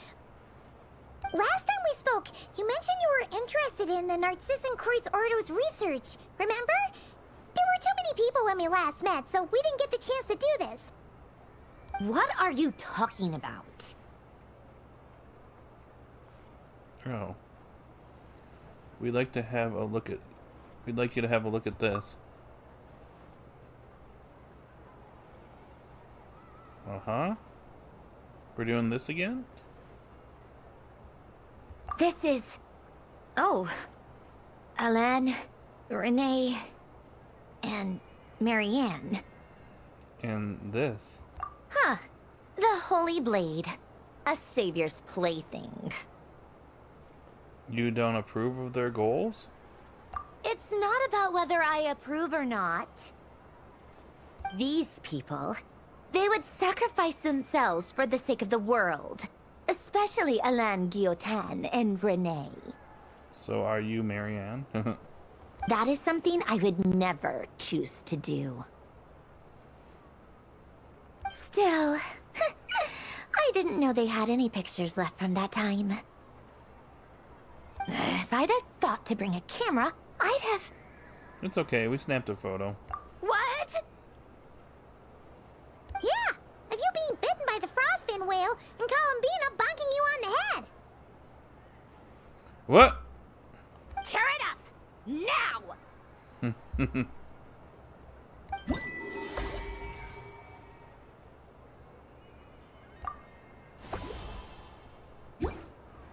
Last time we spoke, you mentioned you were interested in the Narcissan Kreuz Ordo's research, remember? There were too many people when we last met, so we didn't get the chance to do this. What are you talking about? Oh. We'd like to have a look at... We'd like you to have a look at this. Uh-huh. We're doing this again? This is... Oh. Alain, Renee, and Marianne. And this. Huh. The Holy Blade. A savior's plaything. You don't approve of their goals? It's not about whether I approve or not. These people, they would sacrifice themselves for the sake of the world. Especially Alain Guillotin and Renee. So are you Marianne? That is something I would never choose to do. Still, I didn't know they had any pictures left from that time. If I'd have thought to bring a camera, I'd have... It's okay, we snapped a photo. What? Yeah, of you being bitten by the frostfin whale and Columbina bonking you on the head. What? Tear it up! Now!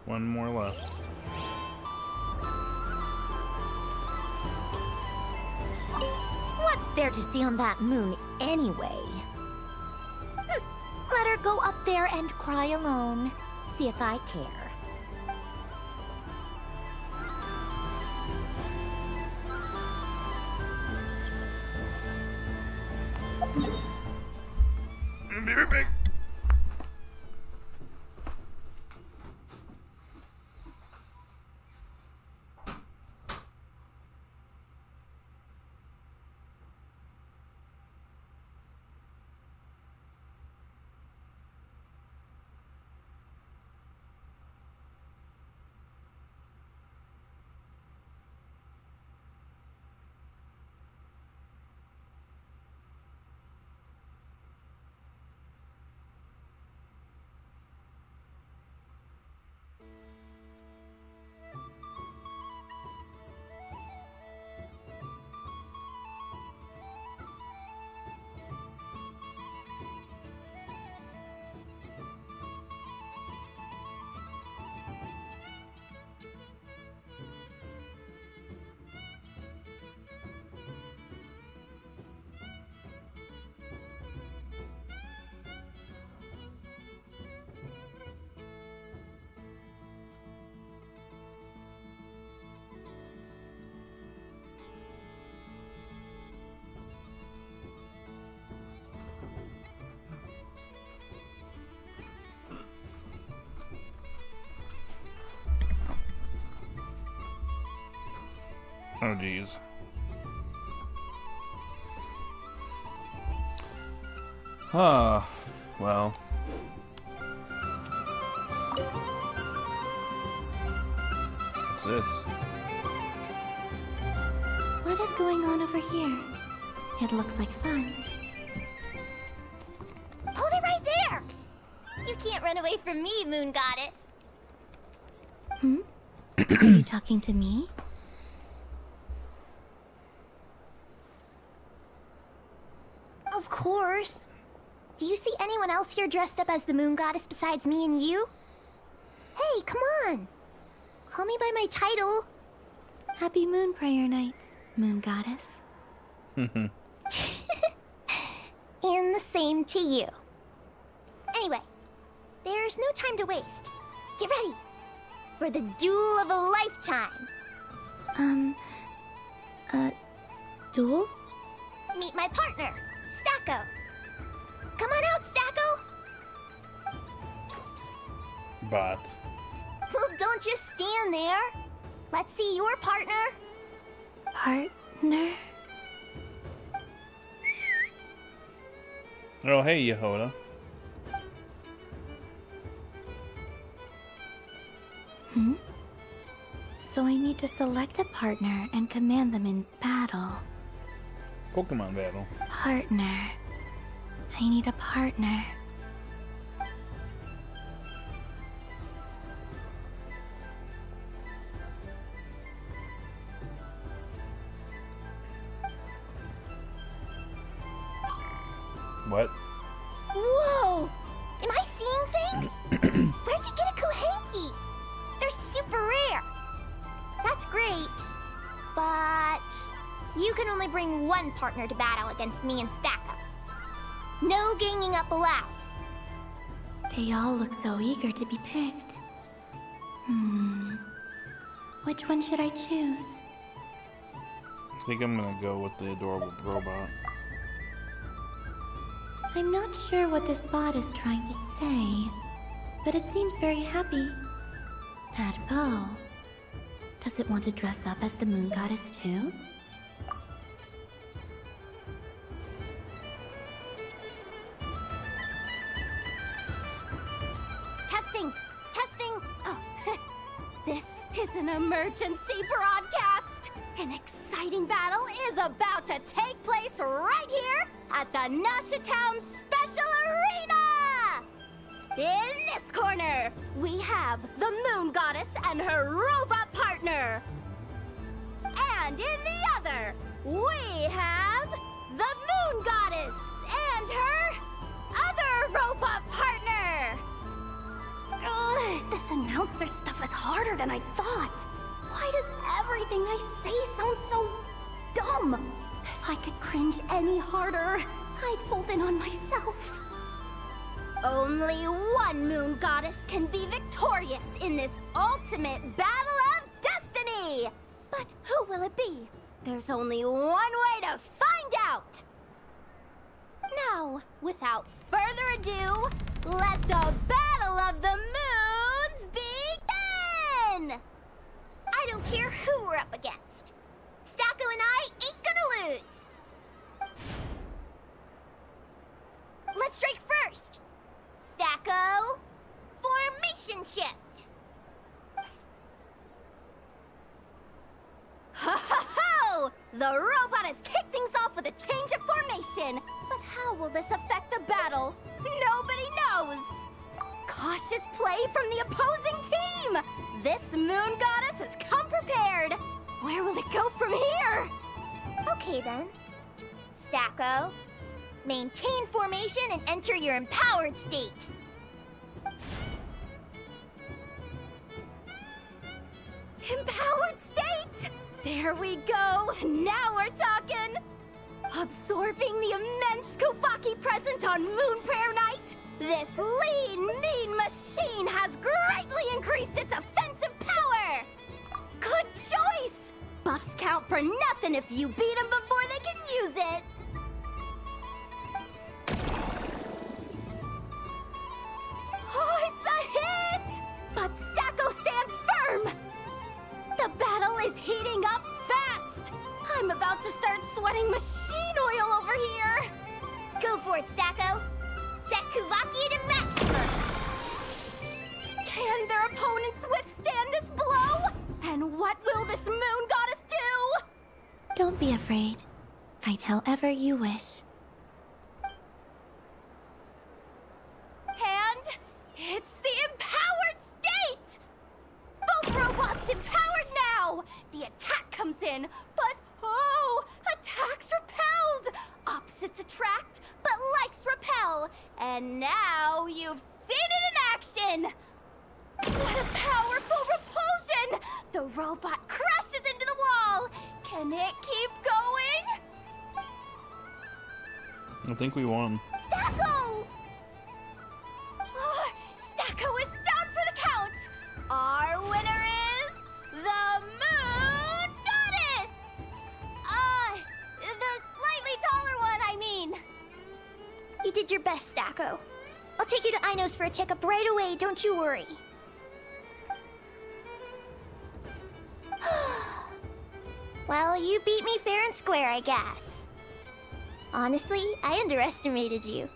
One more left. What's there to see on that moon anyway? Let her go up there and cry alone. See if I care. Be right back. Oh, geez. Well. What's this? What is going on over here? It looks like fun. Hold it right there! You can't run away from me, Moon Goddess. Hmm? Are you talking to me? Of course. Do you see anyone else here dressed up as the Moon Goddess besides me and you? Hey, come on. Call me by my title. Happy Moon Prayer Night, Moon Goddess. And the same to you. Anyway, there's no time to waste. Get ready for the duel of a lifetime. Duel? Meet my partner, Stacko. Come on out, Stacko. Bot. Well, don't just stand there. Let's see your partner. Partner? Oh, hey, Yehoda. Hmm? So I need to select a partner and command them in battle. Pokemon battle. Partner. I need a partner. What? Whoa! Am I seeing things? Where'd you get a Kuhenki? They're super rare. That's great. But you can only bring one partner to battle against me and Stacko. No ganging up allowed. They all look so eager to be picked. Which one should I choose? I think I'm gonna go with the adorable robot. I'm not sure what this bot is trying to say, but it seems very happy. That bow. Does it want to dress up as the moon goddess too? Testing! Testing! Oh, this is an emergency broadcast! An exciting battle is about to take place right here at the Nasha Town Special Arena! In this corner, we have the Moon Goddess and her robot partner. And in the other, we have the Moon Goddess and her other robot partner. Ugh, this announcer stuff is harder than I thought. Why does everything I say sound so dumb? If I could cringe any harder, I'd fold in on myself. Only one Moon Goddess can be victorious in this ultimate battle of destiny! But who will it be? There's only one way to find out! Now, without further ado, let the Battle of the Moons begin! I don't care who we're up against. Stacko and I ain't gonna lose! Let's strike first! Stacko, formation shift! Ha ha ho! The robot has kicked things off with a change of formation. But how will this affect the battle? Nobody knows! Cautious play from the opposing team! This Moon Goddess has come prepared! Where will it go from here? Okay then. Stacko, maintain formation and enter your empowered state. Empowered state! There we go! Now we're talking! Absorbing the immense Kuvaki present on Moon Prayer Night, this lean, mean machine has greatly increased its offensive power! Good choice! Buffs count for nothing if you beat them before they can use it! Oh, it's a hit! But Stacko stands firm! The battle is heating up fast! I'm about to start sweating machine oil over here! Go for it, Stacko! Set Kuvaki to maximum! Can their opponents withstand this blow? And what will this Moon Goddess do? Don't be afraid. Fight however you wish. And it's the empowered state! Both robots empowered now! The attack comes in, but oh, attacks repelled! Opposites attract, but likes repel. And now you've seen it in action! What a powerful repulsion! The robot crashes into the wall! Can it keep going? I think we won. Stacko! Oh, Stacko is down for the count! Our winner is the Moon Goddess! The slightly taller one, I mean. You did your best, Stacko. I'll take you to Ino's for a checkup right away, don't you worry. Well, you beat me fair and square, I guess. Honestly, I underestimated you.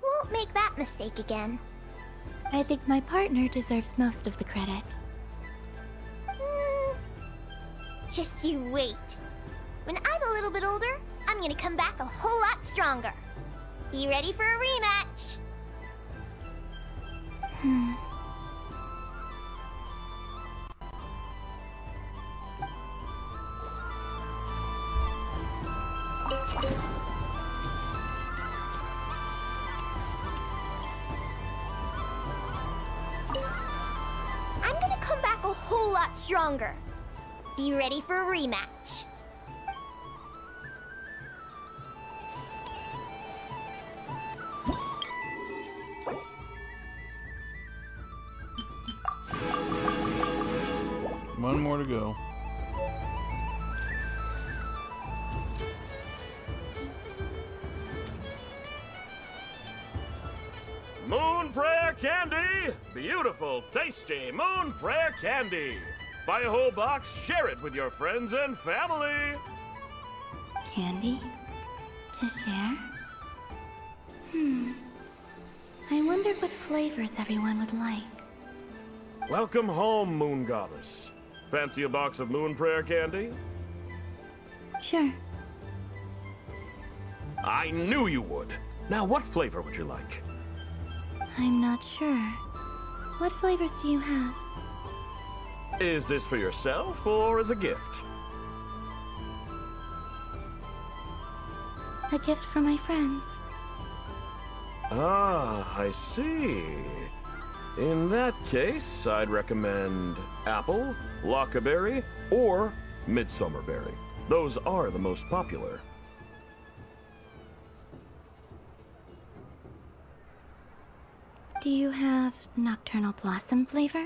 Won't make that mistake again. I think my partner deserves most of the credit. Just you wait. When I'm a little bit older, I'm gonna come back a whole lot stronger. Be ready for a rematch. I'm gonna come back a whole lot stronger. Be ready for a rematch. One more to go. Prayer candy! Beautiful, tasty Moon Prayer candy! Buy a whole box, share it with your friends and family! Candy? To share? I wondered what flavors everyone would like. Welcome home, Moon Goddess. Fancy a box of Moon Prayer candy? Sure. I knew you would. Now, what flavor would you like? I'm not sure. What flavors do you have? Is this for yourself or as a gift? A gift for my friends. Ah, I see. In that case, I'd recommend apple, lockaberry, or midsummerberry. Those are the most popular. Do you have nocturnal blossom flavor?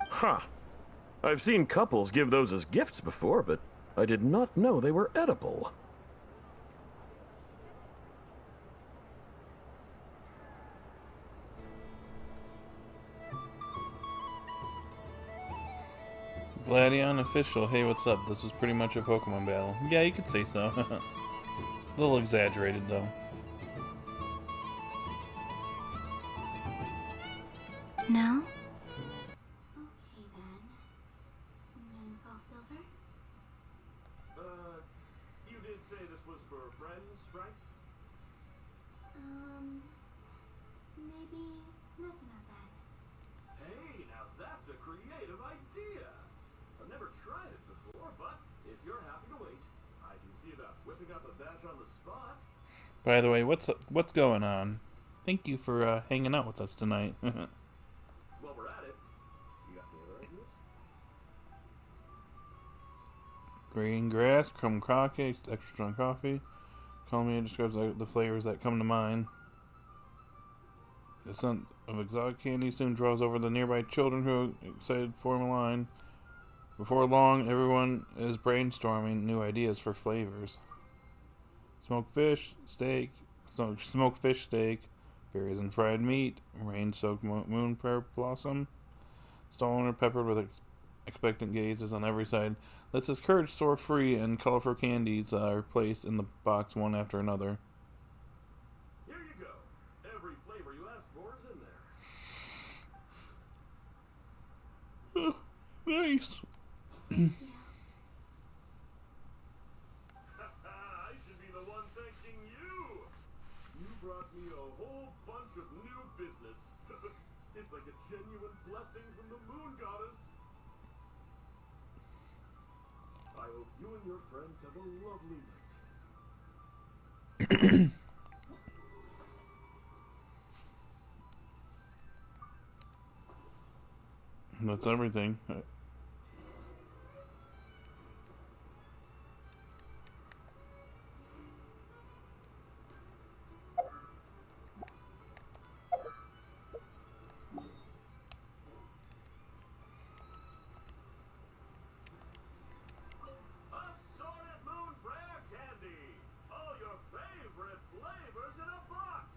Huh. I've seen couples give those as gifts before, but I did not know they were edible. Gladion official, hey, what's up? This was pretty much a Pokemon battle. Yeah, you could say so. A little exaggerated, though. No? You did say this was for friends, right? Maybe Smetana then. Hey, now that's a creative idea! I've never tried it before, but if you're happy to wait, I can see about whipping up a batch on the spot. By the way, what's going on? Thank you for hanging out with us tonight. While we're at it, you got any other ideas? Green grass, crumb coffee, extra strong coffee. Column describes the flavors that come to mind. The scent of exotic candy soon draws over the nearby children who are excited to form a line. Before long, everyone is brainstorming new ideas for flavors. Smoked fish steak, berries and fried meat, rain-soaked moon prayer blossom, stolen or peppered with expectant gazes on every side. Lets his courage soar free, and colorful candies are placed in the box one after another. Here you go. Every flavor you asked for is in there. Nice. I should be the one thanking you. You brought me a whole bunch of new business. It's like a genuine blessing from the Moon Goddess. I hope you and your friends have a lovely night. That's everything. Assorted Moon Prayer candy! All your favorite flavors in a box!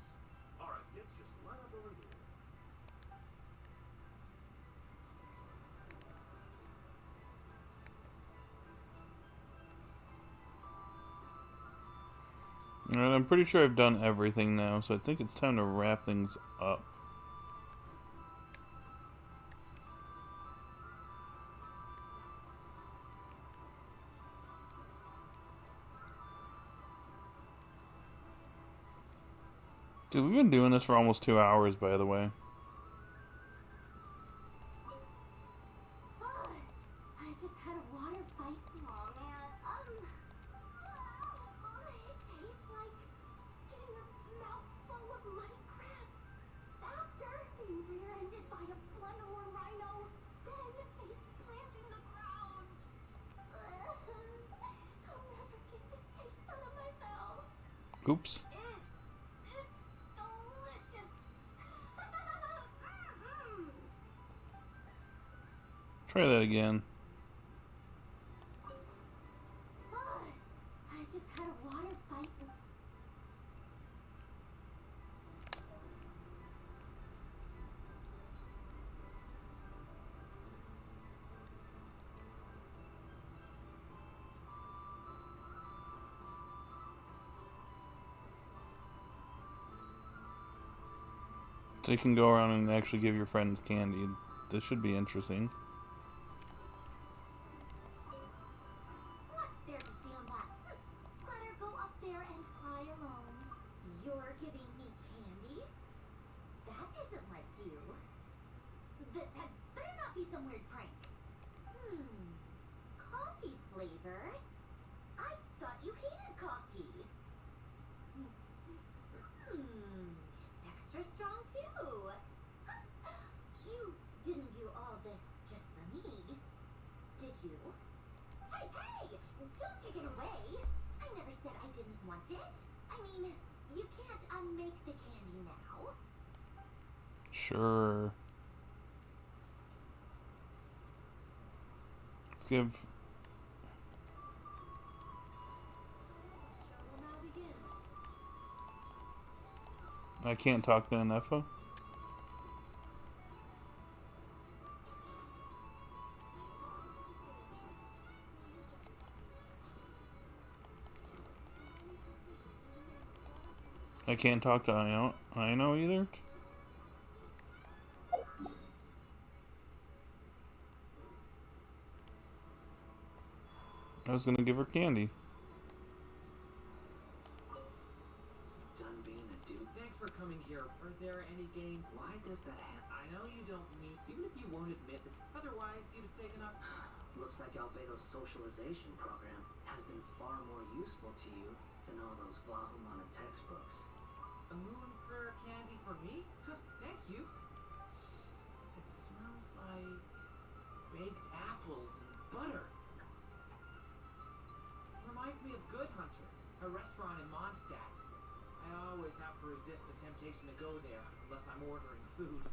Alright, kids, just line up over here. And I'm pretty sure I've done everything now, so I think it's time to wrap things up. Dude, we've been doing this for almost 2 hours, by the way. I just had a water fight. Aw, man. It tastes like getting a mouthful of muddy grass. After being rear-ended by a bloodhorn rhino, then face planting the ground. I'll never get this taste out of my mouth. Oops. It's delicious. Try that again. I just had a water fight. So you can go around and actually give your friends candy. This should be interesting. What's there to see on that? Let her go up there and cry alone. You're giving me candy? That isn't like you. This had better not be some weird prank. Coffee flavor? I thought you hated coffee. It's extra strong too. You didn't do all this just for me, did you? Hey, don't take it away. I never said I didn't want it. I mean, you can't unmake the candy now. Sure. Let's give... I can't talk to Nefa. I can't talk to Ino either. I was gonna give her candy. Thanks for coming here. Are there any games? Why does that happen? I know you don't mean, even if you won't admit it. Otherwise, you'd have taken up. Looks like Albedo's socialization program has been far more useful to you than all those Vahumana textbooks. A moon prayer candy for me? Thank you. It smells like baked apples and butter. Reminds me of Good Hunter, a restaurant in Mondstadt. I always have to resist the temptation to go there unless I'm ordering food.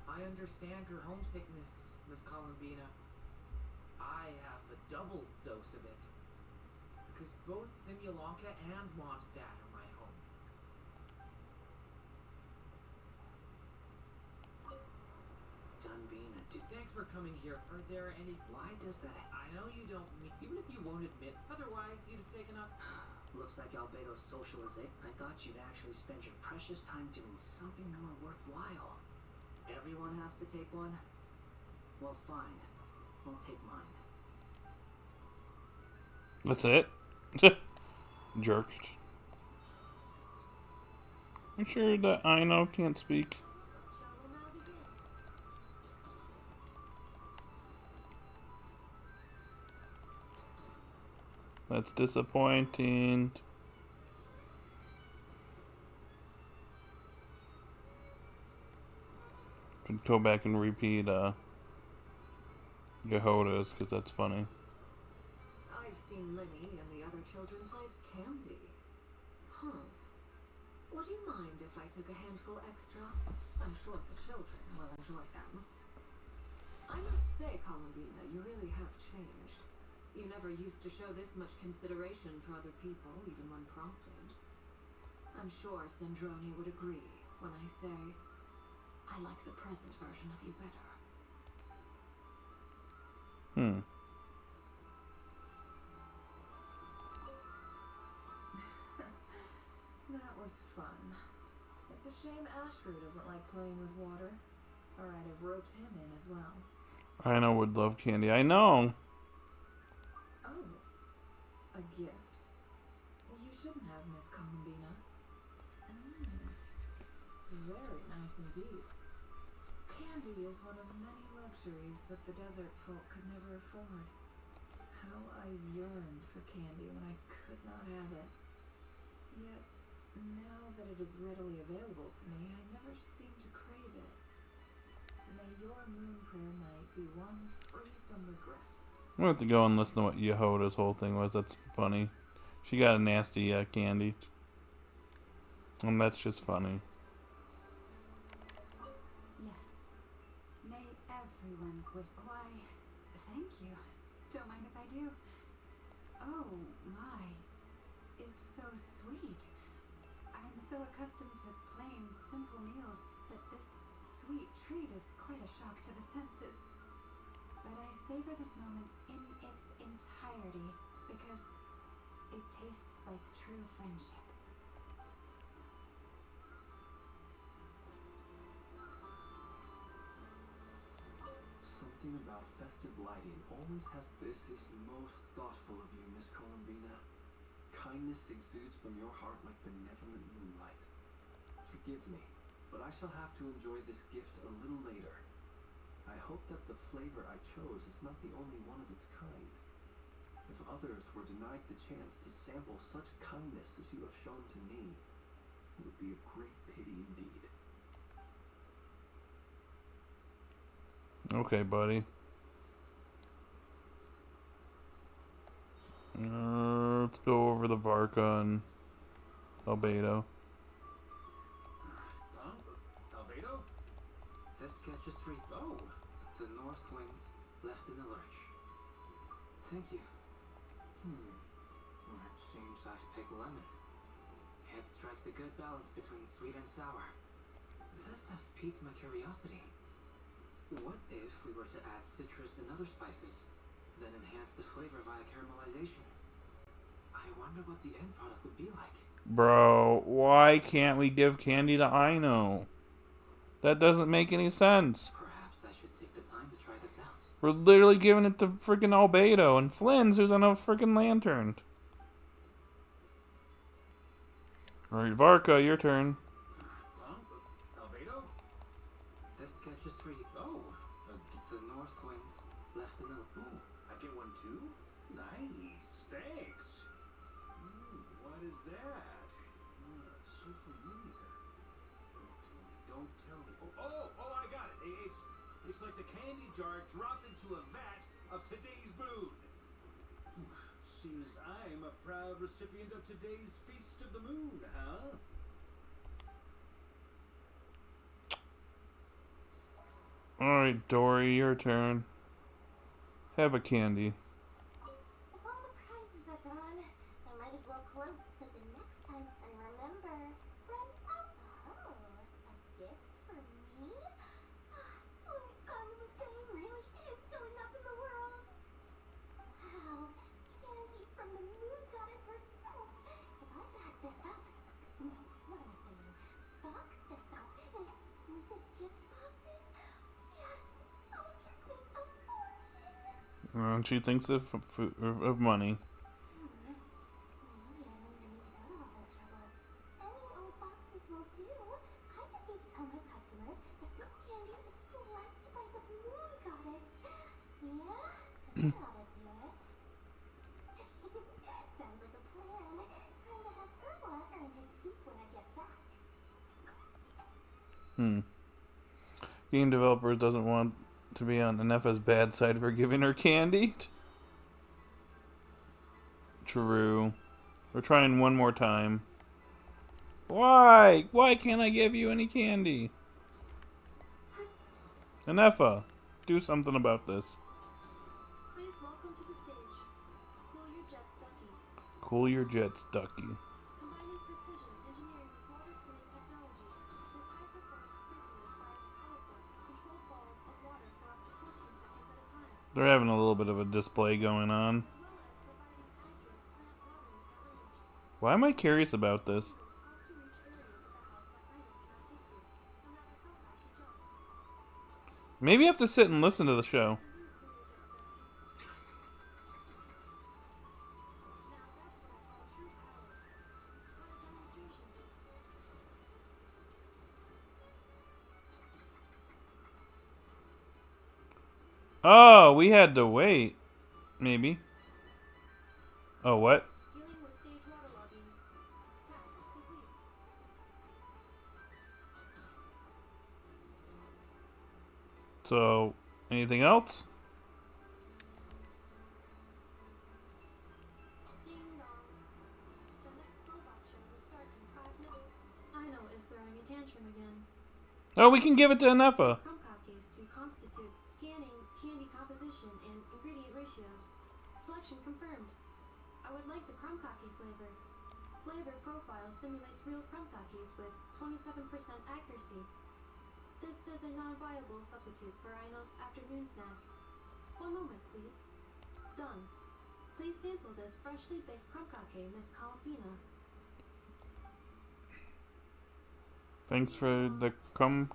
I understand your homesickness, Miss Columbina. I have a double dose of it. Because both Simulanka and Mondstadt are my home. Dunbina, Thanks for coming here. Are there any... Why does that... I know you don't mean... Even if you won't admit, otherwise you'd have taken up... Looks like Albedo's socialization. I thought you'd actually spend your precious time doing something more worthwhile. Everyone has to take one? Well, fine. I'll take mine. That's it? Jerk. I'm sure that Ino can't speak. That's disappointing. Could go back and repeat Yehoda's, because that's funny. I've seen Linny and the other children play candy. Would you mind if I took a handful extra? I'm sure the children will enjoy them. I must say, Columbina, you really have changed. You never used to show this much consideration for other people, even when prompted. I'm sure Sandrone would agree when I say I like the present version of you better. That was fun. It's a shame Ashrew doesn't like playing with water, or I'd have roped him in as well. Ino would love candy. I know. Oh, a gift. You shouldn't have, Miss Columbina. Very nice indeed. Candy is one of many luxuries that the desert folk could never afford. How I yearned for candy when I could not have it. Yet, now that it is readily available to me, I never seem to crave it. May your moon prayer night be one free from regrets. We'll have to go and listen to what Yehoda's whole thing was. That's funny. She got a nasty candy. And that's just funny. Yes. May everyone sometimes would... Why, thank you. Don't mind if I do. Oh, my. It's so sweet. I'm so accustomed to plain, simple meals that this sweet treat is quite a shock to the senses. But I savor this moment in its entirety because it tastes like true friendship. Something about festive lighting always has. This is most thoughtful of you, Miss Columbina. Kindness exudes from your heart like benevolent moonlight. Forgive me, but I shall have to enjoy this gift a little later. I hope that the flavor I chose is not the only one of its kind. If others were denied the chance to sample such kindness as you have shown to me, it would be a great pity indeed. Okay, buddy. Let's go over the Varka and Albedo. Albedo? This sketch is free. Oh, the north wind left in a lurch. Thank you. Well, it seems I've picked lemon. It strikes a good balance between sweet and sour. This has piqued my curiosity. What if we were to add citrus and other spices, then enhance the flavor via caramelization? I wonder what the end product would be like. Bro, why can't we give candy to Aino? That doesn't make any sense. Perhaps I should take the time to try this out. We're literally giving it to freaking Albedo and Flynn's, who's on a freaking lantern. Alright, Varka, your turn. Albedo? This sketch is for you. Oh, the north wind left in a... Ooh, I get one too? Nice, thanks. What is that? So familiar. Don't tell me. Oh, I got it. It's like the candy jar dropped into a vat of today's boon. Seems I'm a proud recipient of today's Feast of the Moon, huh? Alright, Dory, your turn. Have a candy. If all the prizes are gone, I might as well close it so the next time and remember, run up. Oh, a gift for me? Oh, son of a gun really is going up in the world. Wow, candy from the moon goddess herself. If I back this up, no, what am I saying? Box this up in exclusive gift boxes. Yes, I can make a fortune. She thinks of money. Game developers doesn't want to be on Nefa's bad side for giving her candy. True. We're trying one more time. Why? Why can't I give you any candy? Nefa, do something about this. Please welcome to the stage. Cool your jets, Ducky. Cool your jets, Ducky. Combining precision engineering with water cooling technology, this high-performance sprinkler fires powerful, controlled balls of water for up to 14 seconds at a time. They're having a little bit of a display going on. Why am I curious about this? Maybe I have to sit and listen to the show. Oh, we had to wait. Maybe. Oh, what? So, anything else? Aino is throwing a tantrum again. Oh, we can give it to Nefa. Crumb copies to constitute scanning candy composition and ingredient ratios. Selection confirmed. I would like the crumb cake flavor. Flavor profile simulates real crumb cakes with 27% accuracy. This is a non-viable substitute for Aino's afternoon snack. One moment, please. Done. Please sample this freshly baked crumb cake, Miss Columbina. Thanks for the crumb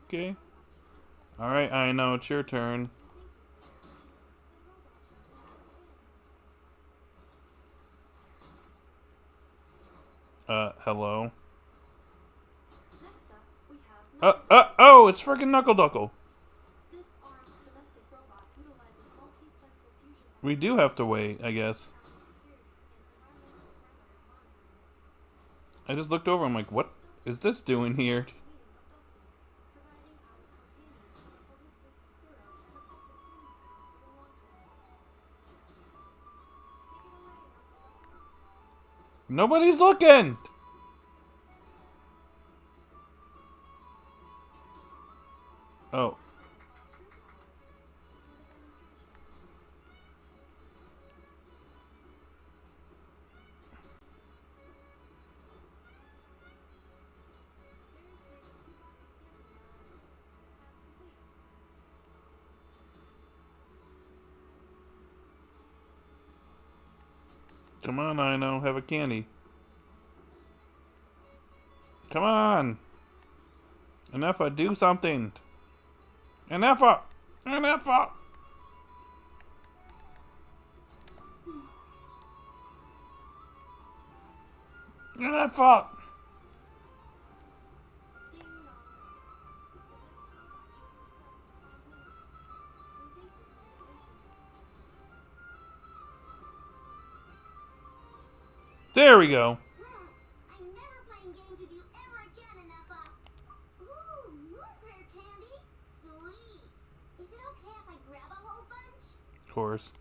cake. Alright, I know, it's your turn. Hello? Oh, it's freaking Knuckle Duckle. We do have to wait, I guess. I just looked over, I'm like, what is this doing here? Nobody's looking! Oh. Come on, I know, have a candy. Come on! Enough, do something! Enough! Enough! Enough! There we go. I'm never playing games with you ever again, Enough. Ooh, moonbear candy. Sweet. Is it okay if I grab a whole bunch? Of course.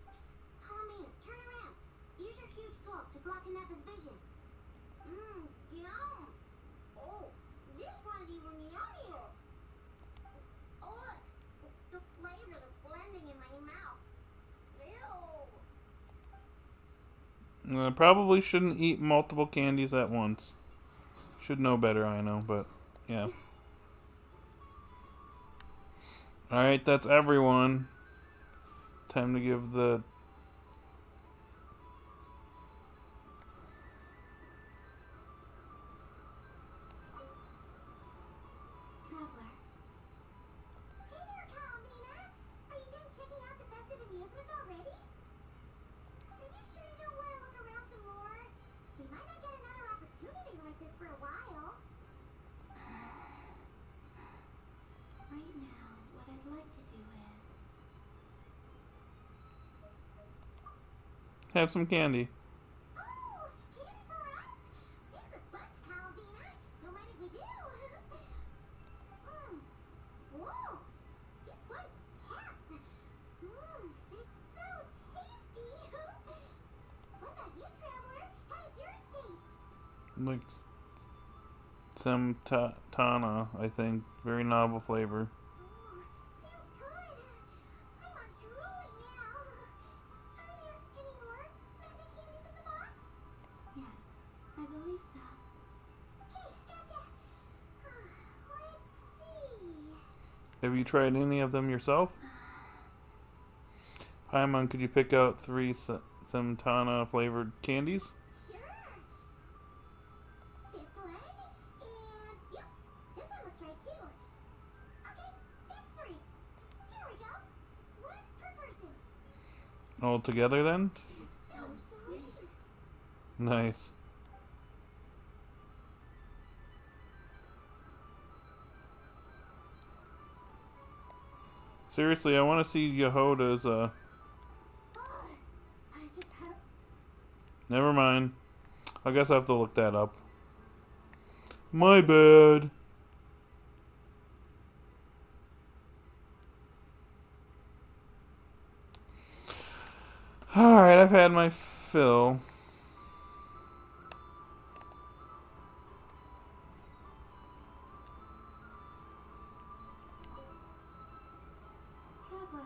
Tommy, turn around. Use your huge cloak to block Enougha's vision. Yum. Oh, this one's even yummier. Oh, the flavors are blending in my mouth. Ew. Probably shouldn't eat multiple candies at once. Should know better, I know, but yeah. Alright, that's everyone. Time to give the... Traveler. Hey there, Columbina! Are you done checking out the festive amusements already? Are you sure you don't want to look around some more? We might not get another opportunity like this for a while. Right now, what I'd like to do is... Have some candy. Oh, candy for us? There's a bunch, Columbina. Don't mind if we do. Whoa! Just one's taps. It's so tasty. What about you, Traveler? How does yours taste? Like some tana, I think. Very novel flavor. Sounds good. I'm on drooling now. Are there any more snappy candies in the box? Yes, I believe so. Okay, gotcha. Let's see. Have you tried any of them yourself? Paimon, could you pick out 3 Samtana flavored candies? Sure. This one, and yep, this one looks right too. Okay, that's 3. Here we go. 1 per person. All together then? So sweet. Nice. Seriously, I want to see Yehoda's, I just had Never mind. I guess I have to look that up. My bad. Alright, I've had my fill. Traveler.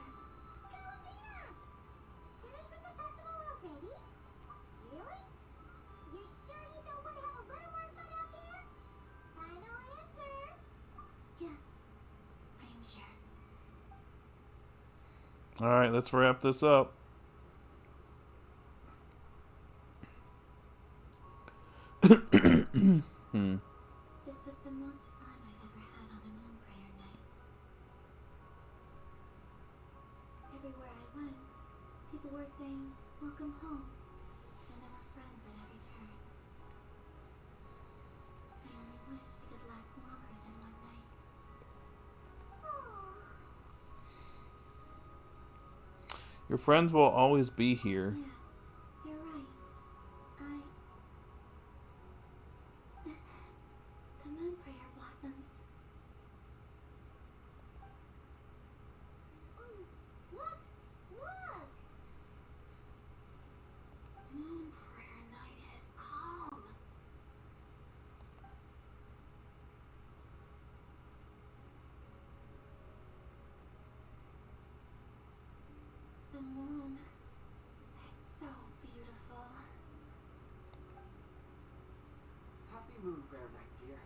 Alright, let's wrap this up. This was the most fun I've ever had on a moon prayer night. Everywhere I went, people were saying, "Welcome home," and there were friends at every turn. I only wish it could last longer than one night. Your friends will always be here. Yes, you're right. The moon prayer blossoms. Look! Look! Moon prayer night has come. The moon. It's so beautiful. Happy Moon Prayer Night, dear.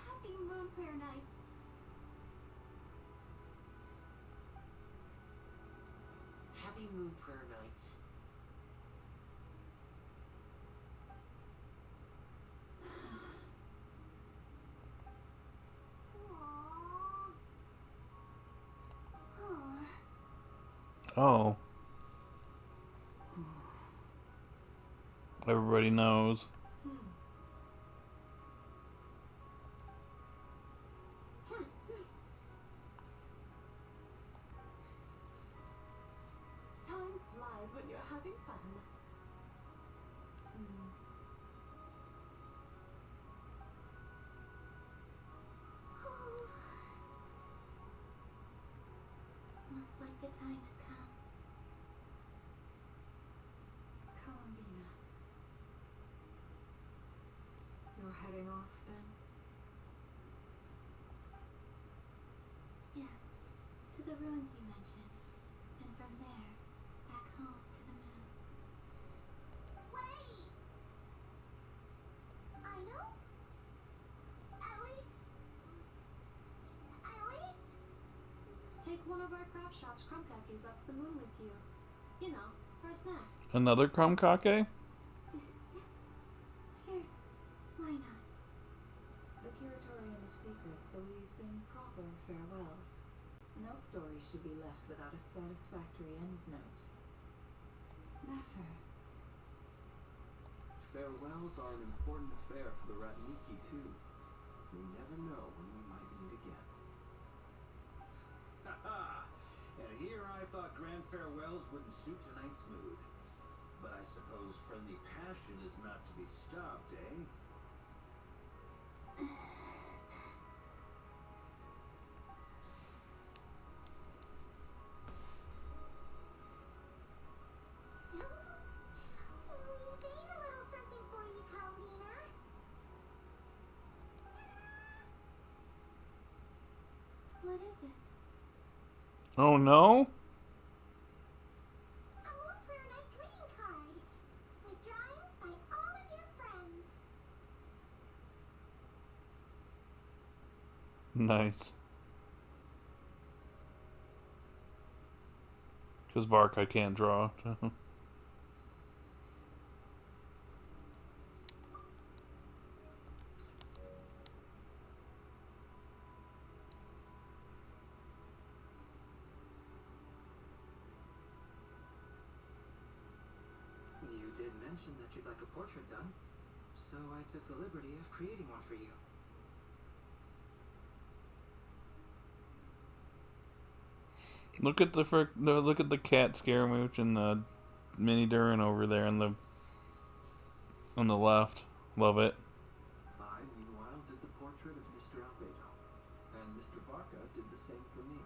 Happy moon prayer night. Happy Moon Prayer Night. Oh. Everybody knows. Time flies when you're having fun. Looks like the time has come. Columbina. You're heading off then? Yes, to the ruins you mentioned. And from there, back home to the moon. Wait! I know? At least... Take one of our craft shop's crumb cookies up to the moon with you. You know, for a snack. Another crumb cake? Sure, why not? The Curatorian of Secrets believes in proper farewells. No story should be left without a satisfactory endnote. Never. Farewells are an important affair for the Ratniki, too. We never know when we might meet again. Ha-ha! And here I thought grand farewells wouldn't suit tonight's mood. But I suppose friendly passion is not to be stopped, eh? We made a little something for you, Columbina. What is it? Oh no? A Moon Prayer Night greeting card. With drawings by all of your friends. Nice. Because Varka can't draw. You did mention that you'd like a portrait done, so I took the liberty of creating one for you. Look at look at the cat Scaramouche and the mini Durin over there on the left. Love it. I, meanwhile, did the portrait of Mr. Albedo, and Mr. Varka did the same for me.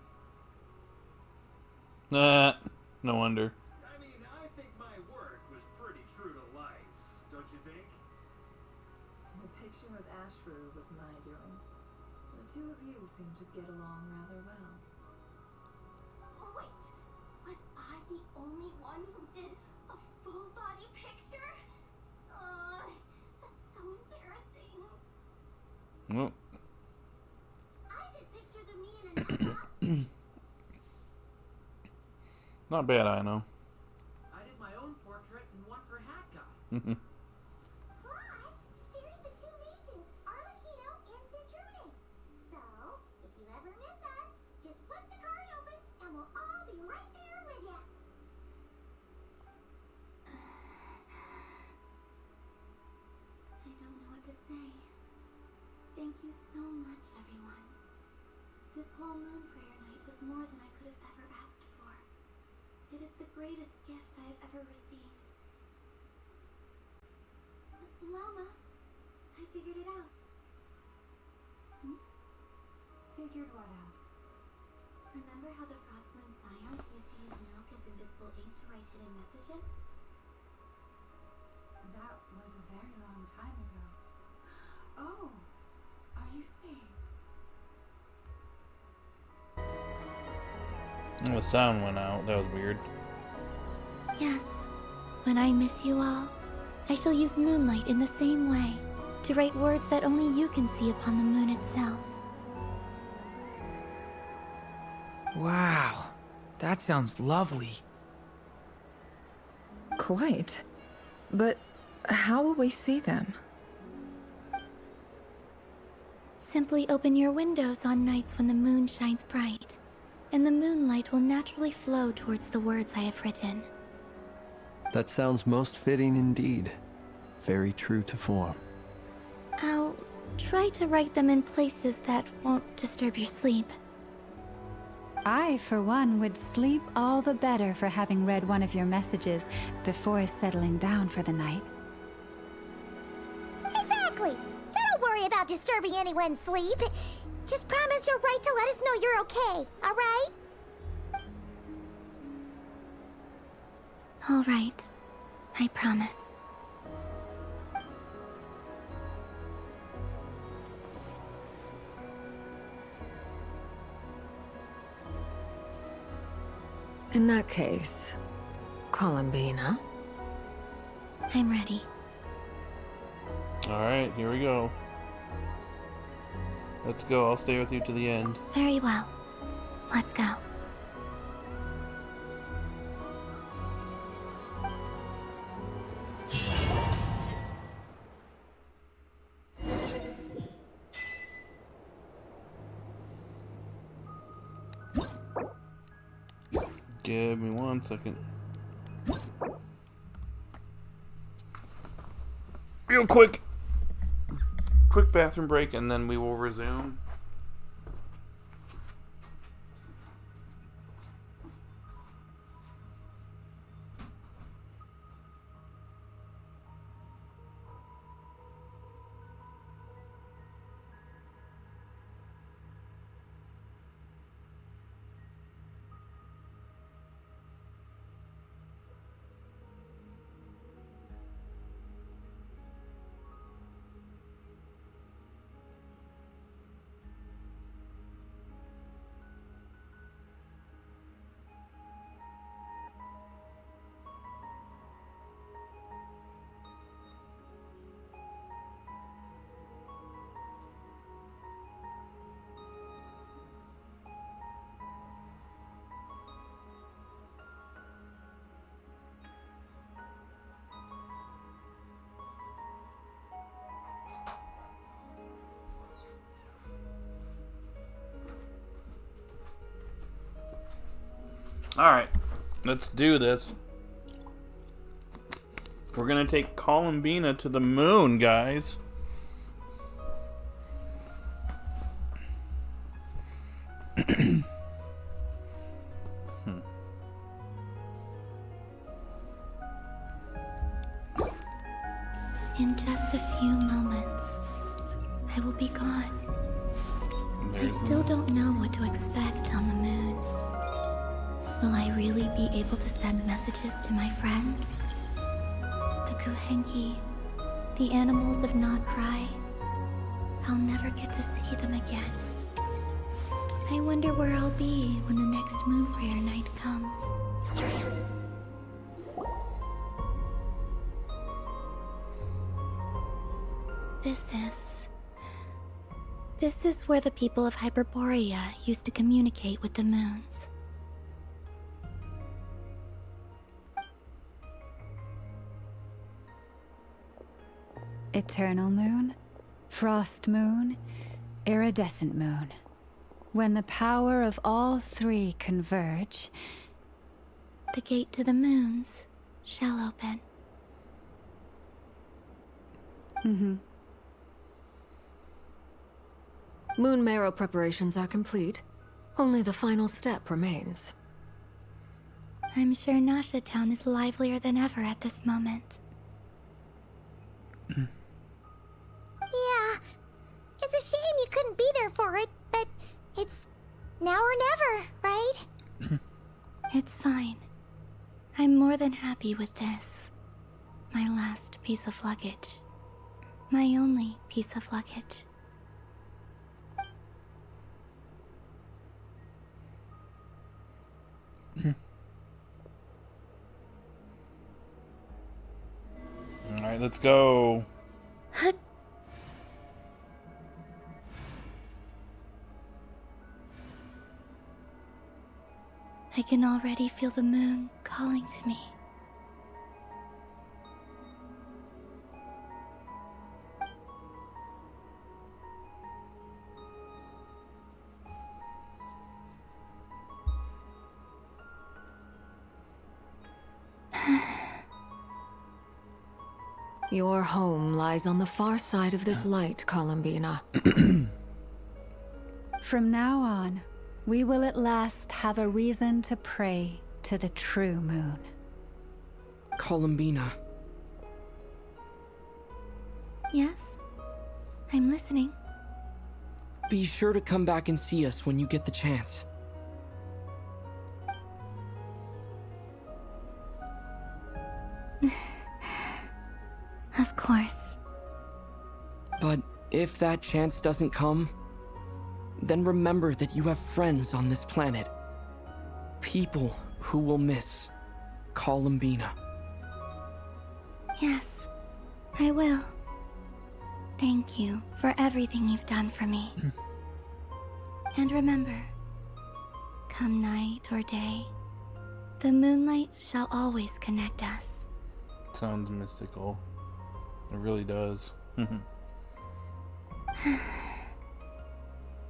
No wonder. I mean, I think my work was pretty true to life, don't you think? The picture of Ashfur was my doing. The two of you seem to get along rather well. Wait, was I the only one who did a full body picture? That's so embarrassing. Well. I did pictures of me in a nightclub. Not bad, I know. I did my own portrait and one for Hat Guy. Plus, here's the two mages, Arlecchino and Citrone. So, if you ever miss us, just flip the card open and we'll all be right there with you. I don't know what to say. Thank you so much, everyone. This whole moon prayer night was more than I could have ever asked for. It is the greatest gift I have ever received. Llama, I figured it out. Figured what out? Remember how the Frost Moon Scions used to use milk as invisible ink to write hidden messages? That was a very long time ago. Oh, are you saying? The sound went out. That was weird. Yes. When I miss you all, I shall use moonlight in the same way, to write words that only you can see upon the moon itself. Wow, that sounds lovely. Quite. But how will we see them? Simply open your windows on nights when the moon shines bright, and the moonlight will naturally flow towards the words I have written. That sounds most fitting indeed. Very true to form. I'll try to write them in places that won't disturb your sleep. I, for one, would sleep all the better for having read one of your messages before settling down for the night. Exactly. So don't worry about disturbing anyone's sleep. Just promise you'll write to let us know you're okay, alright? All right. I promise. In that case, Columbina? I'm ready. Alright, here we go. Let's go. I'll stay with you to the end. Very well. Let's go. Give me 1 second. Real quick. Quick bathroom break and then we will resume. Alright, let's do this. We're gonna take Columbina to the moon, guys. In just a few moments, I will be gone. I still don't know what to expect on the moon. Will I really be able to send messages to my friends? The Kuhenki, the animals of Not Cry. I'll never get to see them again. I wonder where I'll be when the next moon prayer night comes. This is where the people of Hyperborea used to communicate with the moons. Eternal moon, frost moon, iridescent moon. When the power of all three converge, the gate to the moons shall open. Moon marrow preparations are complete. Only the final step remains. I'm sure Nasha Town is livelier than ever at this moment. Yeah. It's a shame you couldn't be there for it, but it's now or never, right? It's fine. I'm more than happy with this. My last piece of luggage. My only piece of luggage. Alright, let's go. I can already feel the moon calling to me. Your home lies on the far side of this light, Columbina. from now on, we will at last have a reason to pray to the true moon. Columbina. Yes? I'm listening. Be sure to come back and see us when you get the chance. Of course. But if that chance doesn't come, then remember that you have friends on this planet. People who will miss Columbina. Yes, I will. Thank you for everything you've done for me. And remember, come night or day, the moonlight shall always connect us. Sounds mystical. It really does.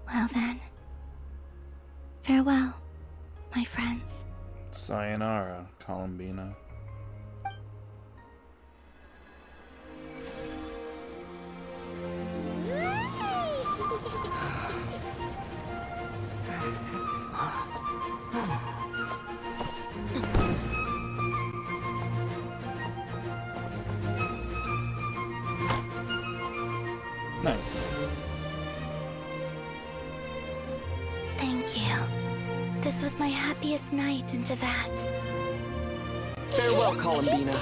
Well then, farewell, my friends. Sayonara, Columbina. Nice. Thank you. This was my happiest night in Tevat. Farewell, Columbina.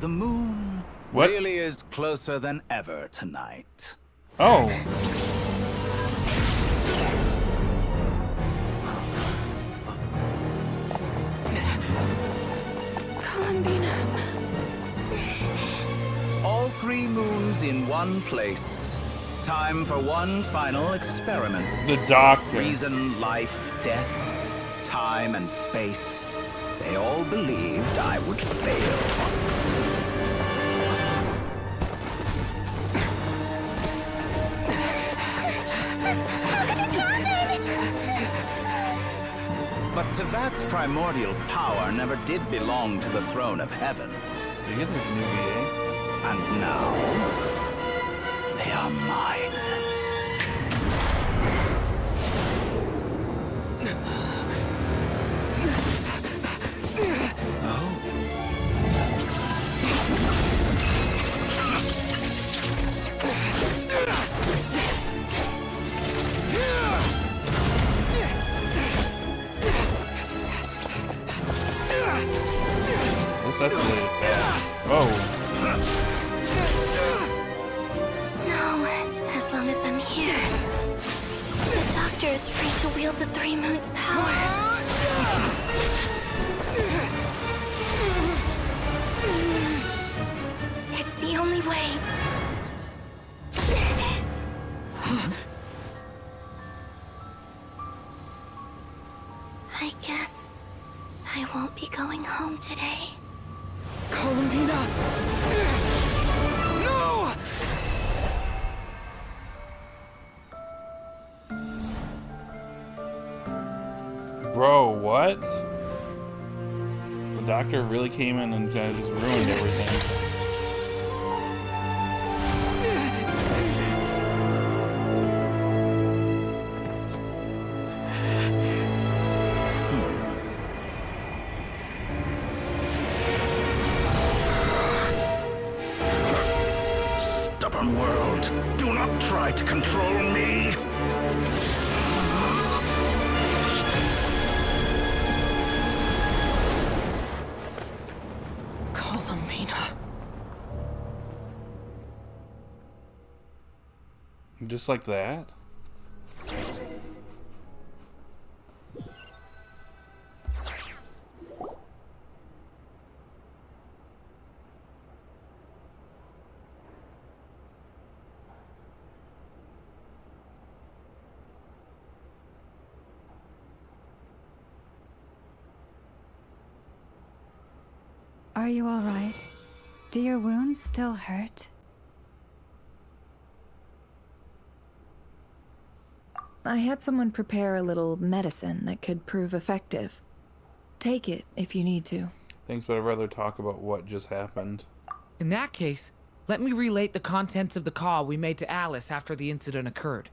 The moon really is closer than ever tonight. Oh. Columbina. All three moons in one place. Time for one final experiment. The doctor. Reason, life, death, time, and space. They all believed I would fail. But Tevat's primordial power never did belong to the throne of heaven. You get this new VA? And now, they are mine. No, as long as I'm here. The Doctor is free to wield the Three Moons' power. It's the only way. I guess I won't be going home today. Columbina! No! Bro, what? The Doctor really came in and kind of just ruined everything. Stubborn world, do not try to control me. Columbina. Just like that? Are you all right? Do your wounds still hurt? I had someone prepare a little medicine that could prove effective. Take it if you need to. Thanks, but I'd rather talk about what just happened. In that case, let me relate the contents of the call we made to Alice after the incident occurred.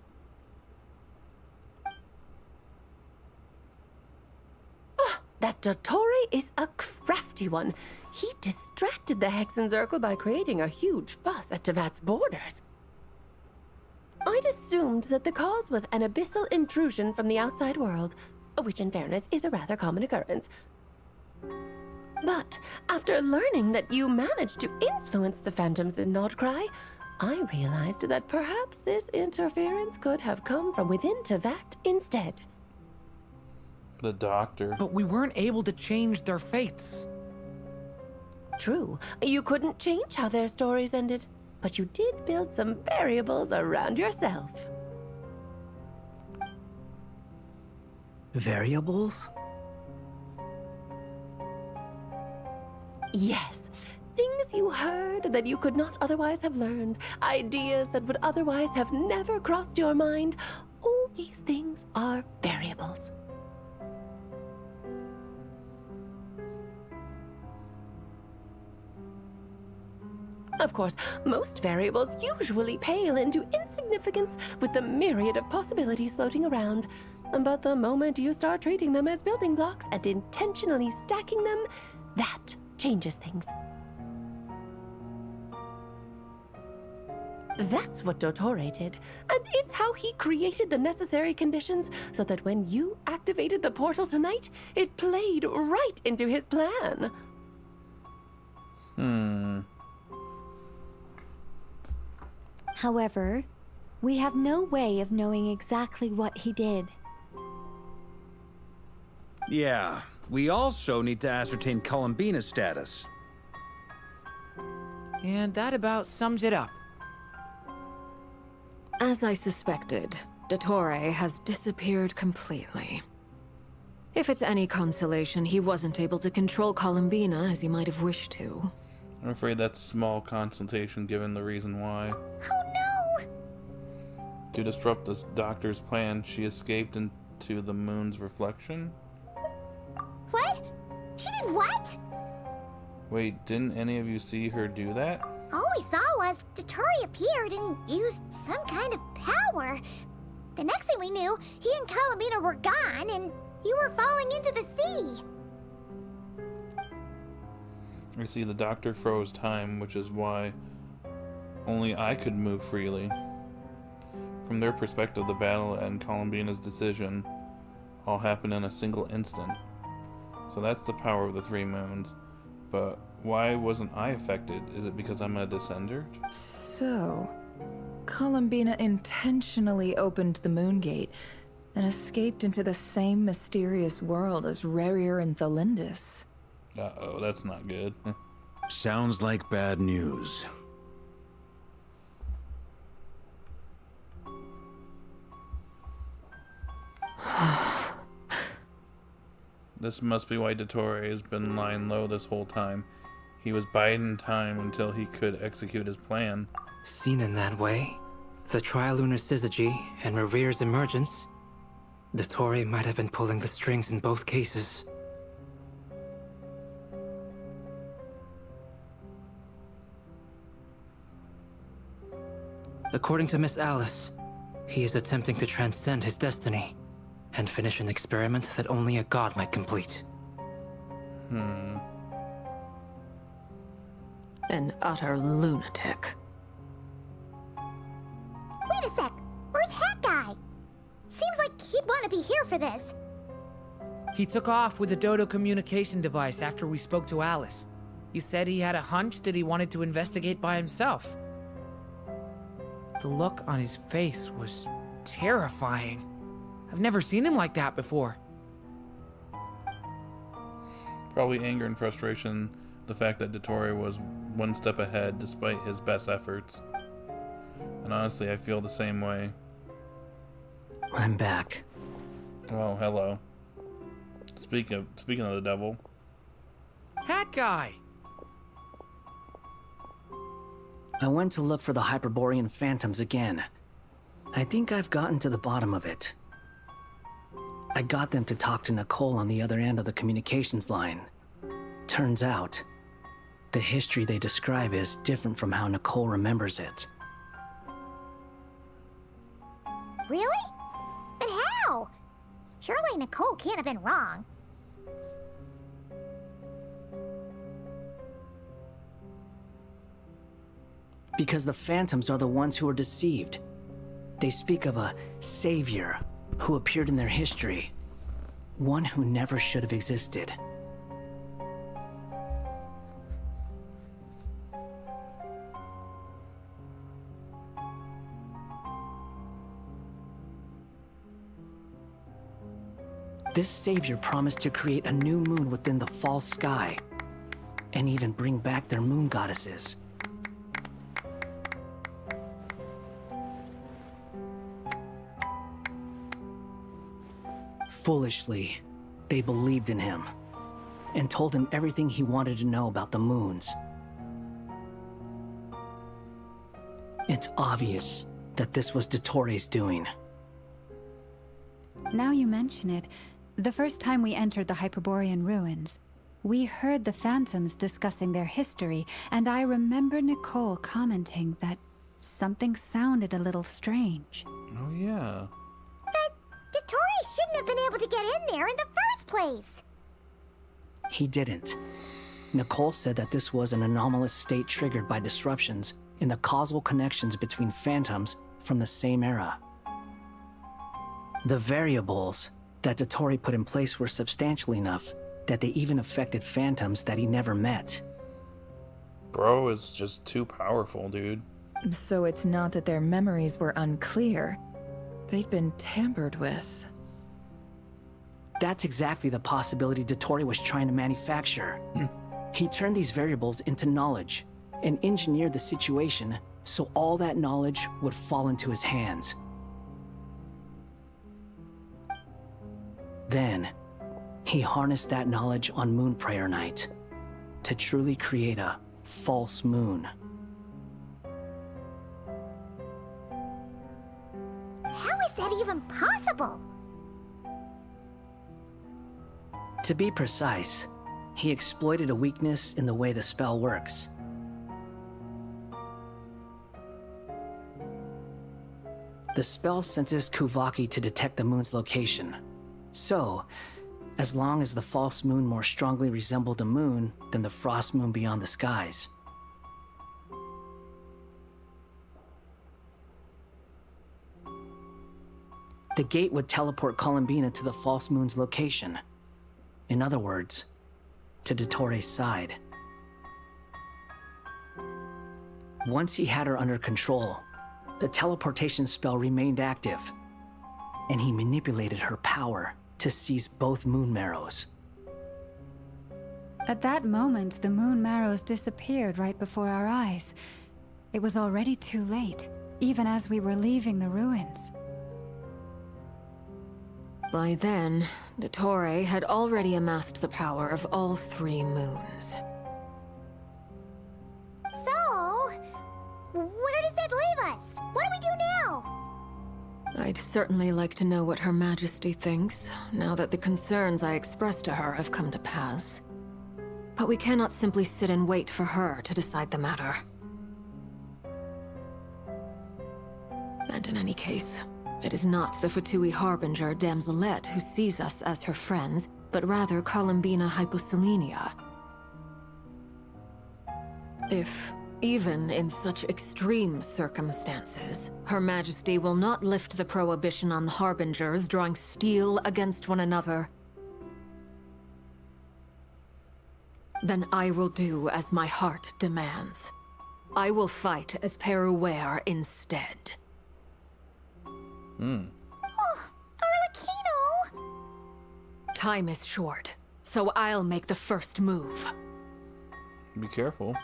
That Dottore is a crafty one. He distracted the Hexenzirkel by creating a huge fuss at Tevat's borders. I'd assumed that the cause was an abyssal intrusion from the outside world, which in fairness is a rather common occurrence. But after learning that you managed to influence the phantoms in Nordcry, I realized that perhaps this interference could have come from within Tevat instead. The Doctor. But we weren't able to change their fates. True, you couldn't change how their stories ended, but you did build some variables around yourself. Variables? Yes. Things you heard that you could not otherwise have learned. Ideas that would otherwise have never crossed your mind. All these things are variables. Of course, most variables usually pale into insignificance with the myriad of possibilities floating around. But the moment you start treating them as building blocks and intentionally stacking them, that changes things. That's what Dottore did, and it's how he created the necessary conditions so that when you activated the portal tonight, it played right into his plan. However, we have no way of knowing exactly what he did. Yeah, we also need to ascertain Columbina's status. And that about sums it up. As I suspected, Dottore has disappeared completely. If it's any consolation, he wasn't able to control Columbina as he might have wished to. I'm afraid that's small consultation given the reason why. Oh no! To disrupt the Doctor's plan, she escaped into the moon's reflection? What? She did what? Wait, didn't any of you see her do that? All we saw was Dottore appeared and used some kind of power. The next thing we knew, he and Columbina were gone and you were falling into the sea. You see, the Doctor froze time, which is why only I could move freely. From their perspective, the battle and Columbina's decision all happened in a single instant. So that's the power of the Three Moons. But Why wasn't I affected? Is it because I'm a descender? So, Columbina intentionally opened the Moon Gate and escaped into the same mysterious world as Rerir and Thalindis. Uh-oh, that's not good. Sounds like bad news. This must be why Dottore has been lying low this whole time. He was biding time until he could execute his plan. Seen in that way, the trilunar syzygy and Rerir's emergence, Dottore might have been pulling the strings in both cases. According to Miss Alice, he is attempting to transcend his destiny and finish an experiment that only a god might complete. An utter lunatic. Wait a sec. Where's Hat Guy? Seems like he'd want to be here for this. He took off with the Dodo communication device after we spoke to Alice. He said he had a hunch that he wanted to investigate by himself. The look on his face was terrifying. I've never seen him like that before. Probably anger and frustration, the fact that Dottore was one step ahead despite his best efforts. And honestly, I feel the same way. I'm back. Oh, hello. Speaking of the devil. Hat Guy! I went to look for the Hyperborean phantoms again. I think I've gotten to the bottom of it. I got them to talk to Nicole on the other end of the communications line. Turns out, the history they describe is different from how Nicole remembers it. Really? But how? Surely Nicole can't have been wrong. Because the phantoms are the ones who are deceived. They speak of a savior who appeared in their history. One who never should have existed. This savior promised to create a new moon within the false sky, and even bring back their moon goddesses. Foolishly, they believed in him, and told him everything he wanted to know about the moons. It's obvious that this was Dottore's doing. Now you mention it, the first time we entered the Hyperborean ruins, we heard the phantoms discussing their history, and I remember Nicole commenting that something sounded a little strange. Oh, yeah. But Dottore shouldn't have been able to get in there in the first place. He didn't. Nicole said that this was an anomalous state triggered by disruptions in the causal connections between phantoms from the same era. The variables that Dottore put in place were substantial enough that they even affected phantoms that he never met. Bro is just too powerful, dude. So it's not that their memories were unclear. They'd been tampered with. That's exactly the possibility Dottore was trying to manufacture. He turned these variables into knowledge and engineered the situation so all that knowledge would fall into his hands. Then, he harnessed that knowledge on Moon Prayer Night to truly create a false moon. How is that even possible? To be precise, he exploited a weakness in the way the spell works. The spell senses Kuvaki to detect the moon's location. So, as long as the false moon more strongly resembled a moon than the frost moon beyond the skies. The gate would teleport Columbina to the false moon's location. In other words, to Dottore's side. Once he had her under control, the teleportation spell remained active, and he manipulated her power to seize both moon marrows. At that moment, the moon marrows disappeared right before our eyes. It was already too late, even as we were leaving the ruins. By then, Dottore had already amassed the power of all 3 moons. So, where does that leave us? What do we do now? I'd certainly like to know what Her Majesty thinks, now that the concerns I expressed to her have come to pass. But we cannot simply sit and wait for her to decide the matter. And in any case, it is not the Fatui Harbinger Damselette who sees us as her friends, but rather Columbina Hyposelenia. If, even in such extreme circumstances, Her Majesty will not lift the prohibition on Harbingers drawing steel against one another, then I will do as my heart demands. I will fight as Peruware instead. Oh, Arlecchino! Time is short, so I'll make the first move. Be careful.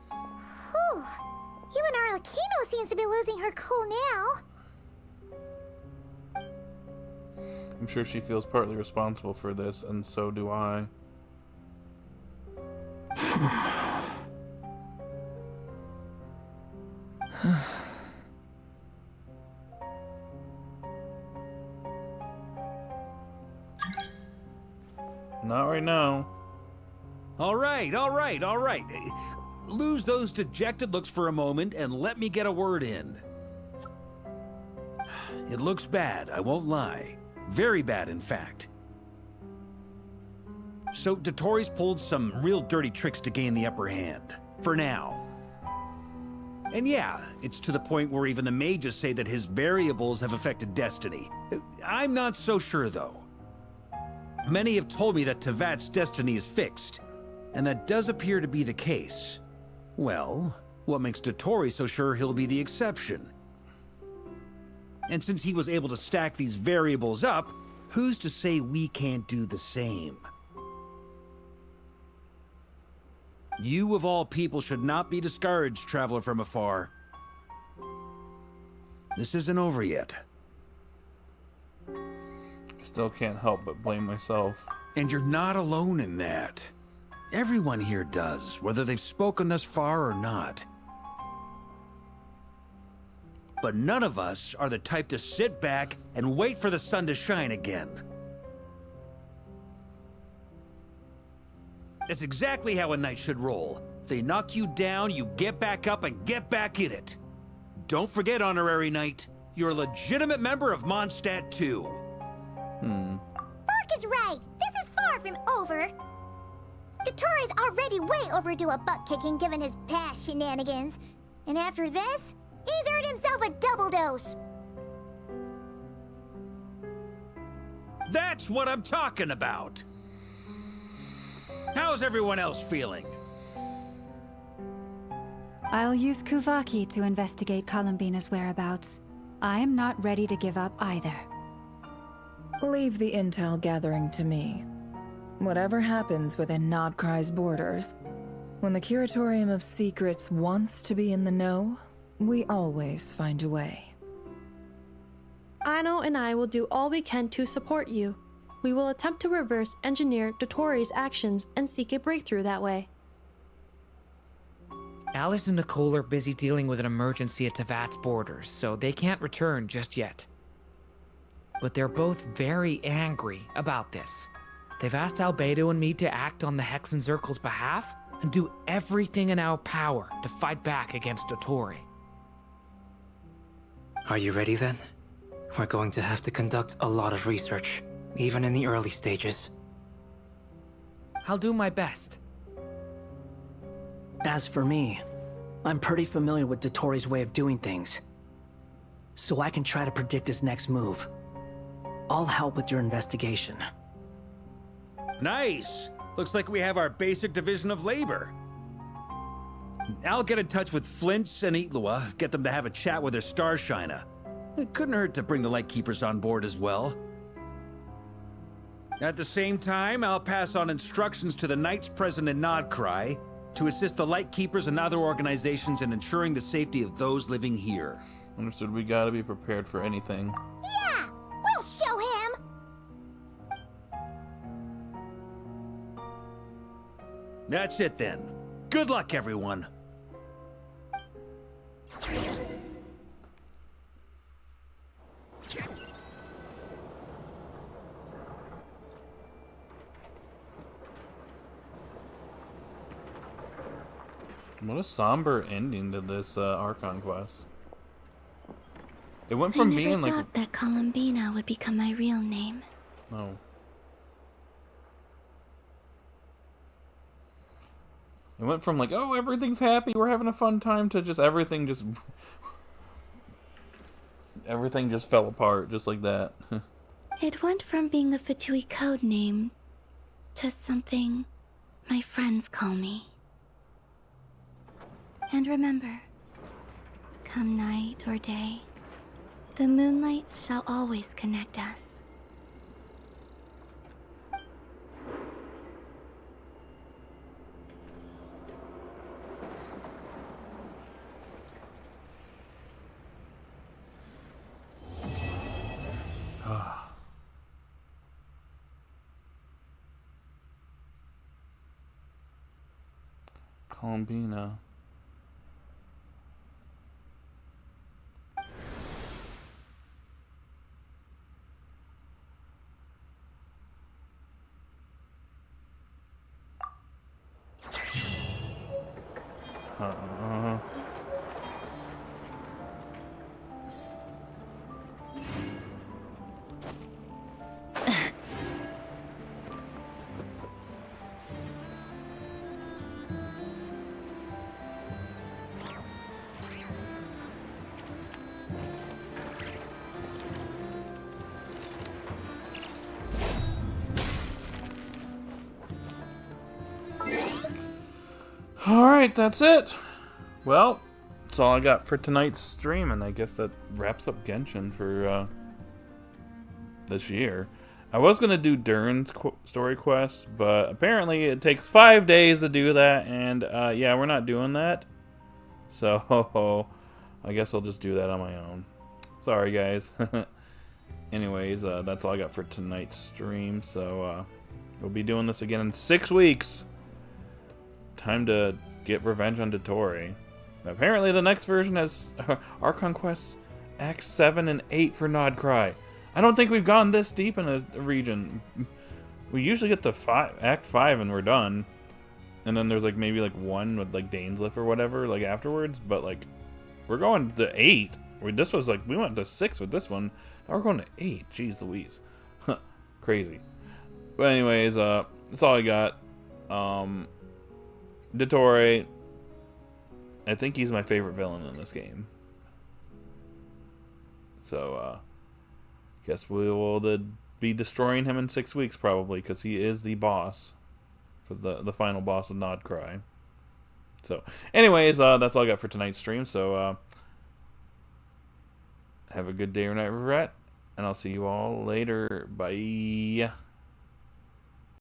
Whew. Even Arlecchino seems to be losing her cool now. I'm sure she feels partly responsible for this, and so do I. Not right now. All right. Lose those dejected looks for a moment and let me get a word in. It looks bad, I won't lie. Very bad, in fact. So Dottore's pulled some real dirty tricks to gain the upper hand. For now. And yeah, it's to the point where even the mages say that his variables have affected destiny. I'm not so sure, though. Many have told me that Tevat's destiny is fixed, and that does appear to be the case. Well, what makes Dottore so sure he'll be the exception? And since he was able to stack these variables up, who's to say we can't do the same? You of all people should not be discouraged, traveler from afar. This isn't over yet. Still can't help but blame myself. And you're not alone in that. Everyone here does, whether they've spoken thus far or not. But none of us are the type to sit back and wait for the sun to shine again. That's exactly how a knight should roll. If they knock you down, you get back up and get back in it. Don't forget, Honorary Knight, you're a legitimate member of Mondstadt too. Bark is right. This is far from over. Dottore's already way overdue a butt-kicking given his past shenanigans. And after this, he's earned himself a double dose. That's what I'm talking about. How's everyone else feeling? I'll use Kuvaki to investigate Columbina's whereabouts. I am not ready to give up either. Leave the intel gathering to me. Whatever happens within Nodcry's borders, when the Curatorium of Secrets wants to be in the know, we always find a way. Aino and I will do all we can to support you. We will attempt to reverse engineer Dottore's actions and seek a breakthrough that way. Alice and Nicole are busy dealing with an emergency at Tevat's borders, so they can't return just yet. But they're both very angry about this. They've asked Albedo and me to act on the Hexenzirkel's behalf and do everything in our power to fight back against Dottore. Are you ready then? We're going to have to conduct a lot of research, even in the early stages. I'll do my best. As for me, I'm pretty familiar with Dottore's way of doing things, so I can try to predict his next move. I'll help with your investigation. Nice! Looks like we have our basic division of labor. I'll get in touch with Flinch and Eatlua, get them to have a chat with their Starshiner. It couldn't hurt to bring the Lightkeepers on board as well. At the same time, I'll pass on instructions to the Knights present in Nodcry to assist the Lightkeepers and other organizations in ensuring the safety of those living here. Understood. We gotta be prepared for anything. Yeah, we'll show him. That's it then. Good luck, everyone. What a somber ending to this Archon quest. It went from being I never like... thought that Columbina would become my real name. Oh. It went from like, oh, everything's happy, we're having a fun time, to just everything just... everything just fell apart, just like that. It went from being a Fatui code name to something my friends call me. And remember, come night or day, the moonlight shall always connect us. Columbina. Alright, that's it. Well, that's all I got for tonight's stream, and I guess that wraps up Genshin for this year. I was going to do Durn's story quest, but apparently it takes 5 days to do that, and yeah, we're not doing that. So, I guess I'll just do that on my own. Sorry, guys. Anyways, that's all I got for tonight's stream, so we'll be doing this again in 6 weeks. Time to get revenge on Dottore. Apparently the next version has Archon Quests Acts 7 and 8 for Nodcry. I don't think we've gone this deep in a region. We usually get to Act 5 and we're done. And then there's like maybe like one with like Dainsliff or whatever like afterwards. But like we're going to 8. This was like we went to 6 with this one. Now we're going to 8. Jeez Louise. Crazy. But anyways, that's all I got. Dottore, I think he's my favorite villain in this game. So, guess we will be destroying him in 6 weeks probably, because he is the boss for the final boss of Nodcry. So, anyways, that's all I got for tonight's stream. So, have a good day or night, Rat, and I'll see you all later. Bye.